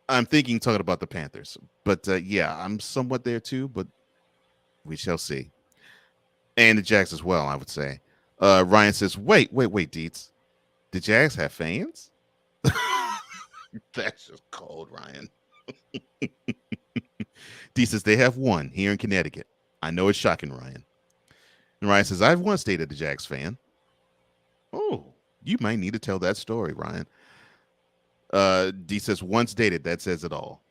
I'm talking about the Panthers. But yeah, I'm somewhat there too, but we shall see. And the Jags as well, I would say. Ryan says, wait, Deets. The Jags have fans? That's just cold, Ryan. D says they have one here in Connecticut. I know it's shocking, Ryan. And Ryan says, I've once dated a Jags fan. Oh, you might need to tell that story, Ryan. D says, once dated, that says it all.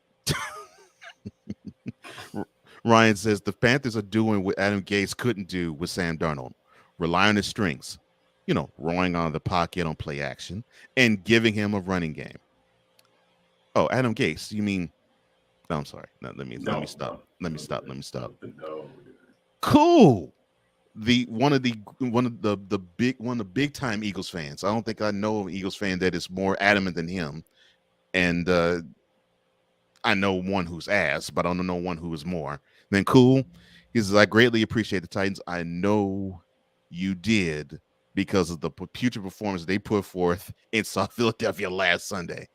Ryan says, the Panthers are doing what Adam Gase couldn't do with Sam Darnold. Rely on his strengths. Rolling on the pocket on play action and giving him a running game. Oh, Adam Gase, you mean? No, I'm sorry. No, let me stop. Let me stop. No. Cool. One of the big time Eagles fans. I don't think I know an Eagles fan that is more adamant than him. And I know one who's ass, but I don't know one who is more. Then cool. He says, I greatly appreciate the Titans. I know you did because of the putrid performance they put forth in South Philadelphia last Sunday.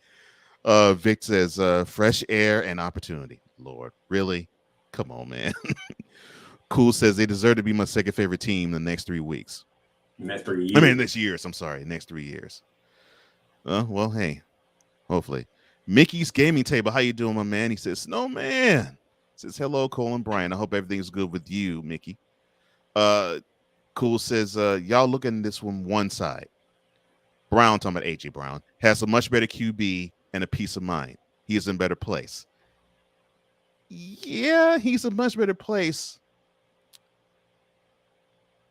Vic says, fresh air and opportunity. Lord, really? Come on, man. Cool says they deserve to be my second favorite team in the next 3 weeks. Next 3 years? Next years. I'm sorry. Next 3 years. Well, hey, hopefully. Mickey's Gaming Table. How you doing, my man? He says, Snowman. He says, hello, Cole and Brian. I hope everything's good with you, Mickey. Cool says, y'all looking at this from one side. Brown, talking about A.J. Brown, has a much better QB and a peace of mind. He is in a better place. Yeah, he's a much better place.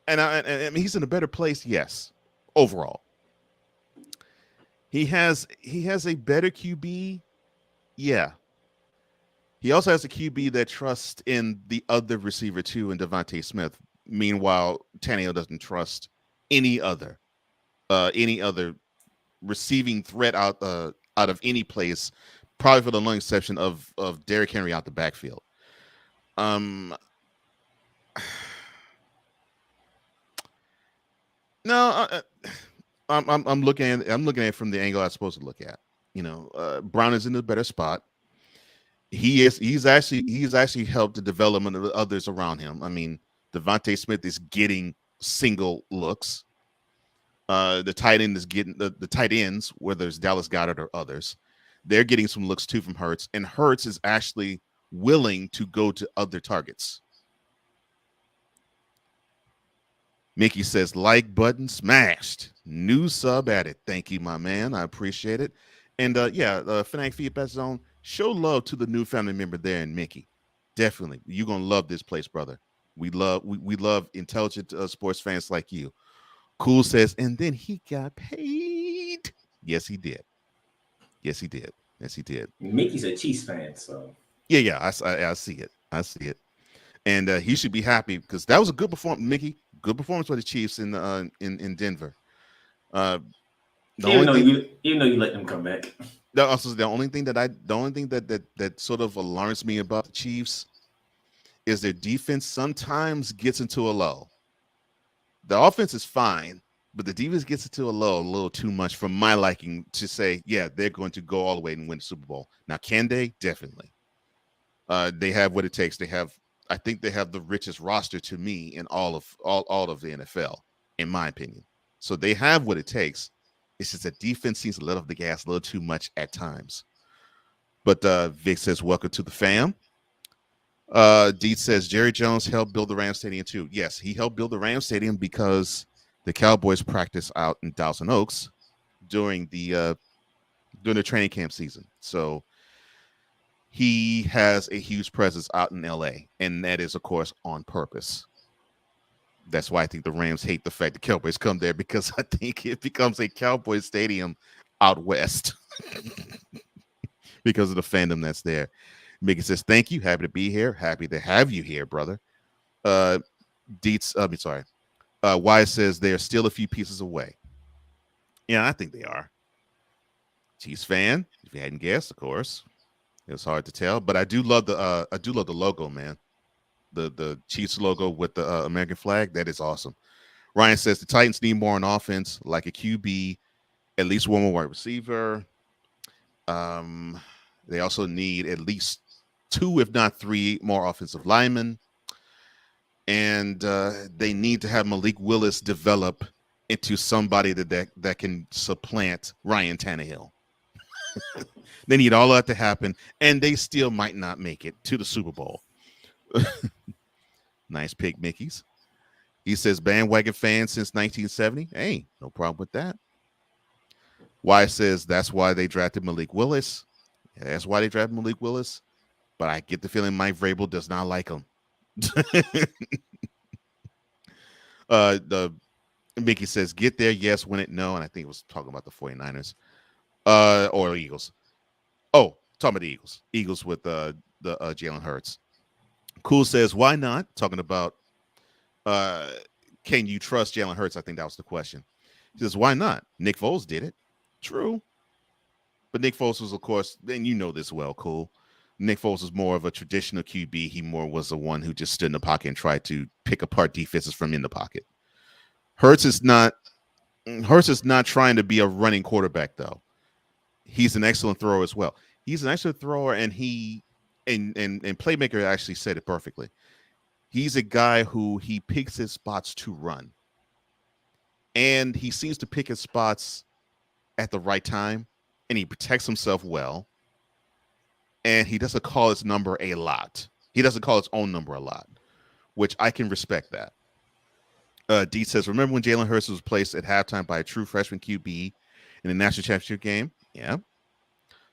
And I mean, he's in a better place, yes, overall. He has a better QB. Yeah. He also has a QB that trusts in the other receiver too, in Devontae Smith. Meanwhile, Tannehill doesn't trust any other receiving threat out of any place, probably for the long exception of Derrick Henry out the backfield. No, I'm looking at it from the angle I'm supposed to look at. Brown is in a better spot. He's actually helped the development of the others around him. I mean, Devontae Smith is getting single looks. The tight end is getting the tight ends, whether it's Dallas Goedert or others, they're getting some looks too from Hurts, and Hurts is actually willing to go to other targets. Mickey says, like button smashed. New sub added. Thank you, my man. I appreciate it. And Fanatic Feedback Zone, show love to the new family member there in Mickey. Definitely. You're going to love this place, brother. We love intelligent sports fans like you. Cool says, and then he got paid. Yes, he did. Yes, he did. Yes, he did. Mickey's a Chiefs fan, so. Yeah, I see it. I see it. And he should be happy because that was a good performance, Mickey. Good performance for the Chiefs in Denver. Even though you let them come back. The only thing that sort of alarms me about the Chiefs is their defense sometimes gets into a lull. The offense is fine, but the defense gets into a lull a little too much for my liking to say, yeah, they're going to go all the way and win the Super Bowl. Now, can they? Definitely. They have what it takes. I think they have the richest roster to me in all of the NFL, in my opinion. So they have what it takes. It's just that defense seems to let off the gas a little too much at times. But Vic says, welcome to the fam. Deet says, Jerry Jones helped build the Rams Stadium too. Yes, he helped build the Rams Stadium because the Cowboys practice out in Dawson Oaks during the training camp season. So he has a huge presence out in LA, and that is, of course, on purpose. That's why I think the Rams hate the fact the Cowboys come there, because I think it becomes a Cowboys stadium out west because of the fandom that's there. Mickey says, thank you. Happy to be here. Happy to have you here, brother. Wise says they're still a few pieces away. Yeah, I think they are. Chiefs fan, if you hadn't guessed, of course. It's hard to tell, but I do love the logo, man. The Chiefs logo with the American flag, that is awesome. Ryan says the Titans need more on offense, like a QB, at least one more wide receiver. They also need at least 2, if not 3, more offensive linemen. And they need to have Malik Willis develop into somebody that can supplant Ryan Tannehill. They need all that to happen, and they still might not make it to the Super Bowl. Nice pick, Mickey's. He says, bandwagon fan since 1970. Hey, no problem with that. Wise says that's why they drafted Malik Willis. Yeah, that's why they drafted Malik Willis. But I get the feeling Mike Vrabel does not like him. Mickey says, get there, yes, win it, no. And I think it was talking about the 49ers or Eagles. Oh, talking about the Eagles. Eagles with the Jalen Hurts. Cool says, why not? Talking about can you trust Jalen Hurts? I think that was the question. He says, why not? Nick Foles did it. True. But Nick Foles was, of course, and you know this well, Cool. Nick Foles was more of a traditional QB. He more was the one who just stood in the pocket and tried to pick apart defenses from in the pocket. Hurts is not trying to be a running quarterback, though. He's an excellent thrower as well. He's an excellent thrower, and Playmaker actually said it perfectly. He's a guy who he picks his spots to run. And he seems to pick his spots at the right time, and he protects himself well. And he doesn't call his number a lot. He doesn't call his own number a lot, which I can respect that. D says, remember when Jalen Hurts was replaced at halftime by a true freshman QB in the national championship game? Yeah.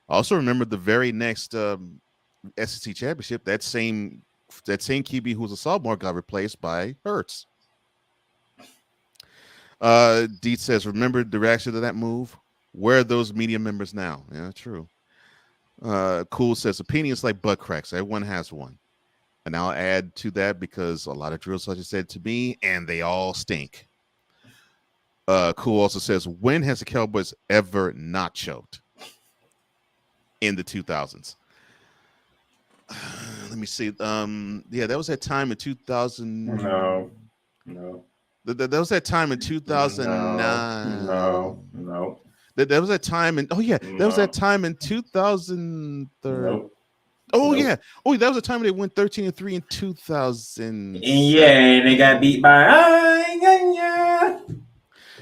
Also remember the very next SEC championship, that same QB who was a sophomore got replaced by Hurts. D says, remember the reaction to that move? Where are those media members now? Yeah, true. Cool says opinions like butt cracks. Everyone has one. And I'll add to that because a lot of drill sergeants said to me, and they all stink. Cool also says, when has the Cowboys ever not choked? In the 2000s. Let me see. Yeah, that was that time in 2000. No. That was that time in 2009. No. That was that time in. Oh yeah, that was that time in 2003. Nope. Oh yeah. Oh, that was the time they went 13-3 in 2000. And they got beat by.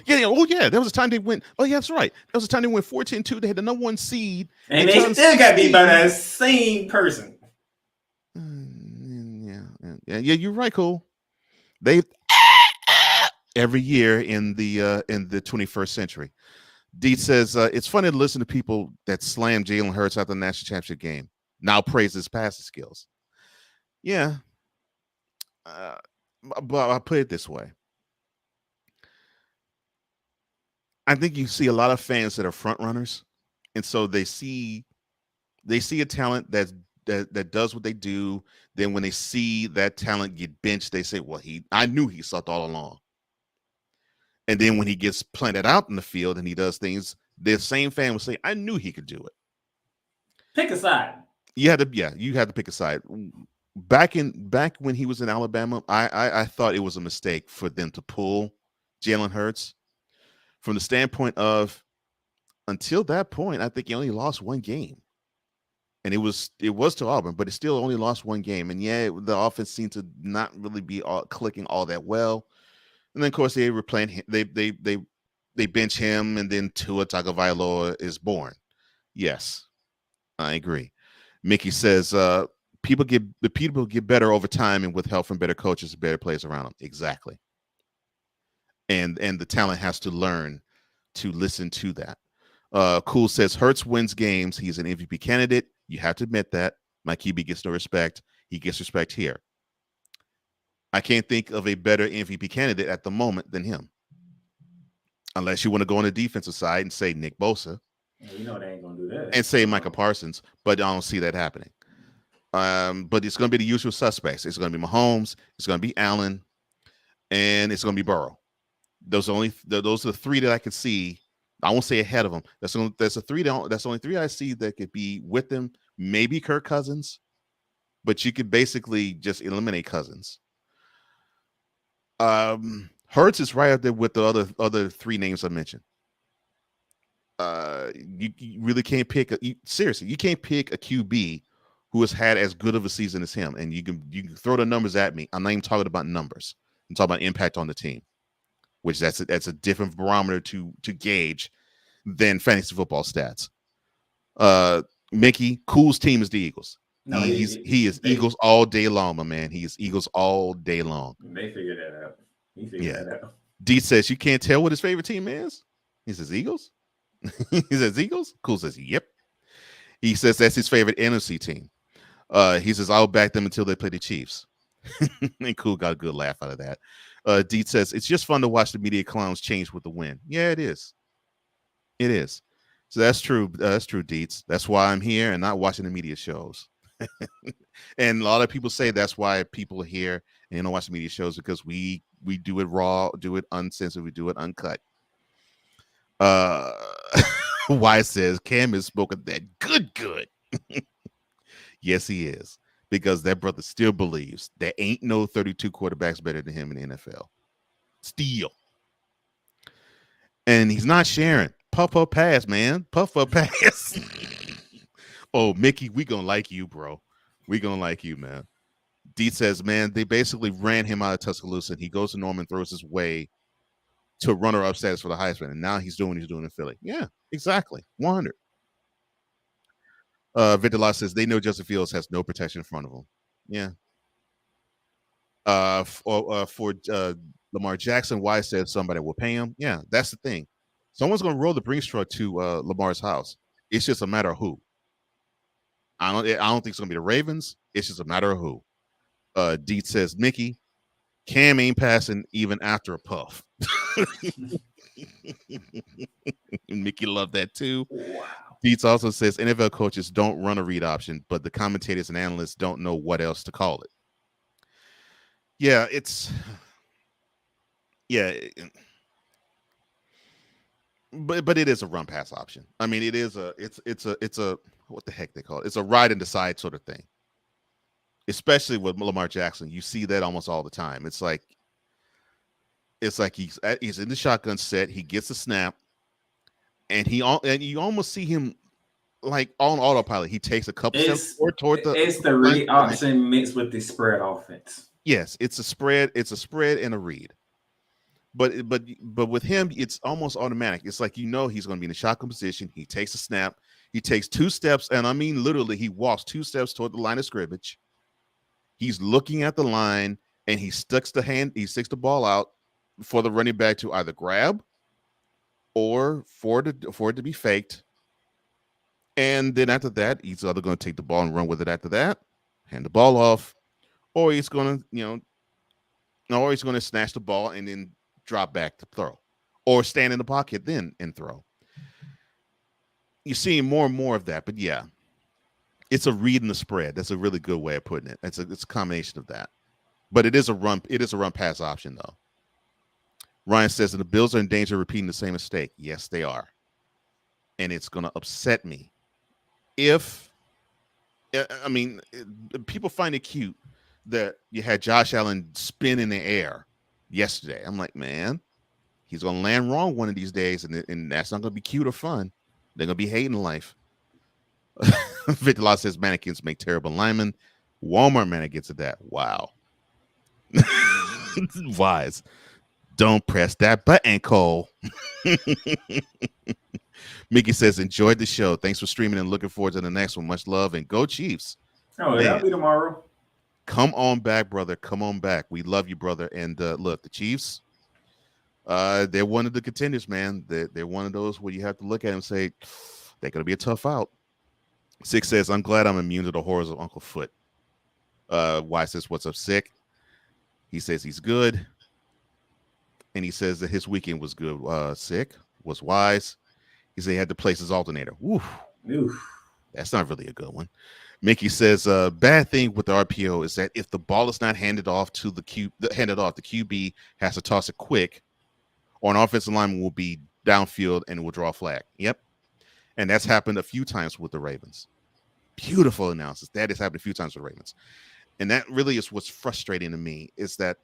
Yeah. Oh yeah, that was the time they went. Oh yeah, that's right. That was the time they went 14-2. They had the number 1 seed, And they still got beat by that same person. Yeah. You're right, Cole. They every year in the 21st century. Deet says it's funny to listen to people that slam Jalen Hurts after the national championship game. Now praise his passing skills. Yeah, but I'll put it this way. I think you see a lot of fans that are front runners, and so they see a talent that does what they do. Then when they see that talent get benched, they say, "Well, I knew he sucked all along." And then when he gets planted out in the field and he does things, the same fan will say, "I knew he could do it." Pick a side. You had to pick a side. Back when he was in Alabama, I thought it was a mistake for them to pull Jalen Hurts. From the standpoint of, until that point, I think he only lost 1 game, and it was to Auburn, but it still only lost 1 game. And yeah, the offense seemed to not really be clicking all that well. And then of course they were playing him. They bench him, and then Tua Tagovailoa is born. Yes, I agree. Mickey says people get better over time, and with help from better coaches and better players around them. Exactly. And the talent has to learn to listen to that. Cool says Hurts wins games. He's an MVP candidate. You have to admit that. My QB gets no respect. He gets respect here. I can't think of a better MVP candidate at the moment than him. Unless you want to go on the defensive side and say Nick Bosa. You know they ain't gonna do that. And say Micah Parsons, but I don't see that happening. But it's going to be the usual suspects. It's going to be Mahomes. It's going to be Allen, and it's going to be Burrow. Those are the 3 that I could see. I won't say ahead of them. That's the 3. That's the only 3 I see that could be with them. Maybe Kirk Cousins, but you could basically just eliminate Cousins. Hurts is right up there with the other 3 names I mentioned. You really can't pick seriously. You can't pick a QB who has had as good of a season as him, and you can throw the numbers at me. I'm not even talking about numbers. I'm talking about impact on the team, which that's a different barometer to gauge than fantasy football stats. Mickey, Cool's team is the Eagles. No, he is Eagles all day long, my man. He is Eagles all day long. They figured that out. He figured that out. D says you can't tell what his favorite team is. He says Eagles. He says Eagles. Cool says yep. He says that's his favorite NFC team. He says I'll back them until they play the Chiefs. And Cool got a good laugh out of that. Deet says it's just fun to watch the media clowns change with the win. Yeah, it is. It is. So that's true. That's true, Deets. That's why I'm here and not watching the media shows. And a lot of people say that's why people are here and don't watch the media shows, because we do it raw, do it uncensored, we do it uncut. Why says Cam is spoken that good. Yes, he is. Because that brother still believes there ain't no 32 quarterbacks better than him in the NFL. Still. And he's not sharing. Puff pass, man. Puff pass. Oh, Mickey, we gonna like you, bro. We gonna like you, man. D says, man, they basically ran him out of Tuscaloosa, and he goes to Norman, throws his way to runner-up status for the Heisman, and now he's doing what he's doing in Philly. Yeah, exactly. 100. Victor Law says they know Justin Fields has no protection in front of him. Yeah. For Lamar Jackson, why says somebody will pay him? Yeah, that's the thing. Someone's going to roll the Brinks truck to Lamar's house. It's just a matter of who. I don't think it's going to be the Ravens. It's just a matter of who. Deet says, Mickey, Cam ain't passing even after a puff. Mickey loved that too. Wow. Dietz also says NFL coaches don't run a read option, but the commentators and analysts don't know what else to call it. Yeah, but it is a run pass option. I mean, it's a what the heck they call it? It's a ride and decide sort of thing. Especially with Lamar Jackson, you see that almost all the time. It's like he's in the shotgun set, he gets the snap, and you almost see him like on autopilot. He takes a couple steps toward the. It's the read option mixed with the spread offense. Yes, it's a spread. It's a spread and a read. But with him, it's almost automatic. It's like he's going to be in the shotgun position. He takes a snap. He takes 2 steps, and I mean literally, he walks 2 steps toward the line of scrimmage. He's looking at the line, and he sticks the ball out for the running back to either grab or for it to be faked. And then after that, he's either going to take the ball and run with it after that, hand the ball off, or he's going to snatch the ball and then drop back to throw, or stand in the pocket then and throw. You're seeing more and more of that, but yeah, it's a read in the spread. That's a really good way of putting it. It's a combination of that, but it is a run pass option though. Ryan says that the Bills are in danger of repeating the same mistake. Yes, they are, and it's going to upset me if. I mean, people find it cute that you had Josh Allen spin in the air yesterday. I'm like, man, he's going to land wrong one of these days, and that's not going to be cute or fun. They're going to be hating life. Victor Law says mannequins make terrible linemen. Walmart mannequins at that. Wow. Wise. Don't press that button, Cole. Mickey says, enjoyed the show. Thanks for streaming and looking forward to the next one. Much love and go Chiefs. Oh, that'll be tomorrow. Come on back, brother. Come on back. We love you, brother. And look, the Chiefs, they're one of the contenders, man. They're one of those where you have to look at them and say, they're going to be a tough out. 6 says, I'm glad I'm immune to the horrors of Uncle Foot. Y says, what's up, Sick? He says he's good. And he says that his weekend was good. Sick was wise. He said he had to place his alternator. Oof. That's not really a good one. Mickey says, bad thing with the RPO is that if the ball is not handed off, the QB has to toss it quick, or an offensive lineman will be downfield and will draw a flag. Yep. And that's happened a few times with the Ravens. Beautiful analysis. That has happened a few times with the Ravens. And that really is what's frustrating to me, is that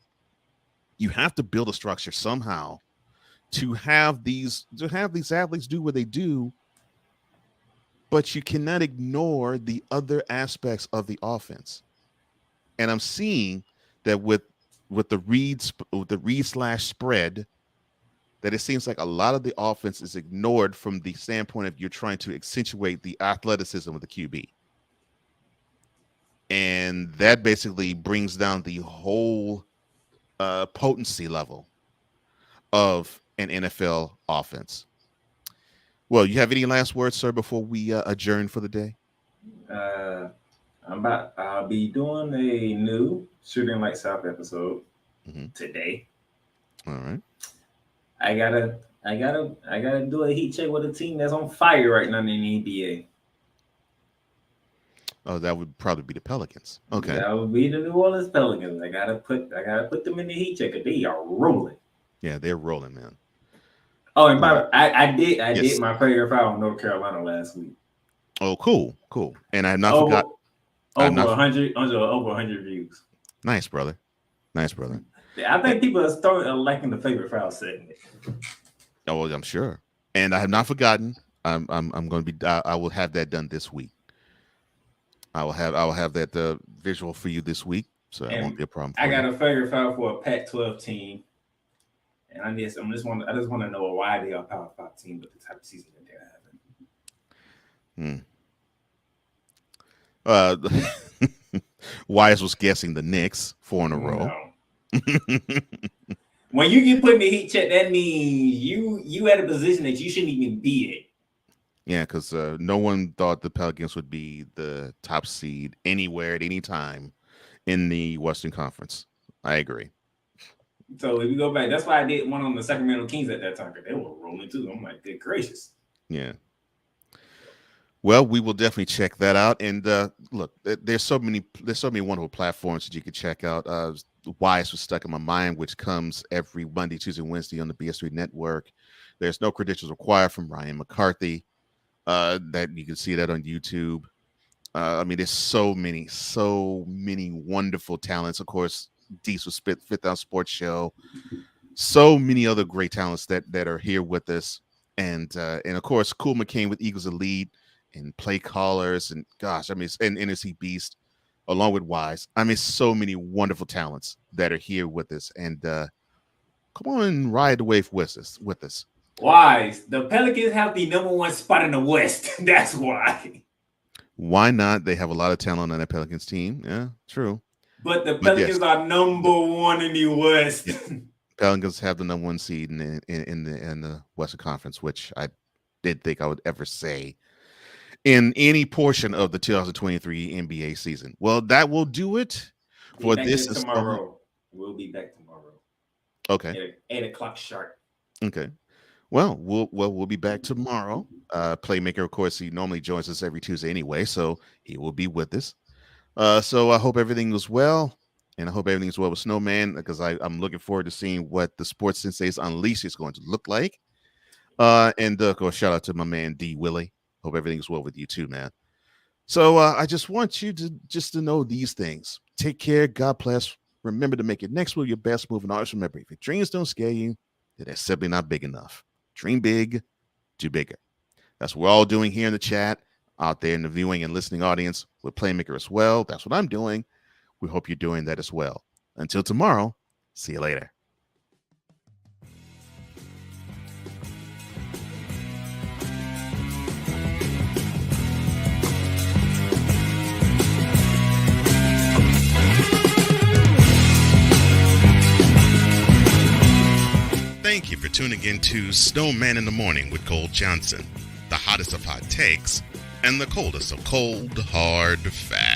you have to build a structure somehow to have these athletes do what they do, but you cannot ignore the other aspects of the offense. And I'm seeing that with the read/spread, that it seems like a lot of the offense is ignored from the standpoint of you're trying to accentuate the athleticism of the QB. And that basically brings down the whole potency level of an NFL offense. Well, you have any last words, sir, before we adjourn for the day? I'll be doing a new Shooting Lights Out episode today. All right. I gotta do a heat check with a team that's on fire right now in the NBA. Oh, that would probably be the Pelicans. Okay. That would be the New Orleans Pelicans. I gotta put them in the heat check. They are rolling. Yeah, they're rolling, man. Oh, and by the way, I did my favorite foul on North Carolina last week. Oh, cool. And I have not forgot. Over 100 views. Nice, brother. I think people are liking the favorite foul segment. Oh, well, I'm sure. And I have not forgotten. I'm going to be. I will have that done this week. I will have that visual for you this week, so that won't be a problem. I got a favorite foul for a Pac-12 team, and I just want to know why they are a Power 5 team with the type of season that they're having. Wise was guessing the Knicks 4 in a row. When you get put in the heat check, that means you at a position that you shouldn't even be in. Yeah, because no one thought the Pelicans would be the top seed anywhere at any time in the Western Conference. I agree. So if you go back, that's why I did one on the Sacramento Kings at that time, because they were rolling too. I'm like, good gracious. Yeah. Well, we will definitely check that out. And look, there's so many wonderful platforms that you can check out. Wise was stuck in my mind, which comes every Monday, Tuesday, Wednesday on the BS3 network. There's no credentials required from Ryan McCarthy. That you can see that on YouTube. I mean, there's so many wonderful talents. Of course, Dees was Fifth Down Sports Show. So many other great talents that are here with us, and of course, Cool McCain with Eagles Elite and Play Callers, and gosh, I mean, and NSC Beast, along with Wise. I mean, so many wonderful talents that are here with us, and come on and ride the wave with us. Wise, the Pelicans have the #1 spot in the West. That's why. Why not? They have a lot of talent on that Pelicans team. Yeah, true. But the Pelicans are #1 in the West. Yeah. Pelicans have the #1 seed in the Western Conference, which I didn't think I would ever say in any portion of the 2023 NBA season. Well, that will do it for this tomorrow. We'll be back tomorrow. Okay. 8 o'clock sharp. Okay. Well, we'll be back tomorrow. Playmaker, of course, he normally joins us every Tuesday anyway, so he will be with us. So I hope everything was well, and I hope everything's well with Snowman, because I'm looking forward to seeing what the Sports Sensei's Unleashed is going to look like. And of course, shout out to my man D Willie. Hope everything's well with you too, man. So I just want you to know these things. Take care. God bless. Remember to make your next move your best move. And always remember, if your dreams don't scare you, then they're simply not big enough. Dream big, do bigger. That's what we're all doing here in the chat, out there in the viewing and listening audience with Playmaker as well. That's what I'm doing. We hope you're doing that as well. Until tomorrow, see you later. Thank you for tuning in to Snowman in the Morning with Cole Johnson, the hottest of hot takes and the coldest of cold, hard facts.